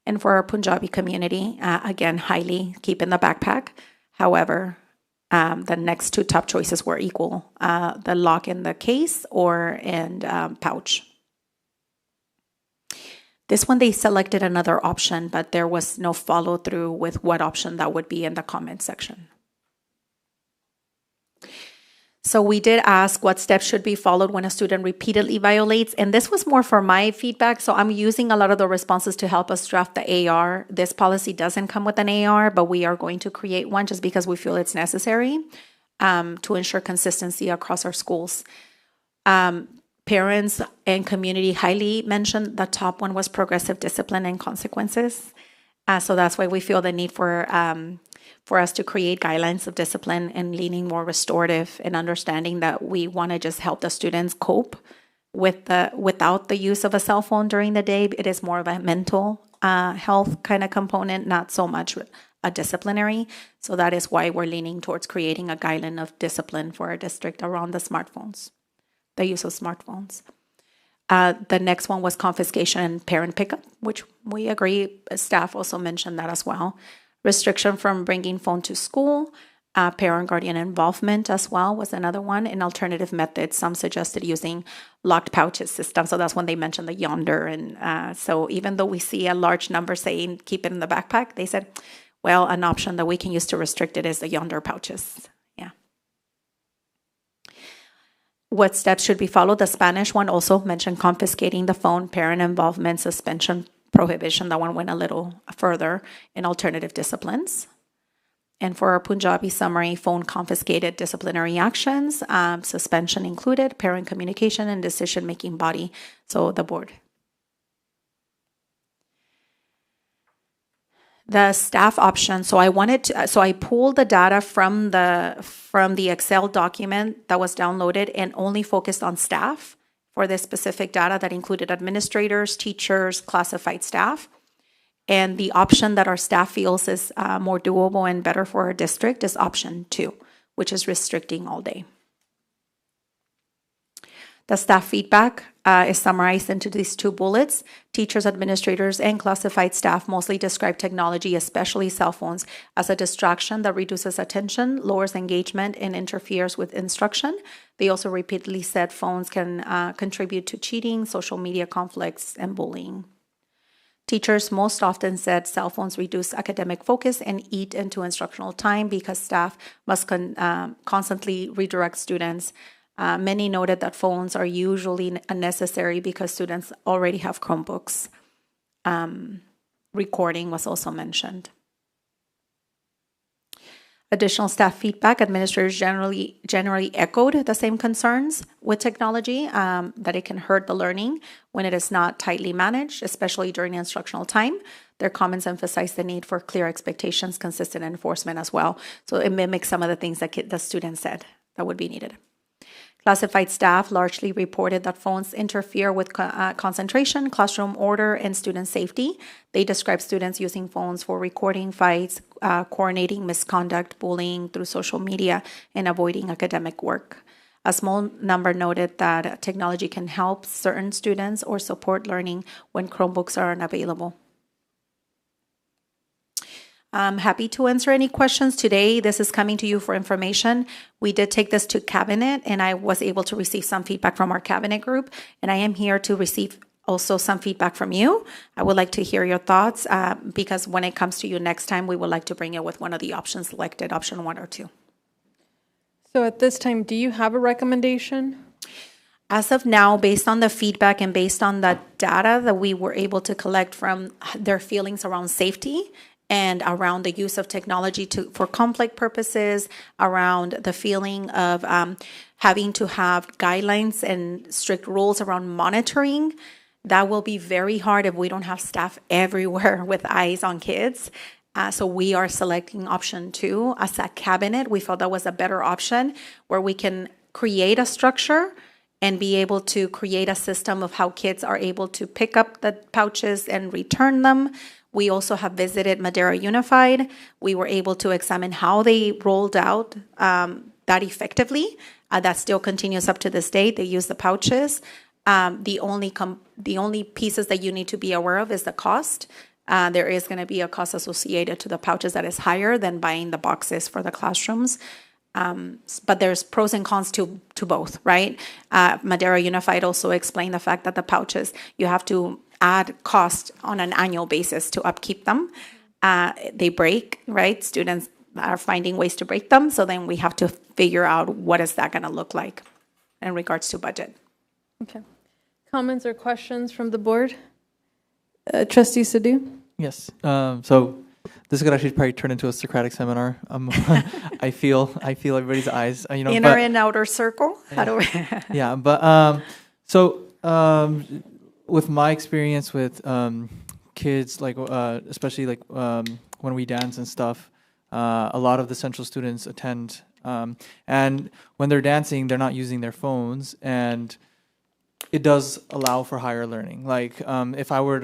And for our Punjabi community, again, highly keep in the backpack. However, the next 2 top choices were equal, the lock in the case or in pouch. This one, they selected another option, but there was no follow through with what option that would be in the comment section. So we did ask what steps should be followed when a student repeatedly violates, and this was more for my feedback, so I'm using a lot of the responses to help us draft the AR. This policy doesn't come with an AR, but we are going to create one just because we feel it's necessary to ensure consistency across our schools. Parents and community highly mentioned the top one was progressive discipline and consequences. So that's why we feel the need for us to create guidelines of discipline and leaning more restorative and understanding that we want to just help the students cope without the use of a cell phone during the day. It is more of a mental health kind of component, not so much a disciplinary. So that is why we're leaning towards creating a guideline of discipline for our district around the smartphones, the use of smartphones. The next one was confiscation and parent pickup, which we agree. Staff also mentioned that as well. Restriction from bringing phone to school, Parent guardian involvement as well was another one. And alternative methods, some suggested using locked pouches system. So that's when they mentioned the yonder. And so even though we see a large number saying keep it in the backpack, they said, well, an option that we can use to restrict it is the yonder pouches. Yeah. What steps should be followed? The Spanish one also mentioned confiscating the phone, parent involvement, suspension, prohibition. That one went a little further in alternative disciplines. And for our Punjabi summary, phone confiscated, disciplinary actions, suspension included, parent communication, and decision-making body, so the board. The staff option, so I pulled the data from the Excel document that was downloaded and only focused on staff for this specific data that included administrators, teachers, classified staff. And the option that our staff feels is more doable and better for our district is option 2, which is restricting all day. The staff feedback is summarized into these 2 bullets. Teachers, administrators, and classified staff mostly describe technology, especially cell phones, as a distraction that reduces attention, lowers engagement, and interferes with instruction. They also repeatedly said phones can contribute to cheating, social media conflicts, and bullying. Teachers most often said cell phones reduce academic focus and eat into instructional time because staff must constantly redirect students. Many noted that phones are usually unnecessary because students already have Chromebooks. Recording was also mentioned. Additional staff feedback, administrators generally echoed the same concerns with technology, that it can hurt the learning when it is not tightly managed, especially during instructional time. Their comments emphasize the need for clear expectations, consistent enforcement as well. So it mimics some of the things that the students said that would be needed. Classified staff largely reported that phones interfere with concentration, classroom order, and student safety. They describe students using phones for recording fights, coordinating misconduct, bullying through social media, and avoiding academic work. A small number noted that technology can help certain students or support learning when Chromebooks are unavailable. I'm happy to answer any questions today. This is coming to you for information. We did take this to cabinet, and I was able to receive some feedback from our cabinet group, and I am here to receive also some feedback from you. I would like to hear your thoughts because when it comes to you next time, we would like to bring it with one of the options selected, option 1 or 2. So at this time, do you have a recommendation? As of now, based on the feedback and based on the data that we were able to collect from their feelings around safety and around the use of technology for conflict purposes, around the feeling of having to have guidelines and strict rules around monitoring, that will be very hard if we don't have staff everywhere with eyes on kids. So we are selecting option 2. As a cabinet, we felt that was a better option where we can create a structure and be able to create a system of how kids are able to pick up the pouches and return them. We also have visited Madera Unified. We were able to examine how they rolled out that effectively. That still continues up to this day. They use the pouches. The only pieces that you need to be aware of is the cost. There is going to be a cost associated to the pouches that is higher than buying the boxes for the classrooms. But there's pros and cons to both, right? Madera Unified also explained the fact that the pouches, you have to add cost on an annual basis to upkeep them. They break, right? Students are finding ways to break them. So then we have to figure out what is that going to look like in regards to budget. Okay. Comments or questions from the board? Trustee Sidhu? Yes. So this could actually probably turn into a Socratic seminar. I feel everybody's eyes. Inner and outer circle. How do we? Yeah, but with my experience with kids, like especially like when we dance and stuff, a lot of the central students attend, and when they're dancing, they're not using their phones, and it does allow for higher learning. Like if I were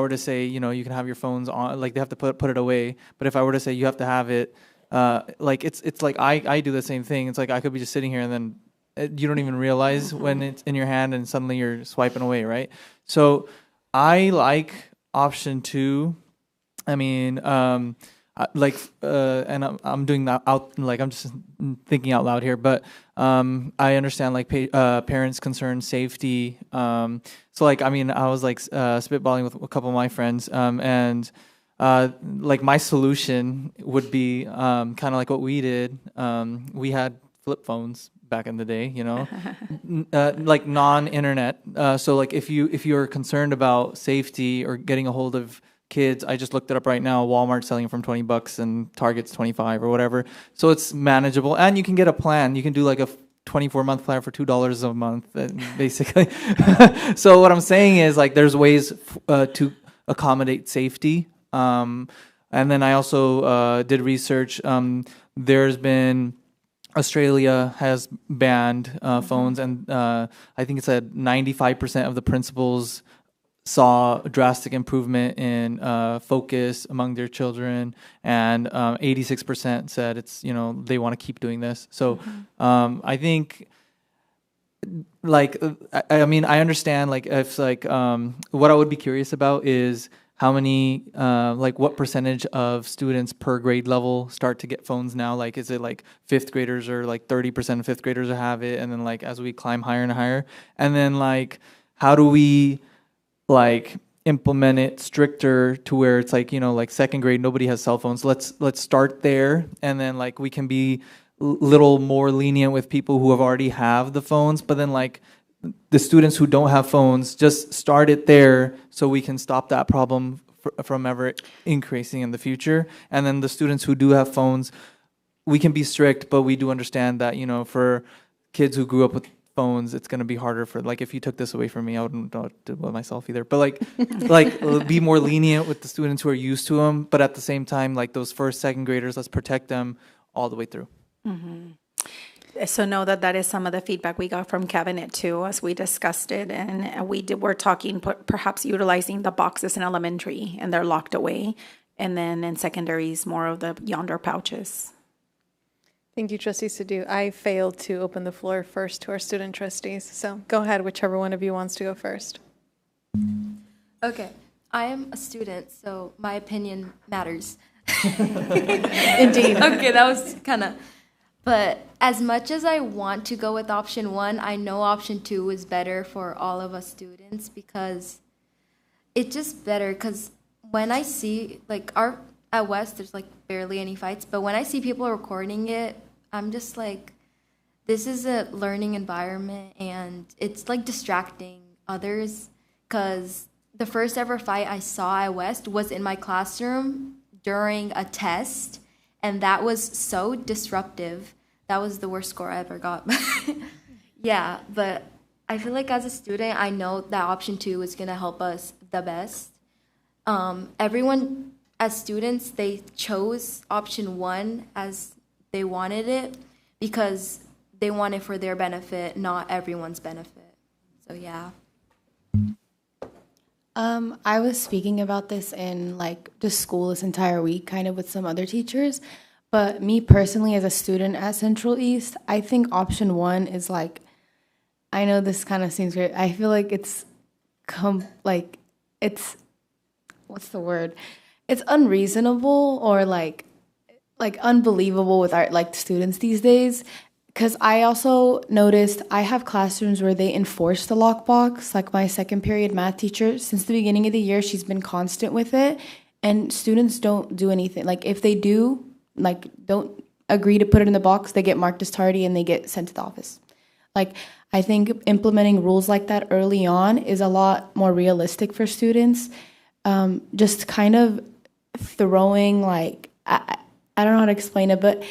to say, you can have your phones on, like they have to put it away. But if I were to say you have to have it, like it's like I do the same thing. It's like I could be just sitting here and then you don't even realize when it's in your hand and suddenly you're swiping away, right? So I like option 2. I mean, I and I'm doing that out, like I'm just thinking out loud here, but I understand like parents' concern, safety. So like, I mean, I was like spitballing with a couple of my friends, and like my solution would be kind of like what we did. We had flip phones back in the day, you know, like non-internet. So like if you're concerned about safety or getting a hold of kids, I just looked it up right now. Walmart's selling it from $20 and Target's $25 or whatever. So it's manageable, and you can get a plan. You can do like a 24-month plan for $2 a month, basically. So what I'm saying is like there's ways to accommodate safety. And then I also did research. There's been Australia has banned phones, and I think it said 95% of the principals saw a drastic improvement in focus among their children, and 86% said it's, you know, they want to keep doing this. So I think, like, I mean, I understand, like, if like what I would be curious about is how many, like, what percentage of students per grade level start to get phones now? Like, is it like fifth graders, or like 30% of fifth graders have it, and then like as we climb higher and higher, and then like how do we like implement it stricter to where it's like, you know, like second grade, nobody has cell phones. Let's start there, and then like we can be little more lenient with people who already have the phones, but then like the students who don't have phones, just start it there so we can stop that problem from ever increasing in the future. And then the students who do have phones, we can be strict, but we do understand that, you know, for kids who grew up with phones, it's going to be harder for, like, if you took this away from me, I wouldn't know what to do with myself either. But like be more lenient with the students who are used to them, but at the same time, like those first, second graders, let's protect them all the way through. So know that is some of the feedback we got from Cabinet too, as we discussed it, and we're talking perhaps utilizing the boxes in elementary, and they're locked away, and then in secondaries more of the yonder pouches. Thank you, Trustee Sadu. I failed to open the floor first to our student trustees, so go ahead, whichever one of you wants to go first. Okay, I am a student, so my opinion matters. Indeed. Okay, that was kind of... But as much as I want to go with option 1, I know option 2 is better for all of us students, because it's just better. Because when I see, like, at West, there's like barely any fights, but when I see people recording it, I'm just like, this is a learning environment, and it's like distracting others. Because the first ever fight I saw at West was in my classroom during a test, and that was so disruptive. That was the worst score I ever got. Yeah, but I feel like as a student, I know that option 2 is going to help us the best. Everyone, as students, they chose option 1 as they wanted it because they want it for their benefit, not everyone's benefit. So, yeah. I was speaking about this in like just school this entire week, kind of with some other teachers. But me personally, as a student at Central East, I think option 1 is like, I know this kind of seems weird. I feel like it's it's, what's the word? It's unreasonable or like unbelievable with our like students these days. Because I also noticed I have classrooms where they enforce the lockbox. Like my second period math teacher, since the beginning of the year, she's been constant with it. And students don't do anything. Like if they do, like don't agree to put it in the box, they get marked as tardy and they get sent to the office. Like I think implementing rules like that early on is a lot more realistic for students. Just kind of throwing like, I don't know how to explain it, but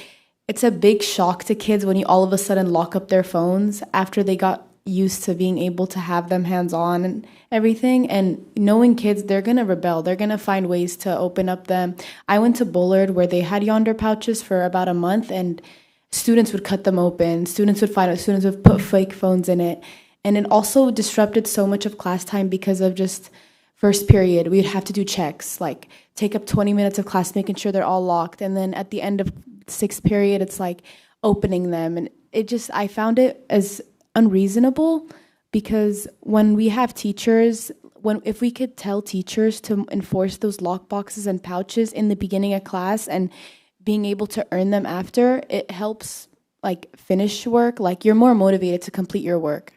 it's a big shock to kids when you all of a sudden lock up their phones after they got used to being able to have them hands-on and everything. And knowing kids, they're going to rebel. They're going to find ways to open up them. I went to Bullard where they had yonder pouches for about a month, and students would cut them open. Students would put fake phones in it. And it also disrupted so much of class time because of just first period. We'd have to do checks, like take up 20 minutes of class, making sure they're all locked. And then at the end of sixth period, it's like opening them. And I found it as unreasonable, because when we have teachers, if we could tell teachers to enforce those lock boxes and pouches in the beginning of class and being able to earn them after, it helps like finish work. Like you're more motivated to complete your work.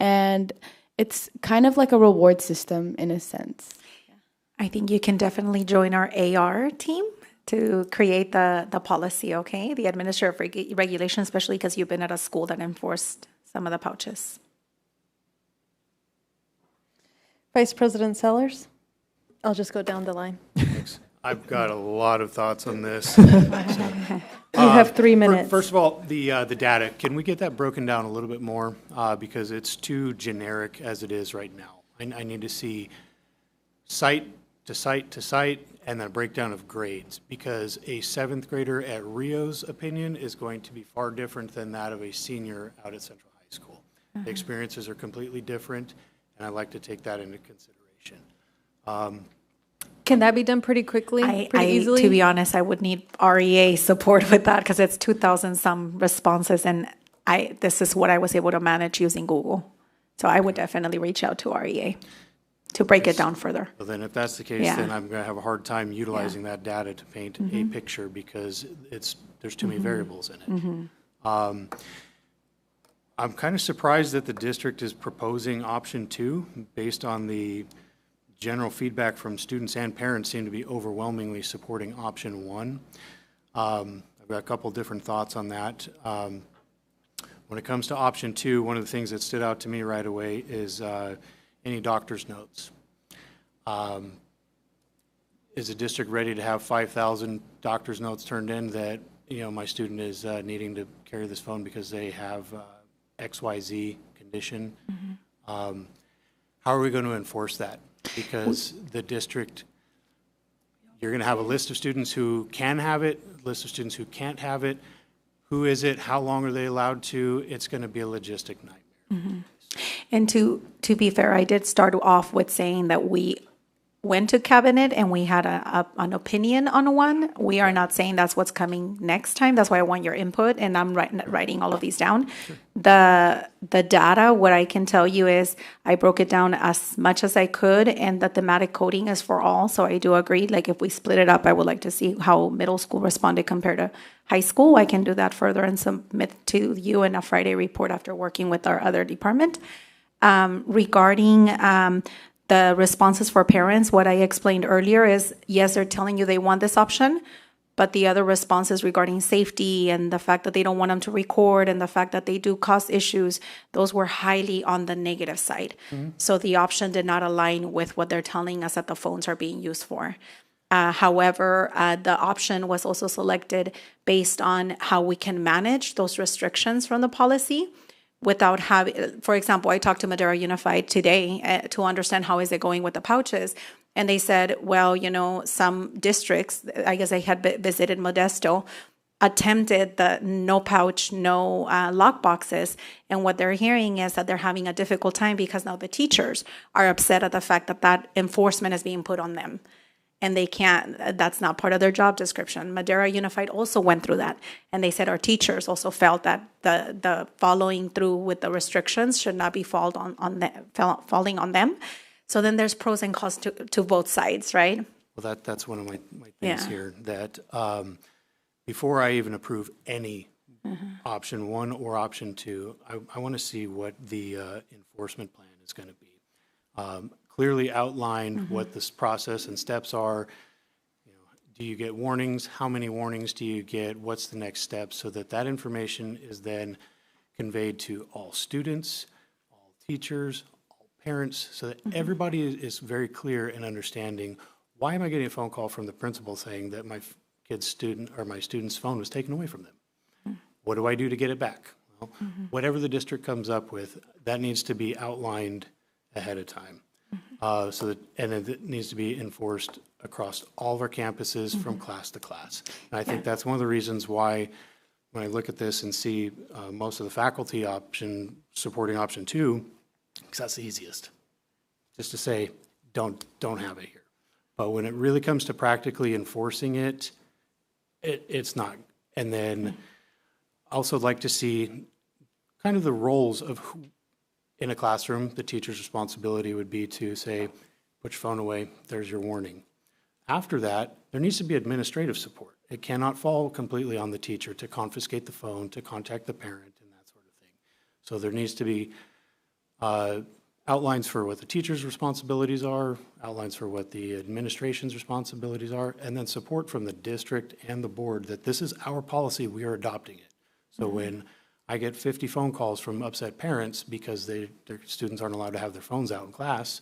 And it's kind of like a reward system in a sense. I think you can definitely join our AR team to create the policy, okay? The administrative regulation, especially because you've been at a school that enforced some of the pouches. Vice President Sellers? I'll just go down the line. Thanks. I've got a lot of thoughts on this. You have 3 minutes. First of all, the data, can we get that broken down a little bit more? Because it's too generic as it is right now. I need to see site to site to site and then a breakdown of grades, because a 7th grader at Rio's opinion is going to be far different than that of a senior out at Central High School. The experiences are completely different, and I'd like to take that into consideration. Can that be done pretty quickly, pretty easily? To be honest, I would need REA support with that because it's 2,000 some responses, and this is what I was able to manage using Google. So I would definitely reach out to REA to break it down further. Well, then if that's the case, then I'm going to have a hard time utilizing that data to paint a picture because there's too many variables in it. I'm kind of surprised that the district is proposing option 2 based on the general feedback from students and parents seem to be overwhelmingly supporting option 1. I've got a couple different thoughts on that. When it comes to option 2, one of the things that stood out to me right away is any doctor's notes. Is the district ready to have 5,000 doctor's notes turned in that, my student is needing to carry this phone because they have XYZ condition? How are we going to enforce that? Because the district, you're going to have a list of students who can have it, a list of students who can't have it. Who is it? How long are they allowed to? It's going to be a logistic nightmare. And to be fair, I did start off with saying that we went to cabinet and we had an opinion on one. We are not saying that's what's coming next time. That's why I want your input, and I'm writing all of these down. Sure. The data, what I can tell you is I broke it down as much as I could, and the thematic coding is for all. So I do agree. Like if we split it up, I would like to see how middle school responded compared to high school. I can do that further and submit to you in a Friday report after working with our other department. Regarding the responses for parents, what I explained earlier is, yes, they're telling you they want this option, but the other responses regarding safety and the fact that they don't want them to record and the fact that they do cause issues, those were highly on the negative side. So the option did not align with what they're telling us that the phones are being used for. However, the option was also selected based on how we can manage those restrictions from the policy without having, for example, I talked to Madera Unified today to understand how is it going with the pouches. And they said, well, some districts, I guess I had visited Modesto, attempted the no pouch, no lock boxes. And what they're hearing is that they're having a difficult time because now the teachers are upset at the fact that that enforcement is being put on them. And they can't, that's not part of their job description. Madera Unified also went through that. And they said our teachers also felt that the following through with the restrictions should not be falling on them. So then there's pros and cons to both sides, right? Well, that's one of my things here, that before I even approve any option 1 or option 2, I want to see what the enforcement plan is going to be. Clearly outline what this process and steps are. Do you get warnings? How many warnings do you get? What's the next step? So that information is then conveyed to all students, all teachers, all parents, so that everybody is very clear in understanding, why am I getting a phone call from the principal saying that my kid's student or my student's phone was taken away from them? What do I do to get it back? Well, whatever the district comes up with, that needs to be outlined ahead of time. And it needs to be enforced across all of our campuses from class to class. And I think that's one of the reasons why, when I look at this and see most of the faculty supporting option 2, because that's the easiest, just to say, don't have it here. But when it really comes to practically enforcing it, it's not. And then also like to see kind of the roles of in a classroom, the teacher's responsibility would be to say, put your phone away, there's your warning. After that, there needs to be administrative support. It cannot fall completely on the teacher to confiscate the phone, to contact the parent, and that sort of thing. So there needs to be outlines for what the teacher's responsibilities are, outlines for what the administration's responsibilities are, and then support from the district and the board that this is our policy, we are adopting it. So when I get 50 phone calls from upset parents because their students aren't allowed to have their phones out in class,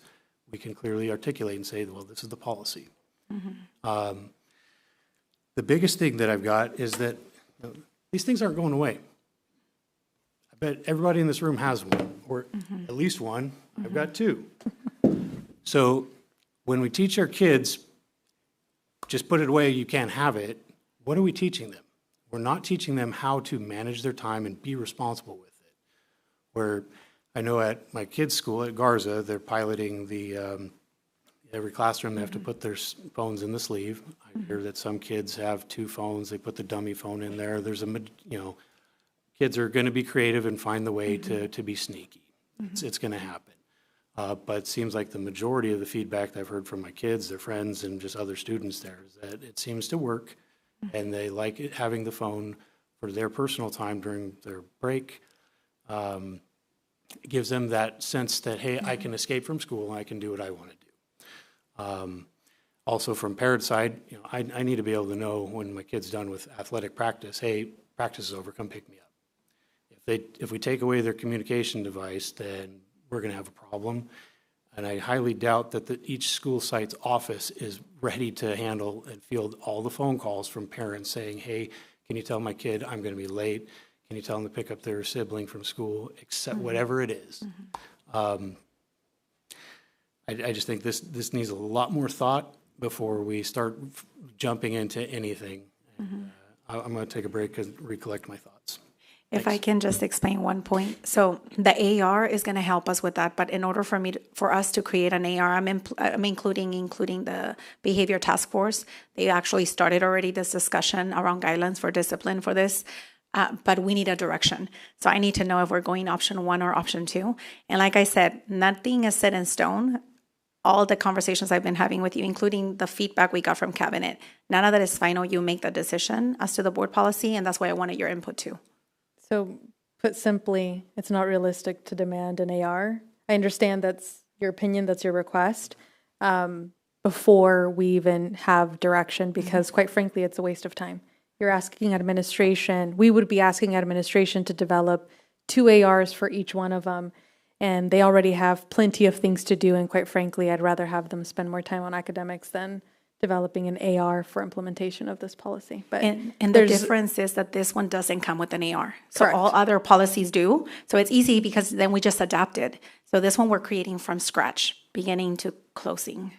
we can clearly articulate and say, well, this is the policy. The biggest thing that I've got is that these things aren't going away. I bet everybody in this room has one, or at least one. I've got two. So when we teach our kids, just put it away, you can't have it, what are we teaching them? We're not teaching them how to manage their time and be responsible with it. Where I know at my kids' school at Garza, they're piloting the every classroom, they have to put their phones in the sleeve. I hear that some kids have 2 phones, they put the dummy phone in there. There's kids are going to be creative and find the way to be sneaky. It's going to happen. But it seems like the majority of the feedback that I've heard from my kids, their friends, and just other students there is that it seems to work, and they like having the phone for their personal time during their break. It gives them that sense that, hey, I can escape from school and I can do what I want to do. Also from parent side, I need to be able to know when my kid's done with athletic practice, hey, practice is over, come pick me up. If we take away their communication device, then we're going to have a problem. And I highly doubt that each school site's office is ready to handle and field all the phone calls from parents saying, hey, can you tell my kid I'm going to be late? Can you tell them to pick up their sibling from school, except whatever it is. I just think this needs a lot more thought before we start jumping into anything. I'm going to take a break and recollect my thoughts. If I can just explain one point. So the AR is going to help us with that, but in order for us to create an AR, I'm including the behavior task force. They actually started already this discussion around guidelines for discipline for this. But we need a direction. So I need to know if we're going option 1 or option 2. And like I said, nothing is set in stone. All the conversations I've been having with you, including the feedback we got from cabinet, none of that is final. You make the decision as to the board policy, and that's why I wanted your input too. So put simply, it's not realistic to demand an AR. I understand that's your opinion, that's your request, before we even have direction, because quite frankly, it's a waste of time. You're asking administration, we would be asking administration to develop 2 ARs for each one of them. And they already have plenty of things to do. And quite frankly, I'd rather have them spend more time on academics than developing an AR for implementation of this policy. But and the difference is that this one doesn't come with an AR. So Correct. all other policies do. So it's easy because then we just adapt it. So this one we're creating from scratch, beginning to closing.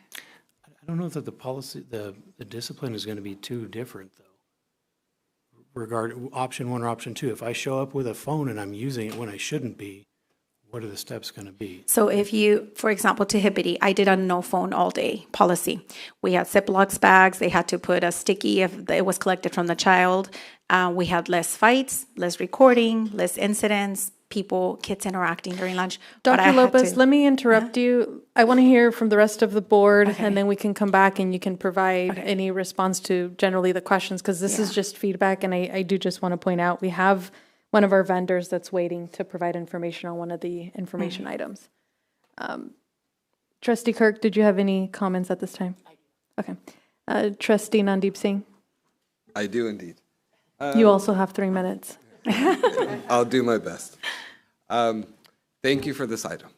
I don't know that the policy, the discipline is going to be too different, though. Regarding option 1 or option 2, if I show up with a phone and I'm using it when I shouldn't be, what are the steps going to be? So if you, for example, to Hibbity, I did a no phone all day policy. We had Ziploc bags. They had to put a sticky if it was collected from the child. We had less fights, less recording, less incidents, kids interacting during lunch. Dr. Lopez, let me interrupt you. I want to hear from the rest of the board, and then we can come back and you can provide any response to generally the questions, because this is just feedback. And I do just want to point out, we have one of our vendors that's waiting to provide information on one of the information items. Trustee Kirk, did you have any comments at this time? I do. Okay. Trustee Nandeep Singh? I do indeed. You also have 3 minutes. I'll do my best. Thank you for this item.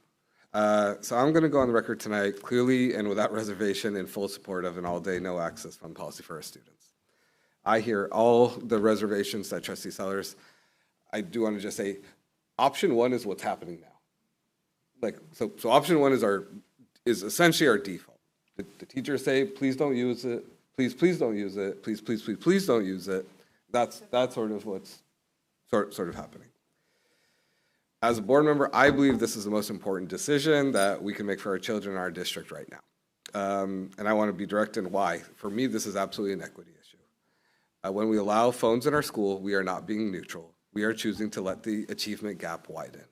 So I'm going to go on the record tonight clearly and without reservation in full support of an all-day no-access phone policy for our students. I hear all the reservations that Trustee Sellers. I do want to just say, option 1 is what's happening now. So option 1 is essentially our default. The teachers say, please don't use it. Please don't use it. Please don't use it. That's sort of what's sort of happening. As a board member, I believe this is the most important decision that we can make for our children in our district right now. And I want to be direct in why. For me, this is absolutely an equity issue. When we allow phones in our school, we are not being neutral. We are choosing to let the achievement gap widen.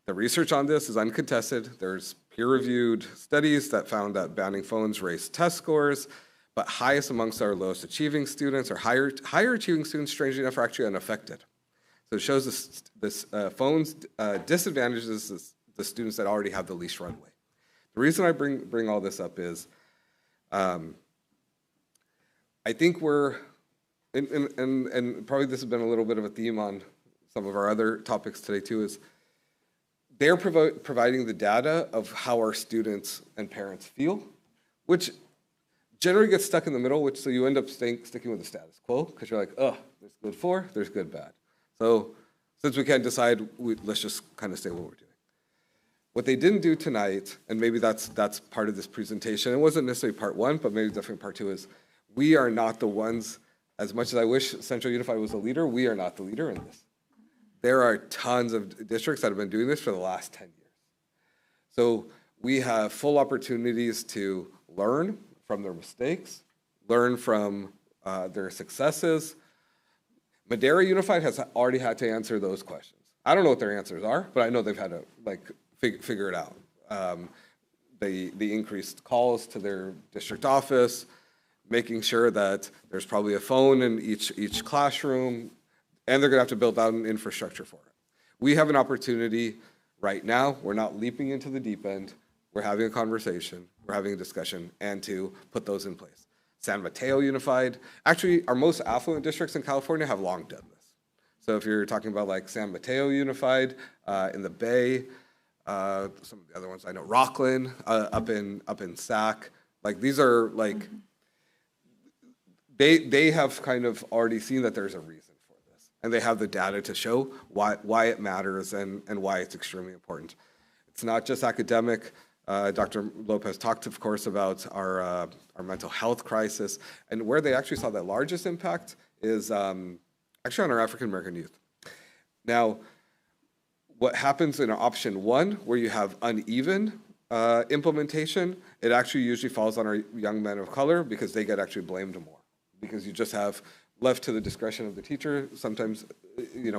The research on this is uncontested. There's peer-reviewed studies that found that banning phones raised test scores, but highest amongst our lowest achieving students, or higher achieving students, strangely enough, are actually unaffected. So it shows this phones disadvantages the students that already have the least runway. The reason I bring all this up is, I think we're, and probably this has been a little bit of a theme on some of our other topics today too, is they're providing the data of how our students and parents feel, which generally gets stuck in the middle, so you end up sticking with the status quo, because you're like, oh, there's good for, there's good bad. So since we can't decide, let's just kind of say what we're doing. What they didn't do tonight, and maybe that's part of this presentation, it wasn't necessarily part one, but maybe definitely part two, is we are not the ones, as much as I wish Central Unified was a leader, we are not the leader in this. There are tons of districts that have been doing this for the last 10 years. So we have full opportunities to learn from their mistakes, learn from their successes. Madera Unified has already had to answer those questions. I don't know what their answers are, but I know they've had to figure it out. The increased calls to their district office, making sure that there's probably a phone in each classroom, and they're gonna have to build out an infrastructure for it. We have an opportunity right now. We're not leaping into the deep end. We're having a conversation, we're having a discussion, and to put those in place. San Mateo Unified, actually our most affluent districts in California have long done this. So if you're talking about like San Mateo Unified in the Bay, some of the other ones I know, Rockland, up in Sac, like these are like, they have kind of already seen that there's a reason for this, and they have the data to show why it matters and why it's extremely important. It's not just academic. Dr. Lopez talked, of course, about our mental health crisis, and where they actually saw the largest impact is actually on our African American youth. Now, what happens in option one, where you have uneven implementation, it actually usually falls on our young men of color because they get actually blamed more, because you just have left to the discretion of the teacher. Sometimes,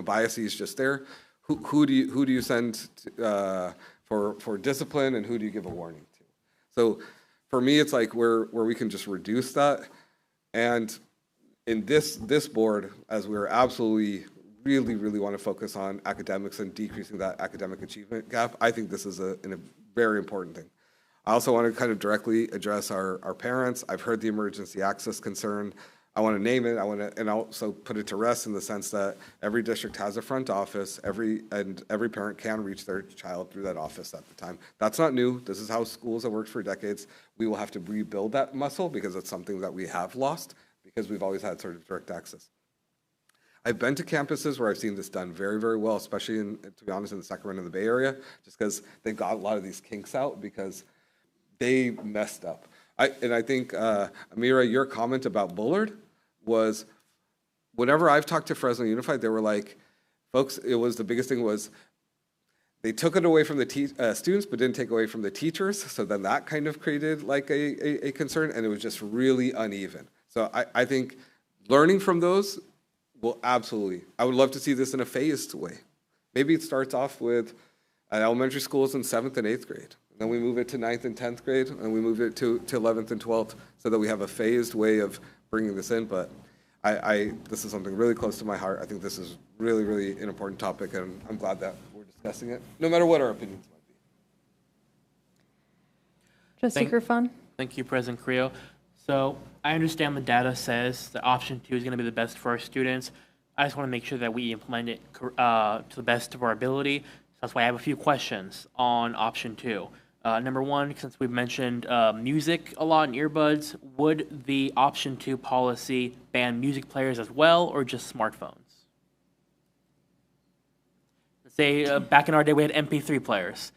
bias is just there. Who do you send for discipline, and who do you give a warning to? So for me, it's like where we can just reduce that. And in this board, as we're absolutely really want to focus on academics and decreasing that academic achievement gap, I think this is a very important thing. I also want to kind of directly address our parents. I've heard the emergency access concern. I want to name it. And also put it to rest in the sense that every district has a front office. Every parent can reach their child through that office at the time. That's not new. This is how schools have worked for decades. We will have to rebuild that muscle because it's something that we have lost because we've always had sort of direct access. I've been to campuses where I've seen this done very well, especially to be honest, in the Sacramento and the Bay Area, just because they've got a lot of these kinks out because they messed up. I think, Amira, your comment about Bullard was, whenever I've talked to Fresno Unified, they were like, folks, the biggest thing was they took it away from the students, but didn't take away from the teachers. So then that kind of created like a concern, and it was just really uneven. So I think learning from those will absolutely, I would love to see this in a phased way. Maybe it starts off with elementary schools in 7th and 8th grade. Then we move it to 9th and 10th grade, and we move it to 11th and 12th, so that we have a phased way of bringing this in. But this is something really close to my heart. I think this is really an important topic, and I'm glad that we're discussing it, no matter what our opinions might be. Trustee Griffon? Thank you, President Carrillo. So I understand the data says that option 2 is going to be the best for our students. I just want to make sure that we implement it to the best of our ability. So that's why I have a few questions on option 2. Number one, since we've mentioned music a lot and earbuds, would the option 2 policy ban music players as well, or just smartphones? Let's say back in our day we had MP3 players.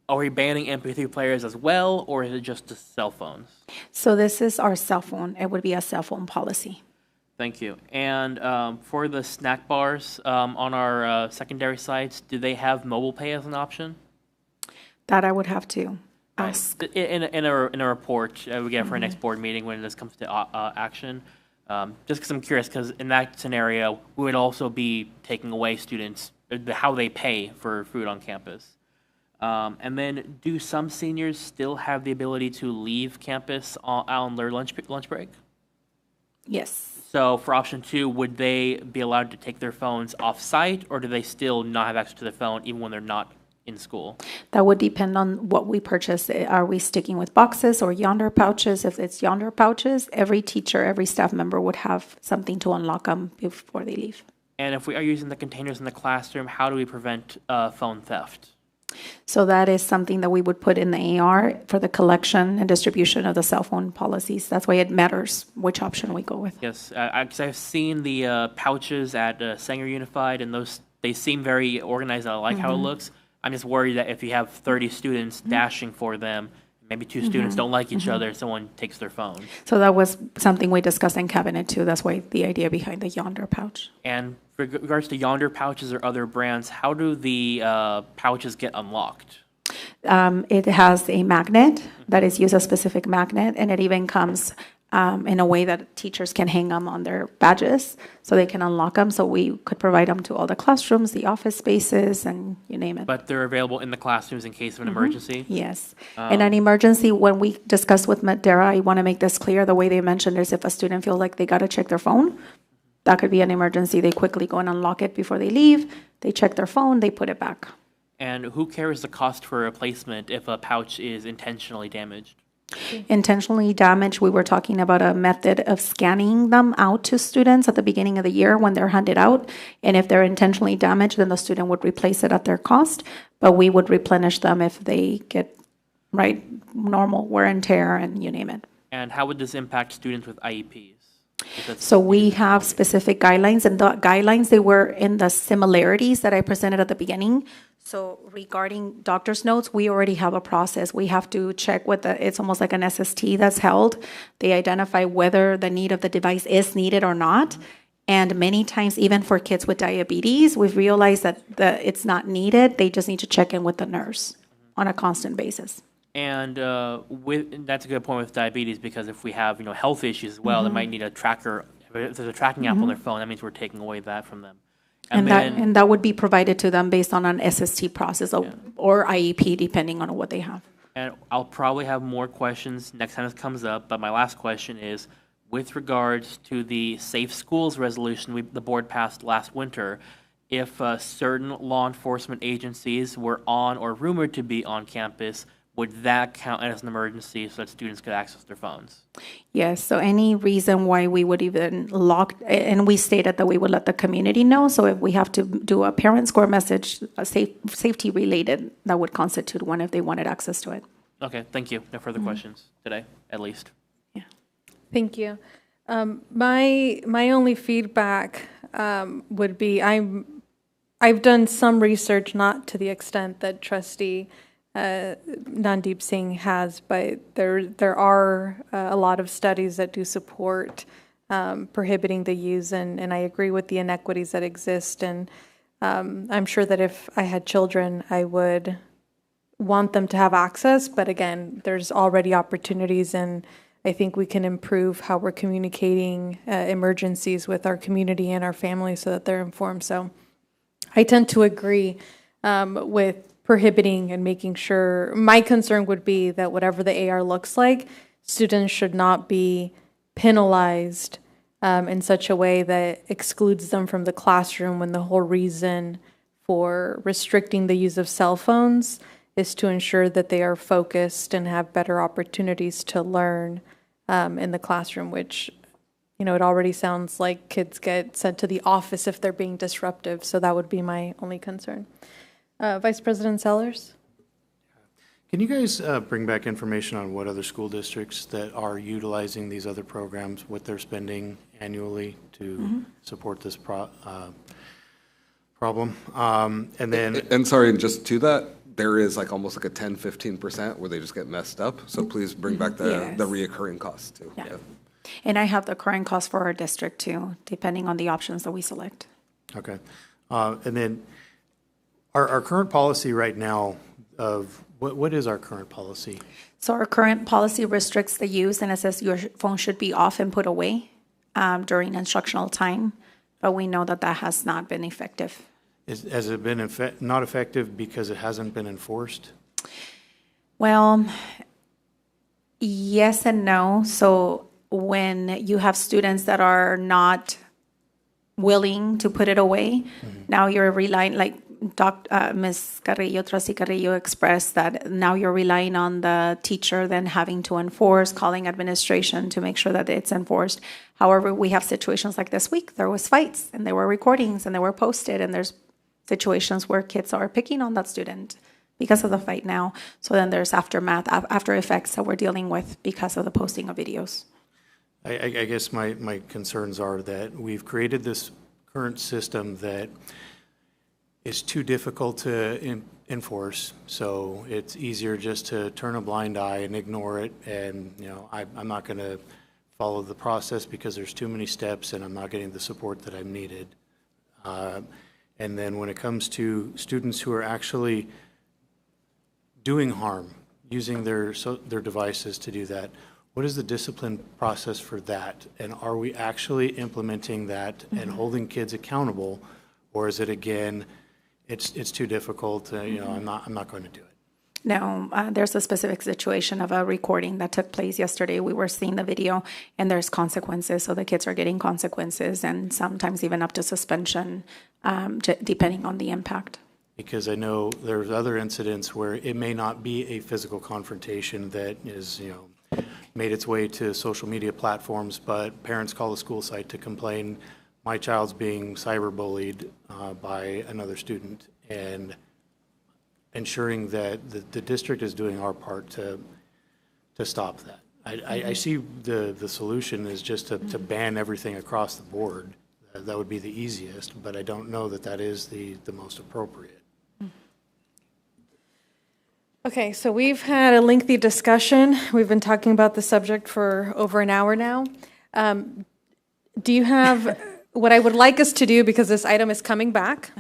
Are we banning MP3 players as well, or is it just the cell phones? So this is our cell phone. It would be a cell phone policy. Thank you. And for the snack bars on our secondary sites, do they have mobile pay as an option? That I would have to ask. In a report we get for our next board meeting when this comes to action. Just because I'm curious, because in that scenario, we would also be taking away students, how they pay for food on campus. And then, do some seniors still have the ability to leave campus on their lunch break? Yes. So for option 2, would they be allowed to take their phones off-site, or do they still not have access to their phone even when they're not in school? That would depend on what we purchase. Are we sticking with boxes or yonder pouches? If it's yonder pouches, every teacher, every staff member would have something to unlock them before they leave. And if we are using the containers in the classroom, how do we prevent phone theft? So that is something that we would put in the AR for the collection and distribution of the cell phone policies. That's why it matters which option we go with. Yes, because I've seen the pouches at Sanger Unified, and they seem very organized. I like how it looks. I'm just worried that if you have 30 students dashing for them, maybe 2 students don't like each other, someone takes their phone. So that was something we discussed in cabinet too. That's why the idea behind the yonder pouch. And with regards to yonder pouches or other brands, how do the pouches get unlocked? It has a magnet that is used, a specific magnet, and it even comes in a way that teachers can hang them on their badges so they can unlock them. So we could provide them to all the classrooms, the office spaces, and you name it. But they're available in the classrooms in case of an emergency? Yes. In an emergency, when we discussed with Madera, I want to make this clear. The way they mentioned is if a student feels like they got to check their phone, that could be an emergency. They quickly go and unlock it before they leave. They check their phone, they put it back. And who carries the cost for replacement if a pouch is intentionally damaged? Intentionally damaged, we were talking about a method of scanning them out to students at the beginning of the year when they're handed out. And if they're intentionally damaged, then the student would replace it at their cost, but we would replenish them if they get normal wear and tear and you name it. And how would this impact students with IEPs? So we have specific guidelines, and the guidelines, they were in the similarities that I presented at the beginning. So regarding doctor's notes, we already have a process. We have to check with it's almost like an SST that's held. They identify whether the need of the device is needed or not. And many times, even for kids with diabetes, we've realized that it's not needed. They just need to check in with the nurse on a constant basis. And that's a good point with diabetes, because if we have health issues as well, they might need a tracker. If there's a tracking app on their phone, that means we're taking away that from them. And that would be provided to them based on an SST process or IEP, depending on what they have. And I'll probably have more questions next time this comes up, but my last question is, with regards to the Safe Schools resolution the board passed last winter, if certain law enforcement agencies were on or rumored to be on campus, would that count as an emergency so that students could access their phones? Yes, so any reason why we would even lock, and we stated that we would let the community know, so if we have to do a parent score message, safety related, that would constitute one if they wanted access to it. Okay, thank you. No further questions today, at least. Yeah. Thank you. My only feedback would be I've done some research, not to the extent that Trustee Nandeep Singh has, but there are a lot of studies that do support prohibiting the use, and I agree with the inequities that exist. And I'm sure that if I had children, I would want them to have access. But again, there's already opportunities, and I think we can improve how we're communicating emergencies with our community and our families so that they're informed. So I tend to agree with prohibiting and making sure. My concern would be that whatever the AR looks like, students should not be penalized in such a way that excludes them from the classroom, when the whole reason for restricting the use of cell phones is to ensure that they are focused and have better opportunities to learn in the classroom, which, it already sounds like kids get sent to the office if they're being disruptive. So that would be my only concern. Vice President Sellers? Can you guys bring back information on what other school districts that are utilizing these other programs, what they're spending annually to support this problem? And then... And sorry, and just to that, there is almost a 10-15% where they just get messed up. So please bring back the reoccurring costs too. Yeah. And I have the current cost for our district too, depending on the options that we select. Okay. And then our current policy right now of what is our current policy? So our current policy restricts the use, and it says your phone should be off and put away during instructional time. But we know that has not been effective. Has it been not effective because it hasn't been enforced? Well, yes and no. So when you have students that are not willing to put it away, now you're relying, like Ms. Carrillo, Trustee Carrillo expressed that now you're relying on the teacher then having to enforce, calling administration to make sure that it's enforced. However, we have situations like this week. There was fights and there were recordings and they were posted, and there's situations where kids are picking on that student because of the fight now. So then there's aftermath, after effects that we're dealing with because of the posting of videos. I guess my concerns are that we've created this current system that is too difficult to enforce. So it's easier just to turn a blind eye and ignore it. And, you know, I'm not going to follow the process because there's too many steps and I'm not getting the support that I'm needed. And then when it comes to students who are actually doing harm, using their devices to do that, what is the discipline process for that? And are we actually implementing that and holding kids accountable? Or is it, again, it's too difficult, you know, I'm not going to do it? No, there's a specific situation of a recording that took place yesterday. We were seeing the video, and there's consequences. So the kids are getting consequences, and sometimes even up to suspension, depending on the impact. Because I know there's other incidents where it may not be a physical confrontation that is, you know, made its way to social media platforms, but parents call the school site to complain, my child's being cyberbullied by another student, and ensuring that the district is doing our part to stop that. I see the solution is just to ban everything across the board. That would be the easiest, but I don't know that that is the most appropriate. Okay, so we've had a lengthy discussion. We've been talking about the subject for over an hour now. Do you have, what I would like us to do, because this item is coming back,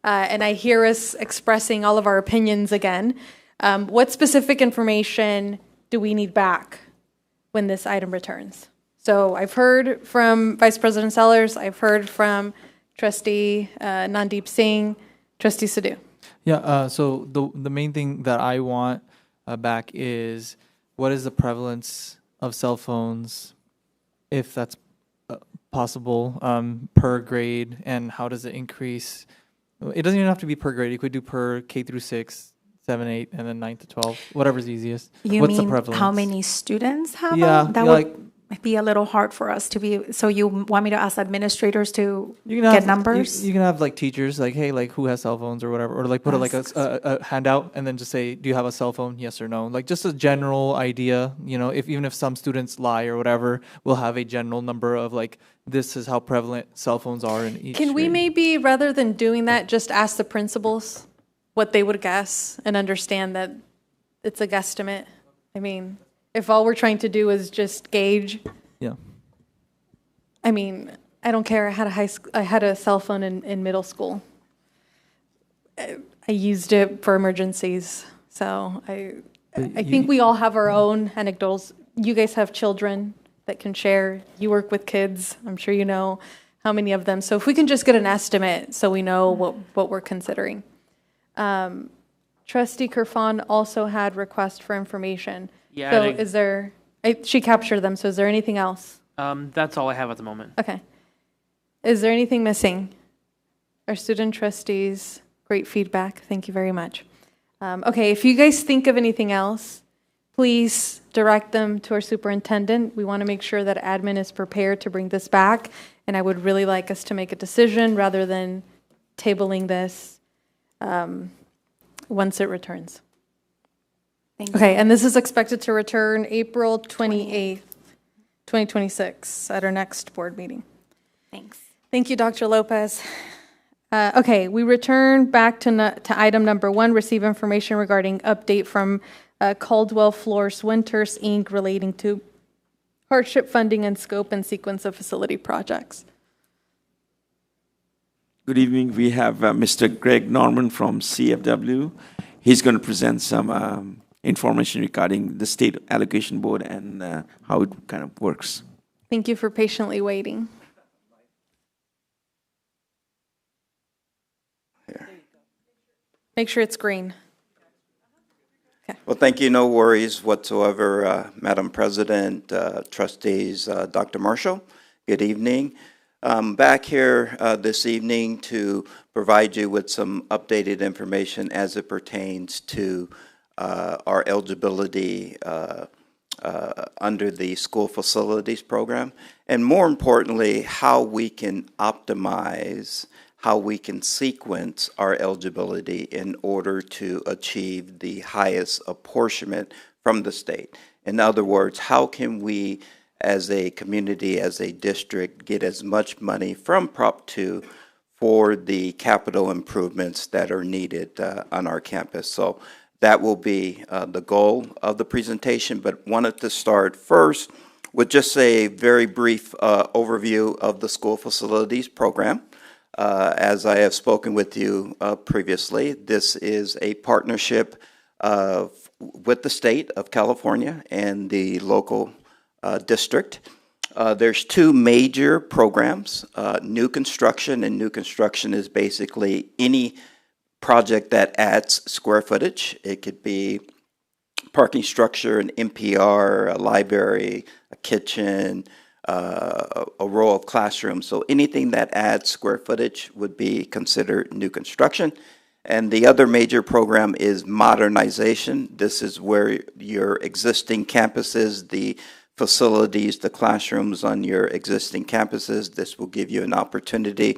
and I hear us expressing all of our opinions again, what specific information do we need back when this item returns? So I've heard from Vice President Sellers, I've heard from Trustee Nandeep Singh, Trustee Sidhu. Yeah, so the main thing that I want back is what is the prevalence of cell phones, if that's possible, per grade, and how does it increase? It doesn't even have to be per grade. You could do per K through 6, 7, 8, and then 9 to 12, whatever's easiest. You What's the mean prevalence? how many students have Yeah, them? That yeah, would be a little hard for us to be. So you want me to ask administrators to get numbers? You can have like teachers, like, hey, like who has cell phones or whatever, or like put like a handout and then just say, do you have a cell phone? Yes or no? Like just a general idea, you know, even if some students lie or whatever, we'll have a general number of like, this is how prevalent cell phones are in each Can we grade. maybe, rather than doing that, just ask the principals what they would guess and understand that it's a guesstimate? I mean, if all we're trying to do is just gauge. Yeah. I mean, I don't care. I had a cell phone in middle school. I used it for emergencies. So I think we all have our own anecdotes. You guys have children that can share. You work with kids. I'm sure you know how many of them. So if we can just get an estimate so we know what we're considering. Trustee Kerfan also had requests for information. Yeah. So is there, she captured them, so is there anything else? That's all I have at the moment. Okay. Is there anything missing? Our student trustees, great feedback. Thank you very much. Okay, if you guys think of anything else, please direct them to our superintendent. We want to make sure that admin is prepared to bring this back, and I would really like us to make a decision rather than tabling this once it returns. Okay, and this is expected to return April 28th, 2026 at our next board meeting. Thanks. Thank you, Dr. Lopez. Okay, we return back to item number 1, receive information regarding update from Caldwell Floors Winters, Inc. relating to hardship funding and scope and sequence of facility projects. Good evening. We have Mr. Greg Norman from CFW. He's going to present some information regarding the state allocation board and how it kind of works. Thank you for patiently waiting. Make sure it's green. Well, thank you. No worries whatsoever, Madam President, trustees, Dr. Marshall. Good evening. Back here this evening to provide you with some updated information as it pertains to our eligibility under the school facilities program, and more importantly, how we can optimize, how we can sequence our eligibility in order to achieve the highest apportionment from the state. In other words, how can we as a community, as a district, get as much money from Prop 2 for the capital improvements that are needed on our campus. So that will be the goal of the presentation, but wanted to start first with just a very brief overview of the school facilities program. As I have spoken with you previously, this is a partnership with the state of California and the local district. There's two major programs, new construction, and new construction is basically any project that adds square footage. It could be parking structure, an NPR, a library, a kitchen, a row of classrooms. So anything that adds square footage would be considered new construction. And the other major program is modernization. This is where your existing campuses, the facilities, the classrooms on your existing campuses, this will give you an opportunity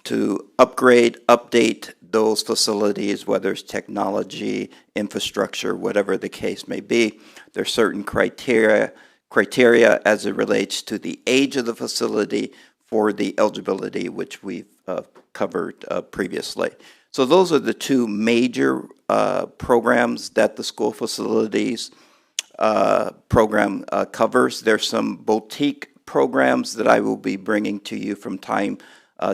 to upgrade, update those facilities, whether it's technology, infrastructure, whatever the case may be. There's certain criteria as it relates to the age of the facility for the eligibility, which we've covered previously. So those are the two major programs that the school facilities program covers. There's some boutique programs that I will be bringing to you from time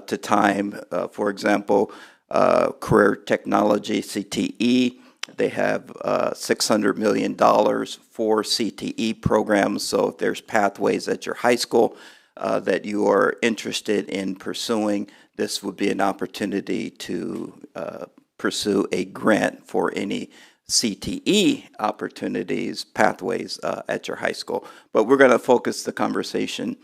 to time. For example, Career Technology, CTE. They have $600 million for CTE programs. So if there's pathways at your high school that you are interested in pursuing, this would be an opportunity to pursue a grant for any CTE opportunities, pathways at your high school. But we're going to focus the conversation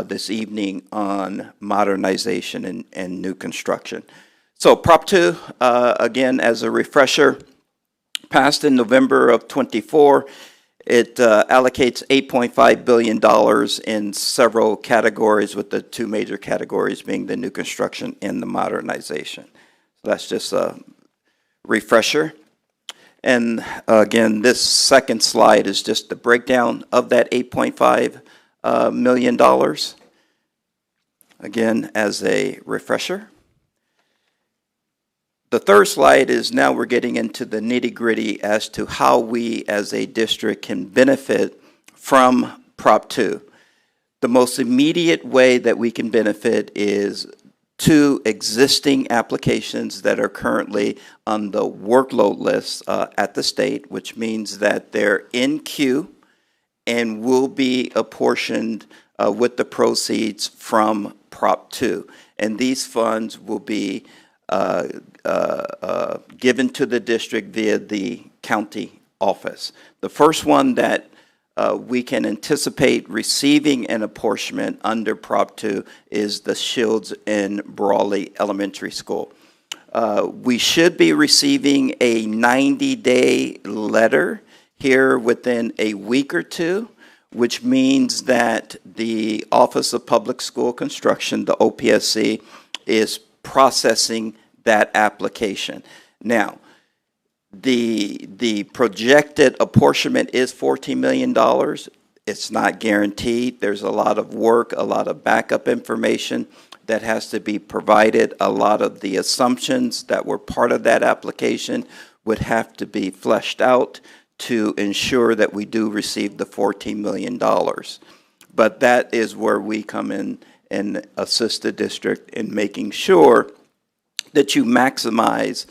this evening on modernization and new construction. So Prop 2, again, as a refresher, passed in November of 24. It allocates $8.5 billion in several categories, with the two major categories being the new construction and the modernization. So that's just a refresher. And again, this second slide is just the breakdown of that $8.5 million. Again, as a refresher. The third slide is now we're getting into the nitty-gritty as to how we as a district can benefit from Prop 2. The most immediate way that we can benefit is two existing applications that are currently on the workload list at the state, which means that they're in queue and will be apportioned with the proceeds from Prop 2. And these funds will be given to the district via the county office. The first one that we can anticipate receiving an apportionment under Prop 2 is the Shields and Brawley Elementary School. We should be receiving a 90-day letter here within a week or two, which means that the Office of Public School Construction, the OPSC, is processing that application. Now, the projected apportionment is $14 million. It's not guaranteed. There's a lot of work, a lot of backup information that has to be provided. A lot of the assumptions that were part of that application would have to be fleshed out to ensure that we do receive the $14 million. But that is where we come in and assist the district in making sure that you maximize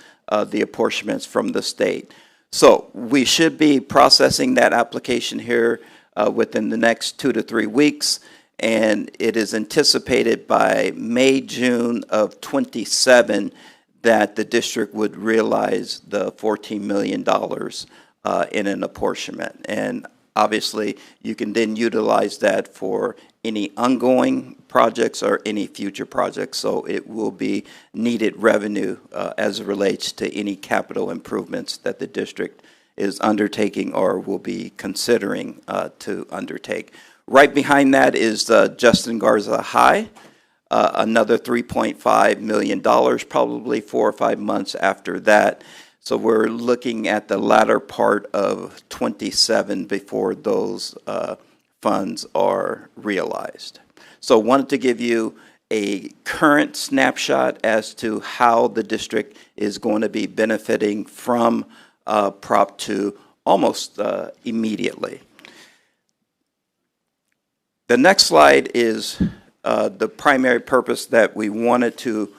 the apportionments from the state. So we should be processing that application here within the next 2 to 3 weeks, and it is anticipated by May, June of 27 that the district would realize the $14 million in an apportionment. And obviously, you can then utilize that for any ongoing projects or any future projects. So it will be needed revenue as it relates to any capital improvements that the district is undertaking or will be considering to undertake. Right behind that is Justin Garza High, another $3.5 million, probably 4 or 5 months after that. So we're looking at the latter part of 27 before those funds are realized. So wanted to give you a current snapshot as to how the district is going to be benefiting from Prop 2 almost immediately. The next slide is the primary purpose that we wanted to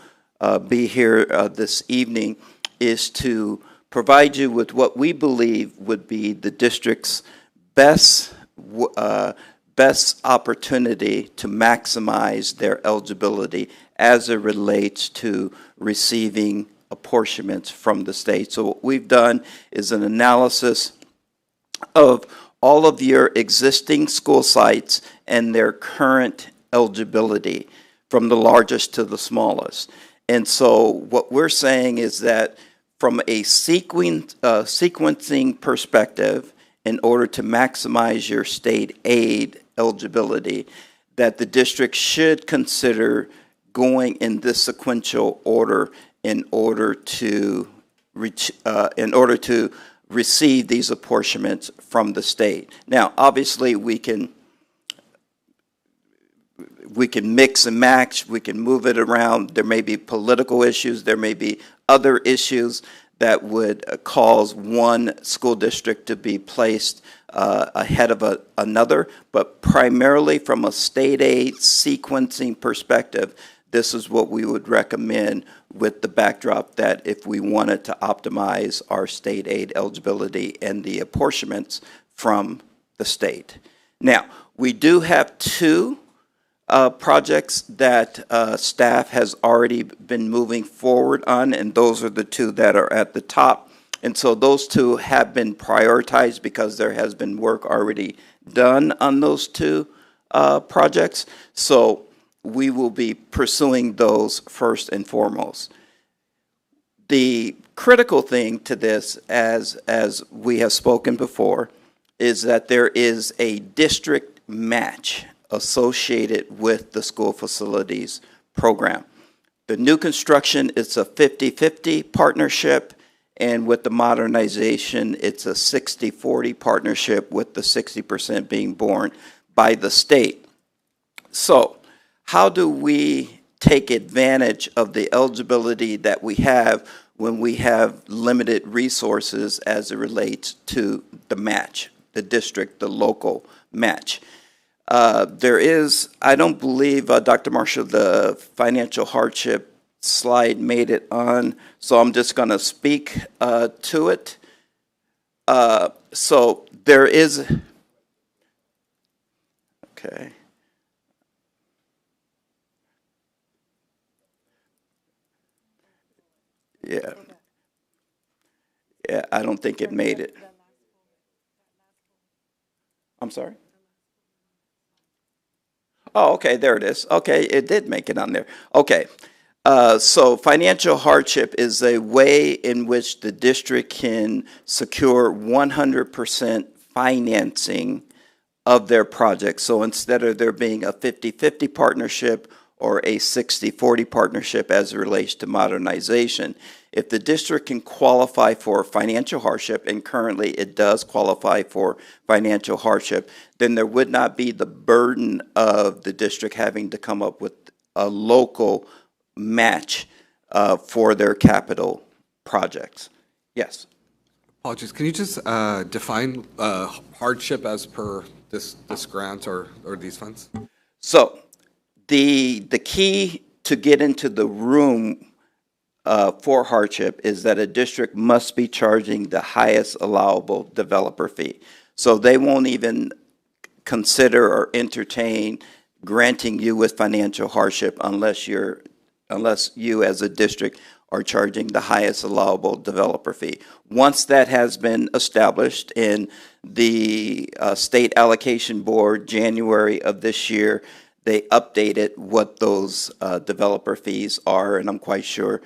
be here this evening is to provide you with what we believe would be the district's best opportunity to maximize their eligibility as it relates to receiving apportionments from the state. So what we've done is an analysis of all of your existing school sites and their current eligibility from the largest to the smallest. And so what we're saying is that from a sequencing perspective, in order to maximize your state aid eligibility, that the district should consider going in this sequential order in order to receive these apportionments from the state. Now, obviously, we can mix and match, we can move it around. There may be political issues, there may be other issues that would cause one school district to be placed ahead of another, but primarily from a state aid sequencing perspective, this is what we would recommend with the backdrop that if we wanted to optimize our state aid eligibility and the apportionments from the state. Now, we do have two projects that staff has already been moving forward on, and those are the two that are at the top. And so those two have been prioritized because there has been work already done on those two projects. So we will be pursuing those first and foremost. The critical thing to this, as we have spoken before, is that there is a district match associated with the school facilities program. The new construction, it's a 50-50 partnership, and with the modernization, it's a 60-40 partnership, with the 60% being borne by the state. So how do we take advantage of the eligibility that we have when we have limited resources as it relates to the match, the district, the local match? There is, I don't believe, Dr. Marshall, the financial hardship slide made it on, so I'm just going to speak to it. So there is, okay. Yeah. Yeah, I don't think it made it. I'm sorry? Oh, okay, there it is. Okay, it did make it on there. Okay, so financial hardship is a way in which the district can secure 100% financing of their project. So instead of there being a 50-50 partnership or a 60-40 partnership as it relates to modernization, if the district can qualify for financial hardship, and currently it does qualify for financial hardship, then there would not be the burden of the district having to come up with a local match for their capital projects. Yes? Apologies, can you just define hardship as per this grant or these funds? So the key to get into the room for hardship is that a district must be charging the highest allowable developer fee. So they won't even consider or entertain granting you with financial hardship unless you as a district are charging the highest allowable developer fee. Once that has been established in the State Allocation Board, January of this year, they updated what those developer fees are, and I'm quite sure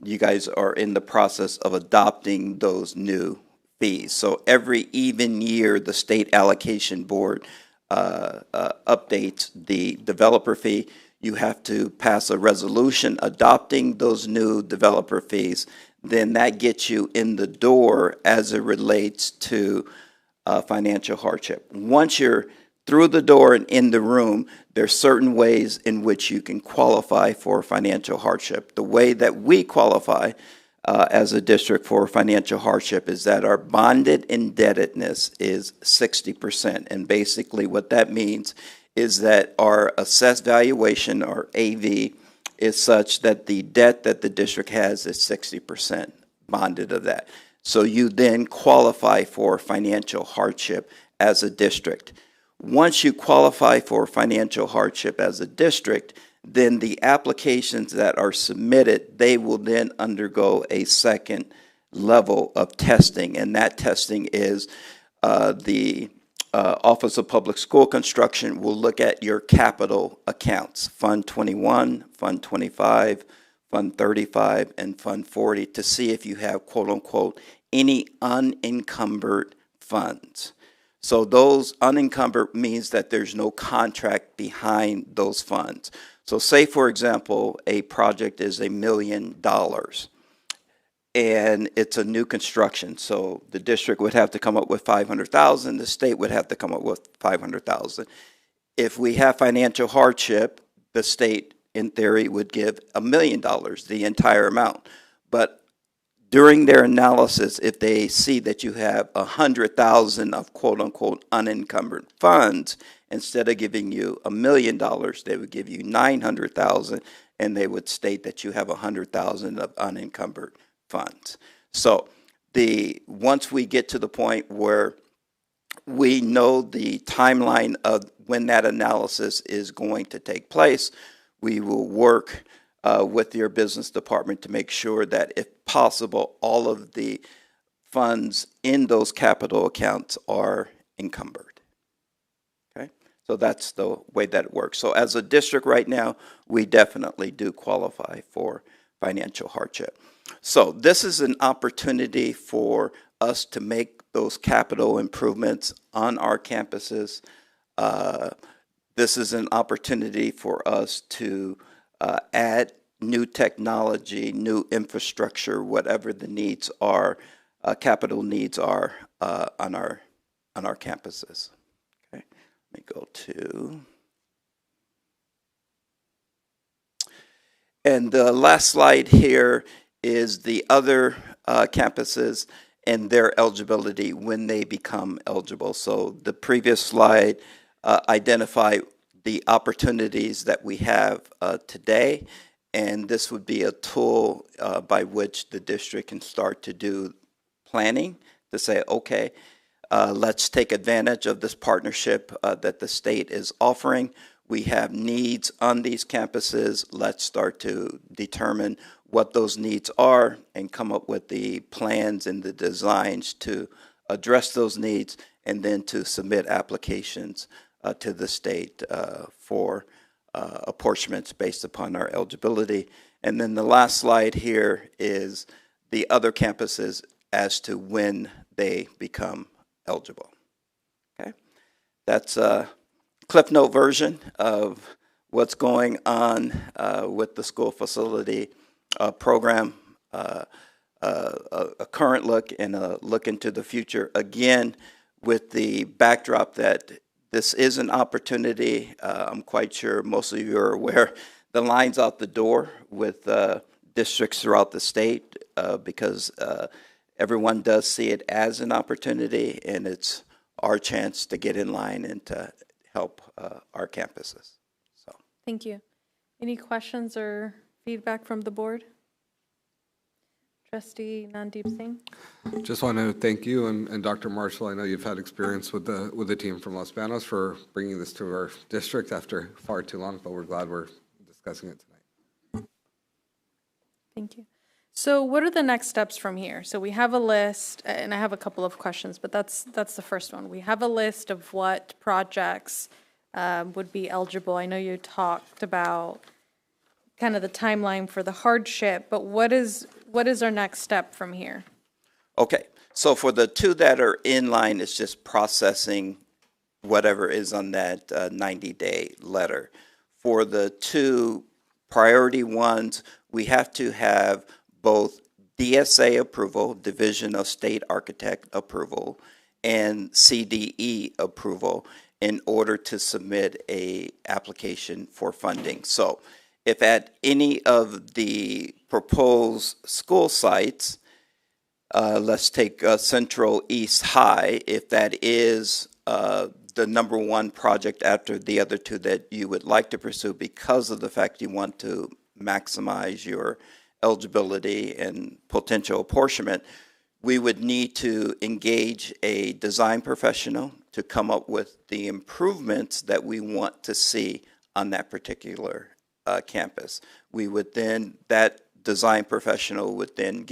you guys are in the process of adopting those new fees. So every even year, the State Allocation Board updates the developer fee. You have to pass a resolution adopting those new developer fees. Then that gets you in the door as it relates to financial hardship. Once you're through the door and in the room, there's certain ways in which you can qualify for financial hardship. The way that we qualify as a district for financial hardship is that our bonded indebtedness is 60%. And basically what that means is that our assessed valuation, or AV, is such that the debt that the district has is 60% bonded of that. So you then qualify for financial hardship as a district. Once you qualify for financial hardship as a district, then the applications that are submitted, they will then undergo a second level of testing, and that testing is the Office of Public School Construction will look at your capital accounts, Fund 21, Fund 25, Fund 35, and Fund 40, to see if you have, quote unquote, any unencumbered funds. So those unencumbered means that there's no contract behind those funds. So say, for example, a project is $1 million and it's a new construction. So the district would have to come up with $500,000. The state would have to come up with $500,000. If we have financial hardship, the state, in theory, would give $1 million, the entire amount. But during their analysis, if they see that you have 100,000 of quote unquote unencumbered funds, instead of giving you $1 million, they would give you 900,000, and they would state that you have 100,000 of unencumbered funds. So once we get to the point where we know the timeline of when that analysis is going to take place, we will work with your business department to make sure that, if possible, all of the funds in those capital accounts are encumbered. Okay, so that's the way that it works. So as a district right now, we definitely do qualify for financial hardship. So this is an opportunity for us to make those capital improvements on our campuses. This is an opportunity for us to add new technology, new infrastructure, whatever the needs are, capital needs are on our campuses. Okay, let me go to, and the last slide here is the other campuses and their eligibility when they become eligible. So the previous slide identified the opportunities that we have today, and this would be a tool by which the district can start to do planning to say, okay, let's take advantage of this partnership that the state is offering. We have needs on these campuses. Let's start to determine what those needs are and come up with the plans and the designs to address those needs, and then to submit applications to the state for apportionments based upon our eligibility. And then the last slide here is the other campuses as to when they become eligible. Okay, that's a Cliff Note version of what's going on with the school facility program, a current look and a look into the future, again, with the backdrop that this is an opportunity. I'm quite sure most of you are aware the line's out the door with districts throughout the state because everyone does see it as an opportunity, and it's our chance to get in line and to help our campuses. So, Thank you. Any questions or feedback from the board? Trustee Nandeep Singh. Just want to thank you and Dr. Marshall. I know you've had experience with the team from Los Banos for bringing this to our district after far too long, but we're glad we're discussing it tonight. Thank you. So what are the next steps from here? So we have a list, and I have a couple of questions, but that's the first one. We have a list of what projects would be eligible. I know you talked about kind of the timeline for the hardship, but what is our next step from here? Okay, so for the two that are in line, it's just processing whatever is on that 90-day letter. For the two priority ones, we have to have both DSA approval, Division of State Architect approval, and CDE approval in order to submit a application for funding. So if at any of the proposed school sites, let's take Central East High, if that is the number one project after the other two that you would like to pursue because of the fact you want to maximize your eligibility and potential apportionment, we would need to engage a design professional to come up with the improvements that we want to see on that particular campus. We would then, that design professional would then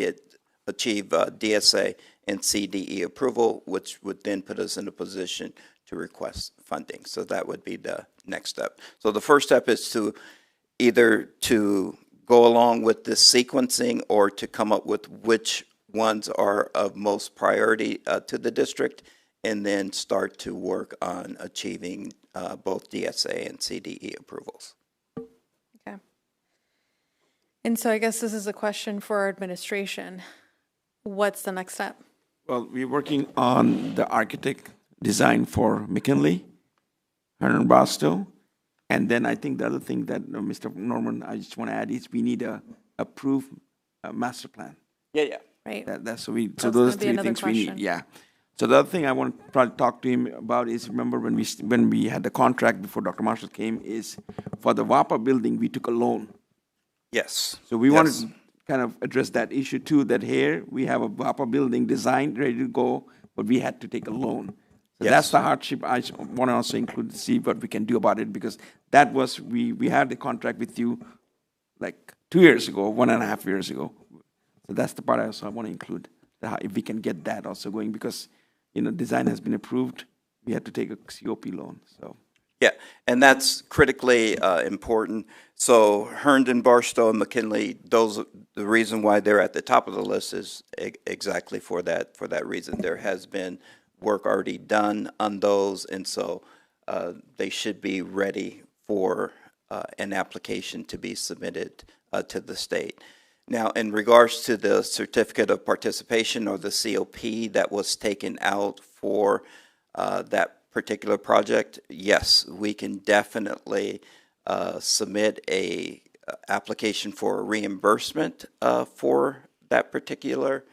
achieve DSA and CDE approval, which would then put us in a position to request funding. So that would be the next step. So the first step is to either to go along with this sequencing or to come up with which ones are of most priority to the district, and then start to work on achieving both DSA and CDE approvals. Okay. And so I guess this is a question for our administration. What's the next step? Well, we're working on the architect design for McKinley, Hernan Barstow, and then I think the other thing that Mr. Norman, I just want to add is we need a approved master plan. Yeah. Right. So those three things we need. Yeah. So the other thing I want to probably talk to him about is, remember when we had the contract before Dr. Marshall came, is for the WAPA building we took a loan. Yes. So we wanted to kind of address that issue too, that here we have a WAPA building designed, ready to go, but we had to take a loan. So that's the hardship. I want to also include to see what we can do about it, because that was, we had the contract with you like 2 years ago, 1.5 years ago. So that's the part I also want to include, if we can get that also going, because, design has been approved. We had to take a COP loan, so. Yeah, and that's critically important. So Herndon, Barstow, and McKinley, the reason why they're at the top of the list is exactly for that reason. There has been work already done on those, and so they should be ready for an application to be submitted to the state. Now, in regards to the certificate of participation, or the COP that was taken out for that particular project, yes, we can definitely submit a application for reimbursement for that particular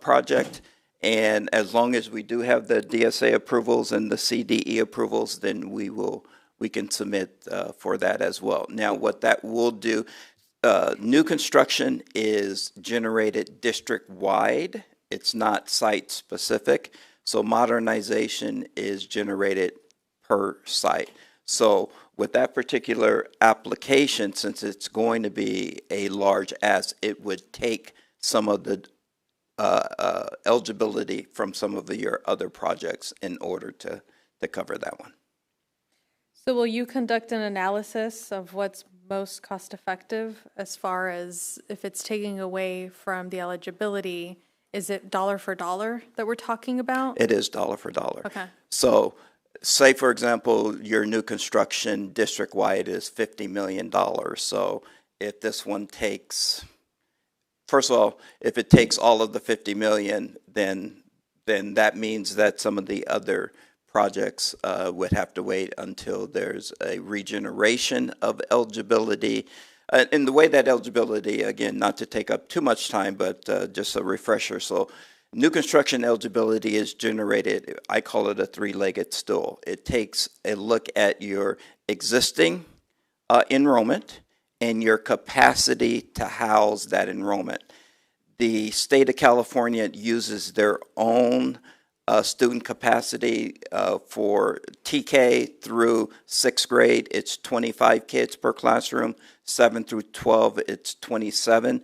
project. And as long as we do have the DSA approvals and the CDE approvals, then we can submit for that as well. Now, what that will do, new construction is generated district-wide. It's not site-specific. So modernization is generated per site. So with that particular application, since it's going to be a large ask, it would take some of the eligibility from some of your other projects in order to cover that one. So will you conduct an analysis of what's most cost effective as far as if it's taking away from the eligibility? Is it dollar for dollar that we're talking about? It is dollar for dollar. Okay. So say, for example, your new construction district-wide is $50 million. So if this one takes, first of all, if it takes all of the $50 million, then that means that some of the other projects would have to wait until there's a regeneration of eligibility. And the way that eligibility, again, not to take up too much time, but just a refresher. So new construction eligibility is generated, I call it a three-legged stool. It takes a look at your existing enrollment and your capacity to house that enrollment. The state of California uses their own student capacity for TK through 6th grade. It's 25 kids per classroom. 7 through 12, it's 27.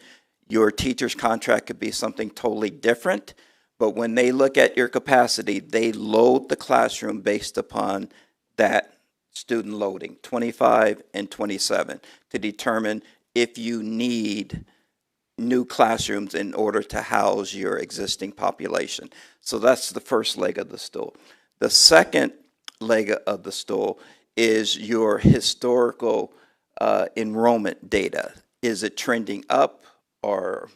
Your teacher's contract could be something totally different, but when they look at your capacity, they load the classroom based upon that student loading, 25 and 27, to determine if you need new classrooms in order to house your existing population. So that's the first leg of the stool. The second leg of the stool is your historical enrollment data. Is it trending up, or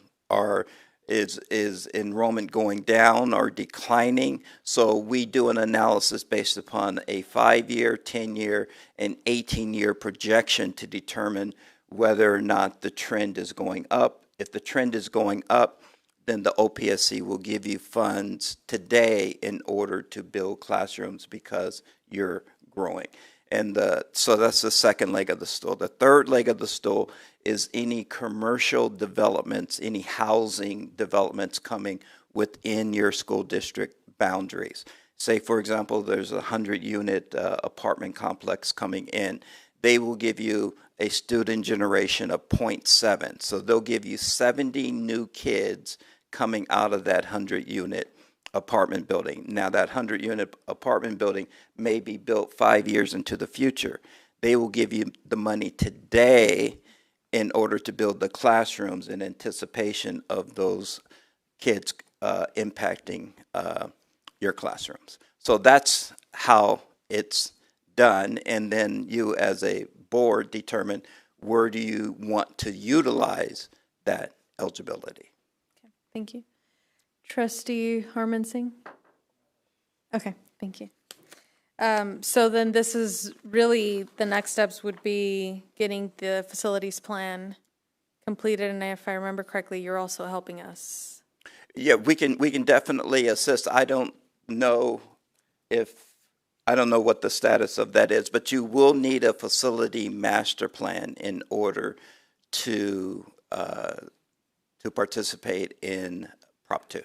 is enrollment going down or declining? So we do an analysis based upon a 5-year, 10-year, and 18-year projection to determine whether or not the trend is going up. If the trend is going up, then the OPSC will give you funds today in order to build classrooms because you're growing. And so that's the second leg of the stool. The third leg of the stool is any commercial developments, any housing developments coming within your school district boundaries. Say, for example, there's a 100-unit apartment complex coming in. They will give you a student generation of 0.7. So they'll give you 70 new kids coming out of that 100-unit apartment building. Now, that 100-unit apartment building may be built 5 years into the future. They will give you the money today in order to build the classrooms in anticipation of those kids impacting your classrooms. So that's how it's done, and then you as a board determine where do you want to utilize that eligibility. Okay, thank you. Trustee Harman Singh? Okay, thank you. So then this is really, the next steps would be getting the facilities plan completed, and if I remember correctly, you're also helping us. Yeah, we can definitely assist. I don't know what the status of that is, but you will need a facility master plan in order to participate in Prop 2.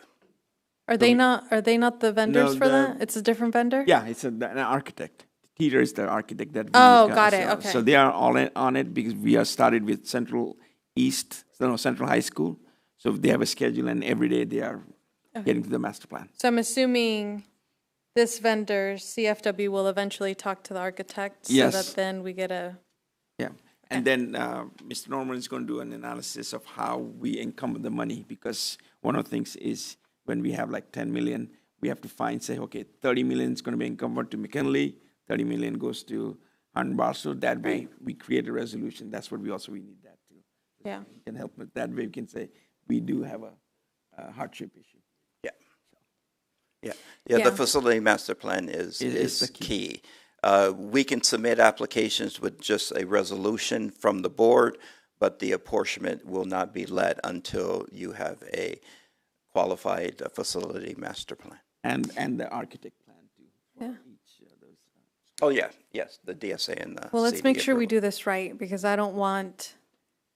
Are they not the vendors for that? It's a different vendor? Yeah, it's an architect. Teeter is the architect that we got it, okay. So they are all on it because we are started with Central High School. So they have a schedule, and every day they are getting to the master plan. So I'm assuming this vendor, CFW, will eventually talk to the architect so that then we get a... Yeah. And then Mr. Norman is going to do an analysis of how we encumber the money, because one of the things is when we have like 10 million, we have to say, okay, 30 million is going to be encumbered to McKinley, 30 million goes to Hunt Barstow. That way we create a resolution. That's what we need that too. Yeah. We can help with that way. We can say we do have a hardship issue. Yeah, the facility master plan is the key. We can submit applications with just a resolution from the board, but the apportionment will not be let until you have a qualified facility master plan. And the architect plan too. Yeah. Each of those. Oh, yeah, yes, the DSA and the Well, let's make sure we approval. do this right, because I don't want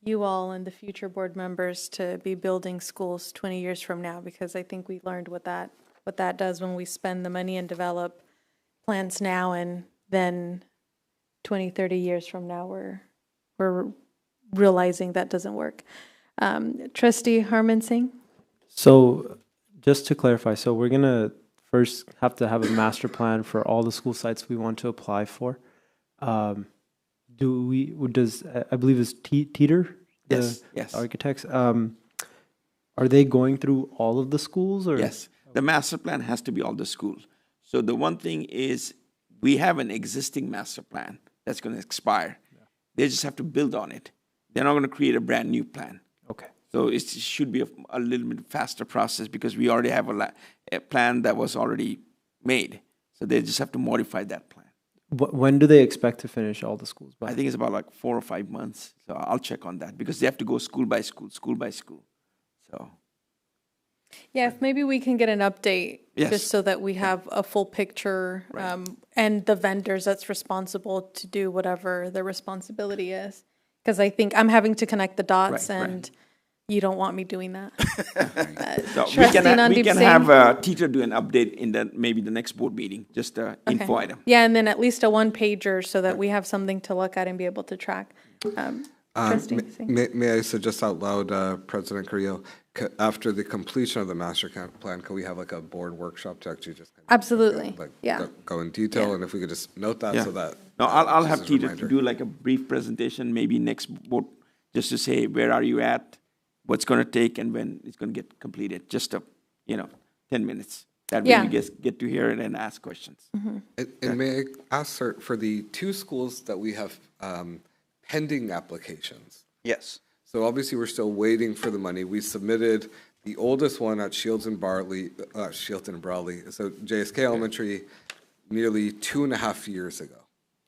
you all and the future board members to be building schools 20 years from now, because I think we learned what that does when we spend the money and develop plans now, and then 20, 30 years from now, we're realizing that doesn't work. Trustee Harman Singh? So just to clarify, so we're going to first have to have a master plan for all the school sites we want to apply for. I believe it's Teeter? Yes. Architects. Are they going through all of the schools, or? Yes. The master plan has to be all the schools. So the one thing is we have an existing master plan that's going to expire. Yeah. They just have to build on it. They're not going to create a brand new plan. Okay. So it should be a little bit faster process because we already have a plan that was already made. So they just have to modify that plan. When do they expect to finish all the schools by? I think it's about like 4 or 5 months. So I'll check on that because they have to go school by school. So. Yeah, if maybe we can get an update just so that we have a full picture, and the vendors that's responsible to do whatever their responsibility is. Because I think I'm having to connect the dots, and you don't want me doing that. So we can have a teacher do an update in maybe the next board meeting, just an info item. Yeah, and then at least a one-pager so that we have something to look at and be able to track. Trustee Singh. May I suggest out loud, President Carrillo, after the completion of the master plan, can we have like a board workshop to actually just kind of Absolutely. like go in detail, and if we could just note that Yeah. so that. No, I'll just have as a Tita to reminder. do like a brief presentation, maybe next board, just to say, where are you at? What's going to take and when it's going to get completed, just 10 minutes. That way Yeah. you guys get to hear it and ask questions. And may I ask, sir, for the two schools that we have pending applications? Yes. So obviously, we're still waiting for the money. We submitted the oldest one at Shields and Brawley, so JSK Elementary, nearly 2.5 years ago.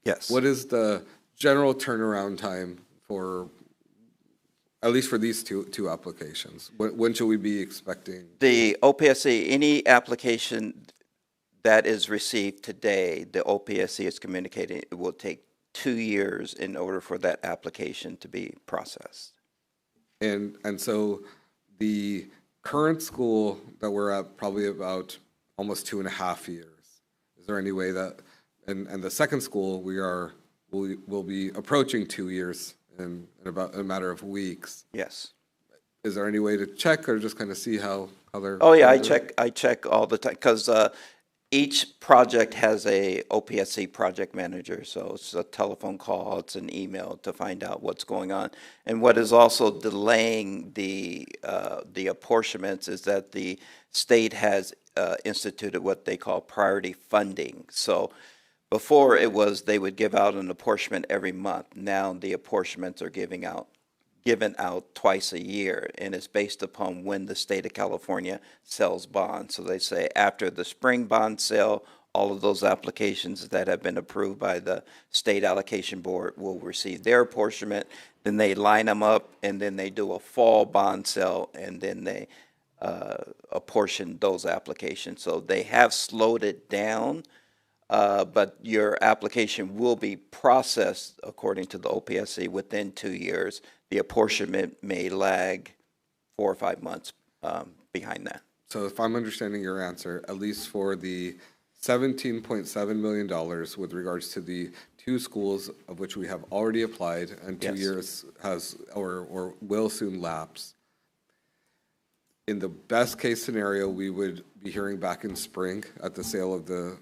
Yes. What is the general turnaround time for, at least for these two applications? When should we be expecting? The OPSC, any application that is received today, the OPSC is communicating it will take 2 years in order for that application to be processed. And so the current school that we're at, probably about almost 2.5 years. Is there any way that, and the second school, we'll be approaching 2 years in about a matter of weeks. Yes. Is there any way to check or just kind of see how they're? Oh, yeah, I check all the time, because each project has a OPSC project manager, so it's a telephone call, it's an email to find out what's going on. And what is also delaying the apportionments is that the state has instituted what they call priority funding. So before it was they would give out an apportionment every month. Now the apportionments are given out twice a year, and it's based upon when the state of California sells bonds. So they say after the spring bond sale, all of those applications that have been approved by the state allocation board will receive their apportionment. Then they line them up, and then they do a fall bond sale, and then they apportion those applications. So they have slowed it down, but your application will be processed according to the OPSC within 2 years. The apportionment may lag 4 or 5 months behind that. So if I'm understanding your answer, at least for the $17.7 million with regards to the two schools of which we have already applied and 2 Yes. years has or will soon lapse, in the best case scenario, we would be hearing back in spring at the sale of the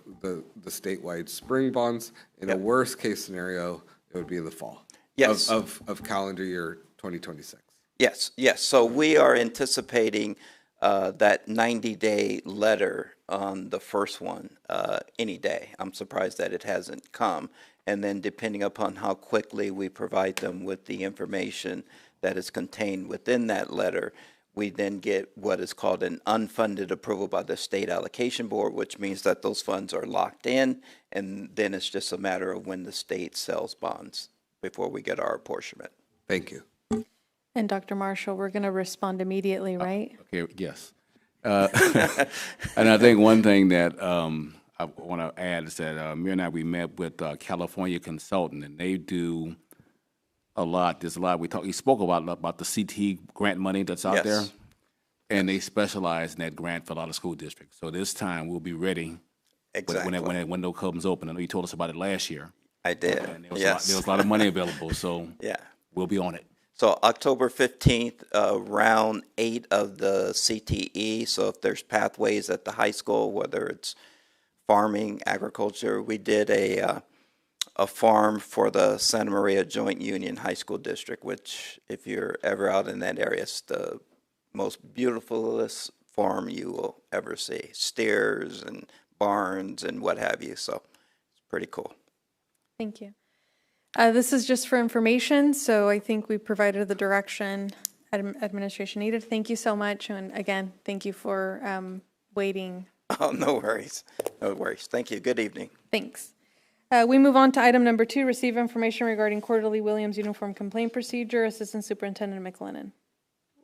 statewide spring bonds. In a worst case scenario, it would be in the fall. Yes. Of calendar year 2026. Yes. So we are anticipating that 90-day letter on the first one any day. I'm surprised that it hasn't come. And then depending upon how quickly we provide them with the information that is contained within that letter, we then get what is called an unfunded approval by the state allocation board, which means that those funds are locked in, and then it's just a matter of when the state sells bonds before we get our apportionment. Thank you. And Dr. Marshall, we're going to respond immediately, right? Okay, yes. And I think one thing that I want to add is that Mary and I, we met with California Consultant, and they do a lot. There's a lot. We spoke about the CT grant money that's out there, and they specialize in that grant for a lot of school districts. So this time we'll be ready when that window comes open. I know you told us about it last year. I did. And there was a lot of money available, so we'll be on it. So October 15th, round 8 of the CTE. So if there's pathways at the high school, whether it's farming, agriculture, we did a farm for the Santa Maria Joint Union High School District, which if you're ever out in that area, it's the most beautifulest farm you will ever see. Steers and barns and what have you. So it's pretty cool. Thank you. This is just for information, so I think we provided the direction administration needed. Thank you so much, and again, thank you for waiting. Oh, no worries. No worries. Thank you. Good evening. Thanks. We move on to item number 2, receive information regarding quarterly Williams Uniform Complaint Procedure, Assistant Superintendent McLennan.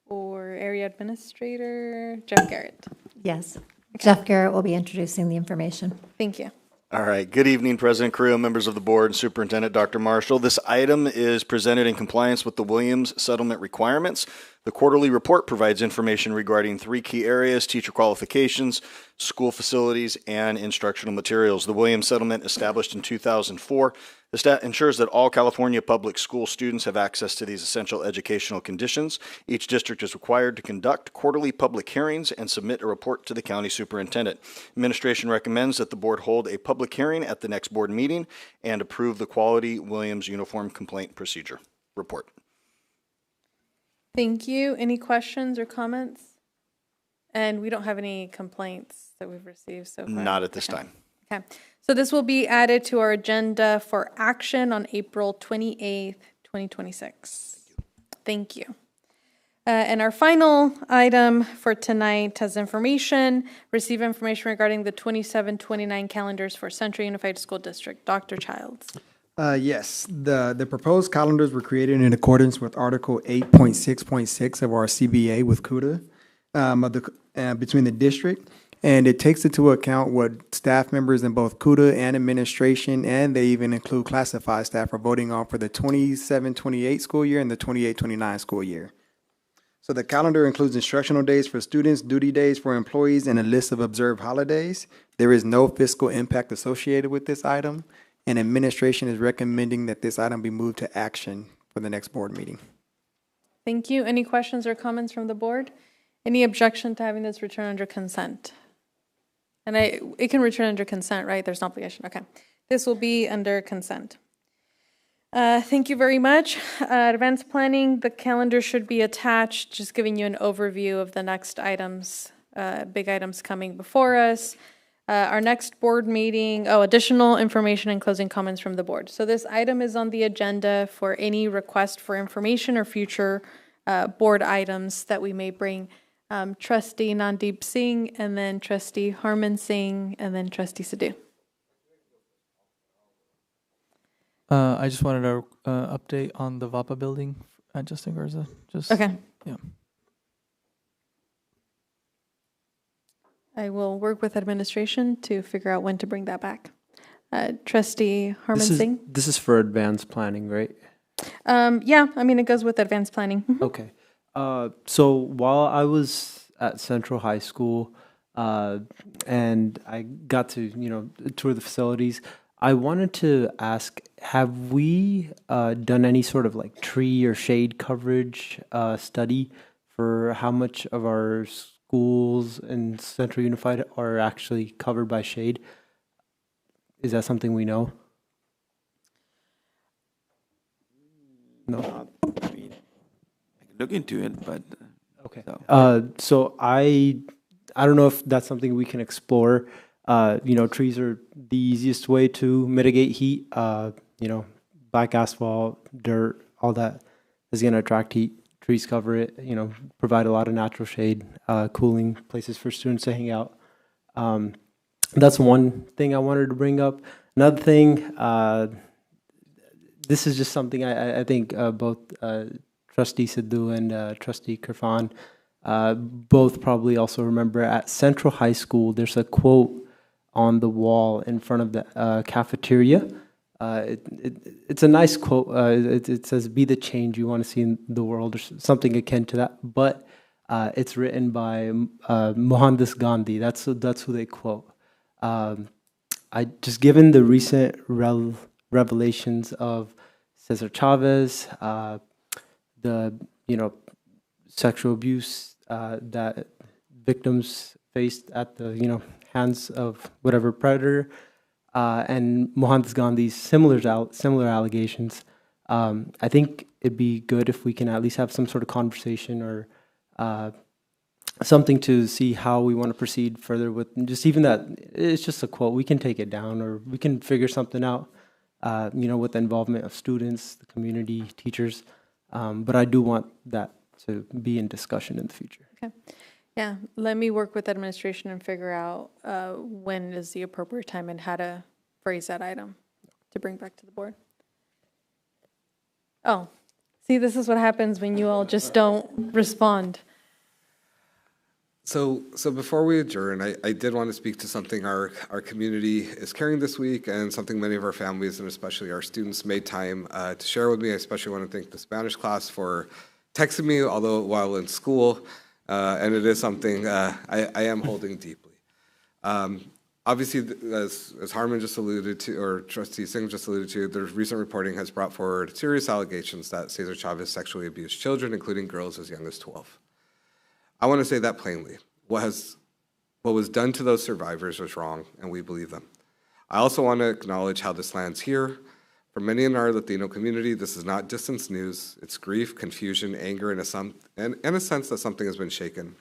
Or Area Administrator Jeff Garrett. Yes. Okay. Jeff Garrett will be introducing the information. Thank you. All right. Good evening, President Carrillo, members of the board, and Superintendent Dr. Marshall. This item is presented in compliance with the Williams settlement requirements. The quarterly report provides information regarding 3 key areas: teacher qualifications, school facilities, and instructional materials. The Williams Settlement, established in 2004, ensures that all California public school students have access to these essential educational conditions. Each district is required to conduct quarterly public hearings and submit a report to the county superintendent. Administration recommends that the board hold a public hearing at the next board meeting and approve the Quality Williams Uniform Complaint Procedure report. Thank you. Any questions or comments? And we don't have any complaints that we've received so far? Not at this time. Okay. So this will be added to our agenda for action on April 28th, 2026. Thank you. And our final item for tonight has information. Receive information regarding the 27-29 calendars for Central Unified School District. Dr. Childs. Yes, the proposed calendars were created in accordance with Article 8.6.6 of our CBA with CUDA between the district, and it takes into account what staff members in both CUDA and administration, and they even include classified staff, are voting on for the 27-28 school year and the 28-29 school year. So the calendar includes instructional days for students, duty days for employees, and a list of observed holidays. There is no fiscal impact associated with this item, and administration is recommending that this item be moved to action for the next board meeting. Thank you. Any questions or comments from the board? Any objection to having this return under consent? And it can return under consent, right? There's no obligation. Okay. This will be under consent. Thank you very much. Advanced planning, the calendar should be attached, just giving you an overview of the next items, big items coming before us. Our next board meeting, additional information and closing comments from the board. So this item is on the agenda for any request for information or future board items that we may bring. Trustee Nandeep Singh, and then Trustee Harman Singh, and then Trustee Sidhu. I just wanted to update on the VAPA building at Justin Garza. Okay. Yeah. I will work with administration to figure out when to bring that back. Trustee Harman Singh? This is for advanced planning, right? Yeah, I mean, it goes with advanced planning. Mm-hmm. Okay. So while I was at Central High School and I got to, tour the facilities, I wanted to ask, have we done any sort of like tree or shade coverage study for how much of our schools in Central Unified are actually covered by shade? Is that something we know? No. I mean, I can look into it, but okay. So I don't know if that's something we can explore. Trees are the easiest way to mitigate heat. Black asphalt, dirt, all that is going to attract heat. Trees cover it, provide a lot of natural shade, cooling places for students to hang out. That's one thing I wanted to bring up. Another thing, this is just something I think both Trustee Sidhu and Trustee Kirfan both probably also remember. At Central High School, there's a quote on the wall in front of the cafeteria. It's a nice quote. It says, "Be the change you want to see in the world," or something akin to that. But it's written by Mohandas Gandhi. That's who they quote. I just, given the recent revelations of Cesar Chavez, the sexual abuse that victims faced at the hands of whatever predator. And Mohandas Gandhi's similar allegations, I think it'd be good if we can at least have some sort of conversation or something to see how we want to proceed further with. Just even that, it's just a quote. We can take it down, or we can figure something out, with the involvement of students, the community, teachers. But I do want that to be in discussion in the future. Okay. Yeah, let me work with administration and figure out when is the appropriate time and how to phrase that item to bring back to the board. Oh, see, this is what happens when you all just don't respond. So before we adjourn, I did want to speak to something our community is carrying this week, and something many of our families and especially our students made time to share with me. I especially want to thank the Spanish class for texted me, although while in school, and it is something I am holding deeply. Obviously, as Harmon just alluded to, or Trustee Singh just alluded to, the recent reporting has brought forward serious allegations that Cesar Chavez sexually abused children, including girls as young as 12. I want to say that plainly. What was done to those survivors was wrong, and we believe them. I also want to acknowledge how this lands here. For many in our Latino community, this is not distant news. It's grief, confusion, anger, and a sense that something has been shaken.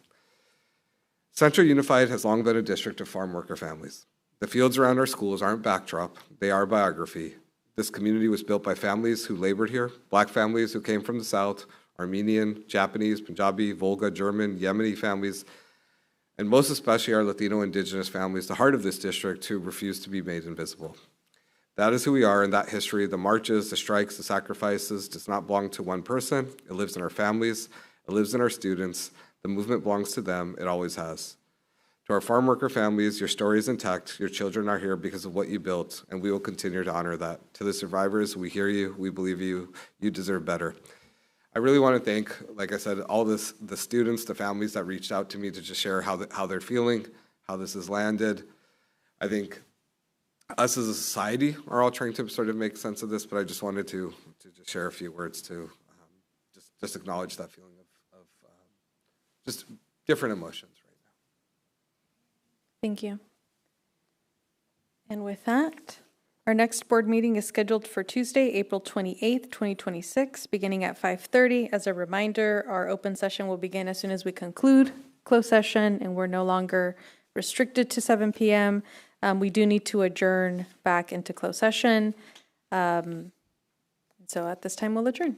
Central Unified has long been a district of farm worker families. The fields around our schools aren't backdrop, they are biography. This community was built by families who labored here, Black families who came from the South, Armenian, Japanese, Punjabi, Volga, German, Yemeni families, and most especially our Latino indigenous families, the heart of this district, who refused to be made invisible. That is who we are, and that history, the marches, the strikes, the sacrifices, does not belong to one person. It lives in our families, it lives in our students. The movement belongs to them, it always has. To our farm worker families, your story is intact, your children are here because of what you built, and we will continue to honor that. To the survivors, we hear you, we believe you, you deserve better. I really want to thank, like I said, all the students, the families that reached out to me to just share how they're feeling, how this has landed. I think us as a society are all trying to sort of make sense of this, but I just wanted to just share a few words to just acknowledge that feeling of just different emotions right now. Thank you. And with that, our next board meeting is scheduled for Tuesday, April 28th, 2026, beginning at 5:30. As a reminder, our open session will begin as soon as we conclude closed session, and we're no longer restricted to 7 p.m. We do need to adjourn back into closed session. So at this time, we'll adjourn.